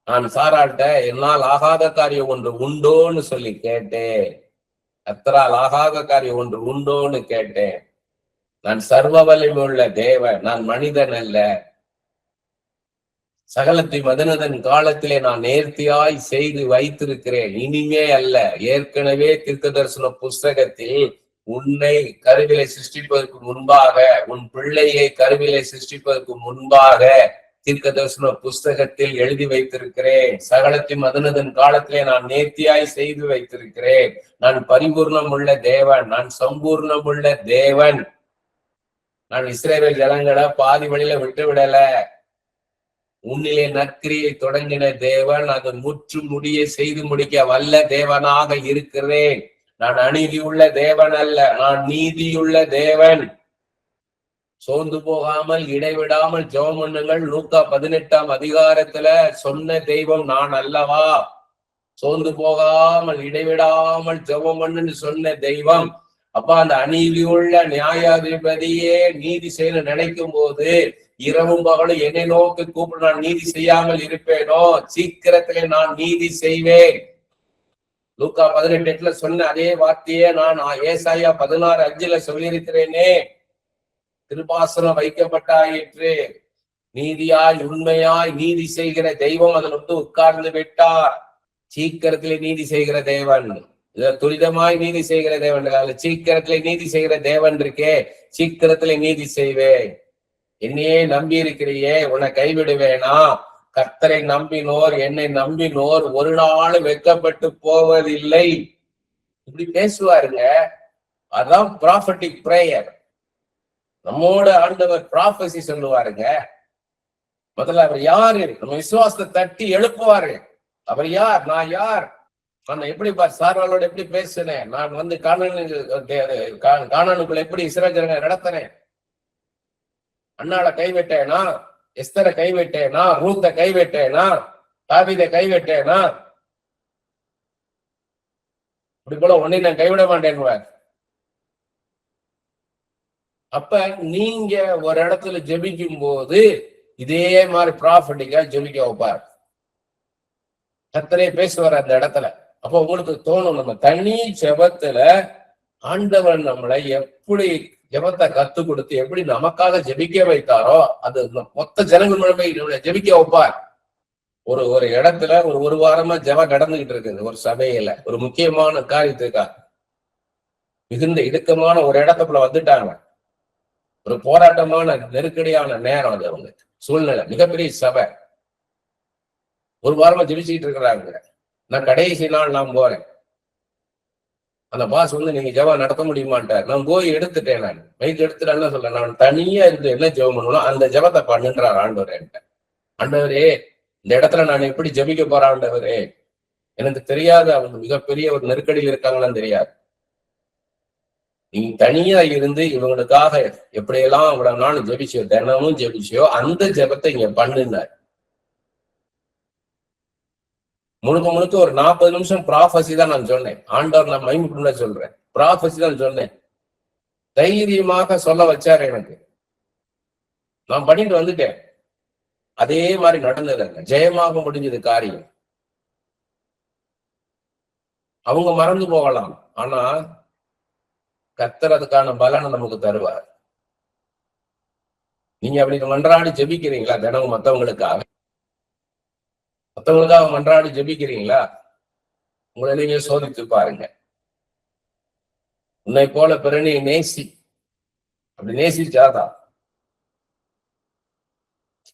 நான் சாராட்ட என்னால் ஆகாத காரியம் ஒன்று உண்டோன்னு சொல்லி கேட்டேன். கர்த்தரால் ஆகாத காரியம் ஒன்று உண்டோன்னு கேட்டேன். நான் சர்வ வலிமை உள்ள தேவன், நான் மனிதன் அல்ல. சகலத்தை மதனதன் காலத்திலே நான் நேர்த்தியாய் செய்து வைத்திருக்கிறேன், இனிமே அல்ல. ஏற்கனவே தீர்க்க தரிசன புஸ்தகத்தில் உன்னை கருவிலை சிருஷ்டிப்பதற்கு முன்பாக, உன் பிள்ளையை கருவிலை சிருஷ்டிப்பதற்கு முன்பாக தீர்க்க தரிசன புஸ்தகத்தில் எழுதி வைத்திருக்கிறேன். சகலத்தின் மதனதன் காலத்திலே நான் நேர்த்தியாய் செய்து வைத்திருக்கிறேன். நான் பரிபூர்ணம் உள்ள தேவன், நான் சம்பூர்ணம் உள்ள தேவன். நான் இஸ்ரவேல் ஜனங்களை பாதி வழியில விட்டு விடல. உன்னிலே நற்கிரியை தொடங்கின தேவன் அது முற்று முடிய செய்து முடிக்க வல்ல தேவனாக இருக்கிறேன். நான் அநீதியுள்ள தேவன் அல்ல, நான் நீதியுள்ள தேவன். சோர்ந்து போகாமல் இடைவிடாமல் ஜெபம் பண்ணுங்கள். லூக்கா 18ஆம் அதிகாரத்துல சொன்ன தெய்வம் நான் அல்லவா. சோர்ந்து போகாமல் இடைவிடாமல் ஜெபம் பண்ணுன்னு சொன்ன தெய்வம். அப்ப அந்த அநீதியுள்ள நியாயாதிபதியே நீதி செய்ய நினைக்கும் போது இரவும் பகலும் என்னை நோக்கி கூப்பிட்டு நான் நீதி செய்யாமல் இருப்பேனோ, சீக்கிரத்திலே நான் நீதி செய்வேன். லூக்கா 18:8 சொன்ன அதே வார்த்தையே நான் ஏசாயா 16:5 சொல்லியிருக்கிறேனே. திருப்பாசனம் வைக்கப்பட்டாயிற்று. நீதியாய் உண்மையாய் நீதி செய்கிற தெய்வம் அதில் உட்கார்ந்து விட்டார். சீக்கிரத்திலே நீதி செய்கிற தேவன், துரிதமாய் நீதி செய்கிற தேவன், சீக்கிரத்திலே நீதி செய்கிற தேவன் இருக்கே. சீக்கிரத்திலே நீதி செய்வேன். என்னையே நம்பி இருக்கிறியே, உன்னை கைவிடுவேனா? கர்த்தரை நம்பினோர், என்னை நம்பினோர் ஒரு நாள் வெட்கப்பட்டு போவதில்லை. இப்படி பேசுவாருங்க. அதான் ப்ராஃபட்டிக் பிரேயர். நம்மோட ஆண்டவர் ப்ராஃபசி சொல்லுவாருங்க. முதல்ல அவர் யாரு, நம்ம விசுவாசத்தை தட்டி எழுப்புவாரு. அவர் யார், நான் யார், நான் எப்படி சார்வாளோட எப்படி பேசுனேன், நான் கானானுக்குள்ள எப்படி இஸ்ரவேலரை நடத்தினேன், அண்ணாளை கைவிட்டேனா, எஸ்தரை கைவிட்டேனா, ரூத்தை கைவிட்டேனா, தாவீதை கைவிட்டேனா, இப்படி போல ஒன்னை நான் கைவிட மாட்டேன். அப்ப நீங்க ஒரு இடத்துல ஜெபிக்கும் போது இதே மாதிரி ப்ராஃபட்டிக்கா ஜெபிக்க வைப்பார். கர்த்தரே பேசுவார் அந்த இடத்துல. அப்ப உங்களுக்கு தோணும், நம்ம தனி ஜெபத்துல ஆண்டவன் நம்மளை எப்படி ஜெபத்தை கத்து கொடுத்து எப்படி நமக்காக ஜெபிக்க வைத்தாரோ அது மொத்த ஜனங்கள் மூலமே ஜெபிக்க வைப்பார். ஒரு இடத்துல ஒரு வாரமா ஜெபம் நடந்துகிட்டு இருக்குது ஒரு சபையில, ஒரு முக்கியமான காரியத்துக்காக மிகுந்த இடுக்கமான ஒரு இடத்துக்குள்ள வந்துட்டாங்க. ஒரு போராட்டமான நெருக்கடியான நேரம் அது, அவங்க சூழ்நிலை, மிகப்பெரிய சபை. ஒரு வாரமா ஜெபிச்சுக்கிட்டு இருக்கிறாங்க. நான் கடைசி நாள் நான் போறேன். அந்த பாஸ் நீங்க ஜெபம் நடத்த முடியுமான்ட்டார். நான் போய் எடுத்துட்டேன். நான் மைக் எடுத்துட்டேன்னு சொல்ல, நான் தனியா இருந்து என்ன ஜெபம் பண்ணணும் அந்த ஜெபத்தை பண்ணுன்றார் ஆண்டவர் என்கிட்ட. ஆண்டவரே, இந்த இடத்துல நான் எப்படி ஜெபிக்க போறேன் ஆண்டவரே, எனக்கு தெரியாது. அவங்க மிகப்பெரிய ஒரு நெருக்கடியில் இருக்காங்களான்னு தெரியாது. நீ தனியா இருந்து இவங்களுக்காக எப்படியெல்லாம் இவ்வளவு நாள் ஜெபிச்சியோ, தினமும் ஜெபிச்சியோ அந்த ஜெபத்தை இங்க பண்ணுனார். முழுக்க முழுக்க ஒரு 40 நிமிஷம் ப்ராஃபஸி தான் நான் சொன்னேன். ஆண்டவர் நான் மைமுட்டு சொல்றேன், ப்ராஃபஸி தான் சொன்னேன். தைரியமாக சொல்ல வச்சாரு எனக்கு. நான் பண்ணிட்டு வந்துட்டேன். அதே மாதிரி நடந்தது, ஜெயமாக முடிஞ்சது காரியம். அவங்க மறந்து போகலாம், ஆனா கர்த்தர் அதுக்கான பலனை நமக்கு தருவார். நீங்க அப்படி மன்றாடி ஜெபிக்கிறீங்களா? தினமும் மற்றவங்களுக்காக மன்றாடி ஜெபிக்கிறீங்களா? உங்களை நீங்க சோதித்து பாருங்க. உன்னை போல பிறனை நேசி, அப்படி நேசிச்சாதான்.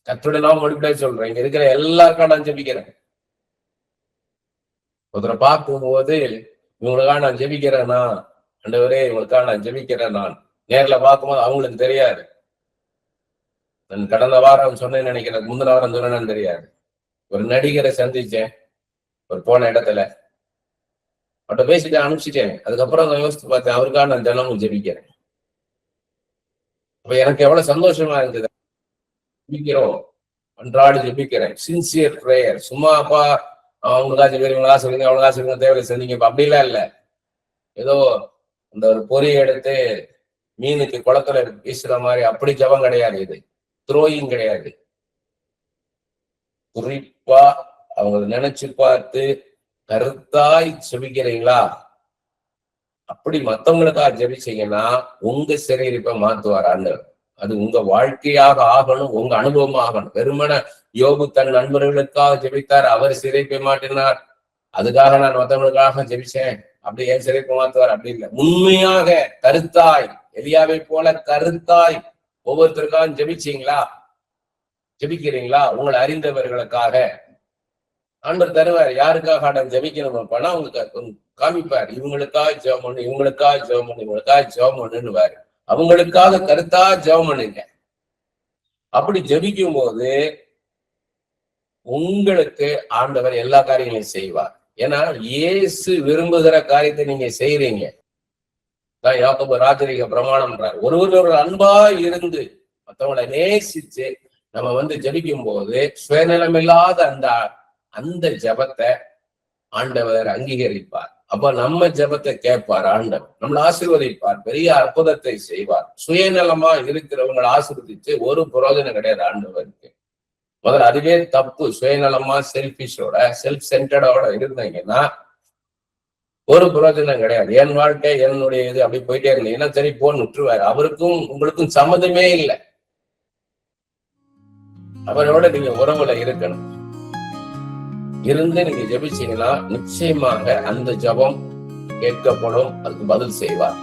கர்த்தருடைய நாமம் மறுபடியே சொல்றேன், இங்க இருக்கிற எல்லாருக்கும் நான் ஜெபிக்கிறேன். ஒருத்தரை பார்க்கும்போது இவங்களுக்காக நான் ஜெபிக்கிறேன்னா, ஆண்டவரே இவங்களுக்காக நான் ஜெபிக்கிறேன். நான் நேர்ல பார்க்கும்போது அவங்களுக்கு தெரியாது. நான் கடந்த வாரம் சொன்னேன்னு நினைக்கிறேன், முந்தின வாரம் சொன்னேன்னு தெரியாது. ஒரு நடிகரை சந்திச்சேன் ஒரு போன இடத்துல, அவட்ட பேசிட்டு அனுப்பிச்சிட்டேன். அதுக்கப்புறம் நான் யோசித்து பார்த்தேன், அவருக்காக நான் தினமும் ஜெபிக்கிறேன். அப்ப எனக்கு எவ்வளவு சந்தோஷமா இருந்தது. ஜெபிக்கிறோம், அன்றாடு ஜெபிக்கிறேன், சின்சியர் பிரேயர். சும்மா அப்பா அவங்களுக்கா சொல்லுங்க, இவங்களா சொல்லுங்க, அவங்களா சொல்லுங்க, தேவையில்லை செஞ்சீங்க. இப்ப அப்படிலாம் இல்ல. ஏதோ இந்த ஒரு பொறி எடுத்து மீனுக்கு குளத்துல வீசுற மாதிரி அப்படி ஜபம் கிடையாது. இது த்ரோயிங் கிடையாது. குறிப்பா அவங்க நினைச்சு பார்த்து கருத்தாய் ஜெபிக்கிறீங்களா? அப்படி மத்தவங்களுக்காக ஜெபிச்சீங்கன்னா உங்க சிறையிருப்பை மாத்துவார் ஆண்டவர். அது உங்க வாழ்க்கையாக ஆகணும், உங்க அனுபவம் ஆகணும். வெறுமன யோபு தன் நண்பர்களுக்காக ஜெபித்தார், அவர் சிறைப்பை மாட்டினார். அதுக்காக நான் மத்தவங்களுக்காக ஜெபிச்சேன், அப்படி என் சிறைப்பை மாத்துவார் அப்படி இல்லை. உண்மையாக கருத்தாய், எலியாவை போல கருத்தாய் ஒவ்வொருத்தருக்காக ஜெபிச்சீங்களா? ஜெபிக்கிறீங்களா? உங்களை அறிந்தவர்களுக்காக ஆண்டவர் தருவார். யாருக்காக ஆண்டவர் ஜெபிக்கணும் பண்ணா உங்களுக்கு காமிப்பார். இவங்களுக்காக ஜெபம் பண்ணு, இவங்களுக்காக ஜெபம் பண்ணு, இவங்களுக்காக ஜெபம் பண்ணுவாரு. அவங்களுக்காக கருத்தா ஜெபம் பண்ணுங்க. அப்படி ஜெபிக்கும் போது உங்களுக்கு ஆண்டவர் எல்லா காரியங்களையும் செய்வார். ஏன்னா இயேசு விரும்புகிற காரியத்தை நீங்க செய்யறீங்க. தான் யாக்கோபு ராஜரீக பிரமாணம் ஒரு அன்பா இருந்து மற்றவங்களை நேசிச்சு நம்ம ஜெபிக்கும் போது சுயநலமில்லாத அந்த ஜபத்தை ஆண்டவர் அங்கீகரிப்பார். அப்ப நம்ம ஜபத்தை கேட்பார் ஆண்டவர், நம்மளை ஆசீர்வதிப்பார், பெரிய அற்புதத்தை செய்வார். சுயநலமா இருக்கிறவங்களை ஆசீர்வதிச்சு ஒரு பிரயோஜனம் கிடையாது ஆண்டவருக்கு. முதல்ல அதுவே தப்பு. சுயநலமா செல்ஃபிஷோட செல்ஃப் சென்டர்டோட இருந்தீங்கன்னா ஒரு பிரயோஜனம் கிடையாது. என் வாழ்க்கை என்னுடைய இது அப்படி போயிட்டே இருந்தீங்கன்னா சரி போன்னு விட்டுருவாரு. அவருக்கும் உங்களுக்கும் சம்மதமே இல்லை. அவரோட நீங்க உறவுல இருக்கணும். இருந்து நீங்க ஜெபிச்சீங்கன்னா நிச்சயமாக அந்த ஜபம் கேட்கப்படும், அதுக்கு பதில் செய்வார்.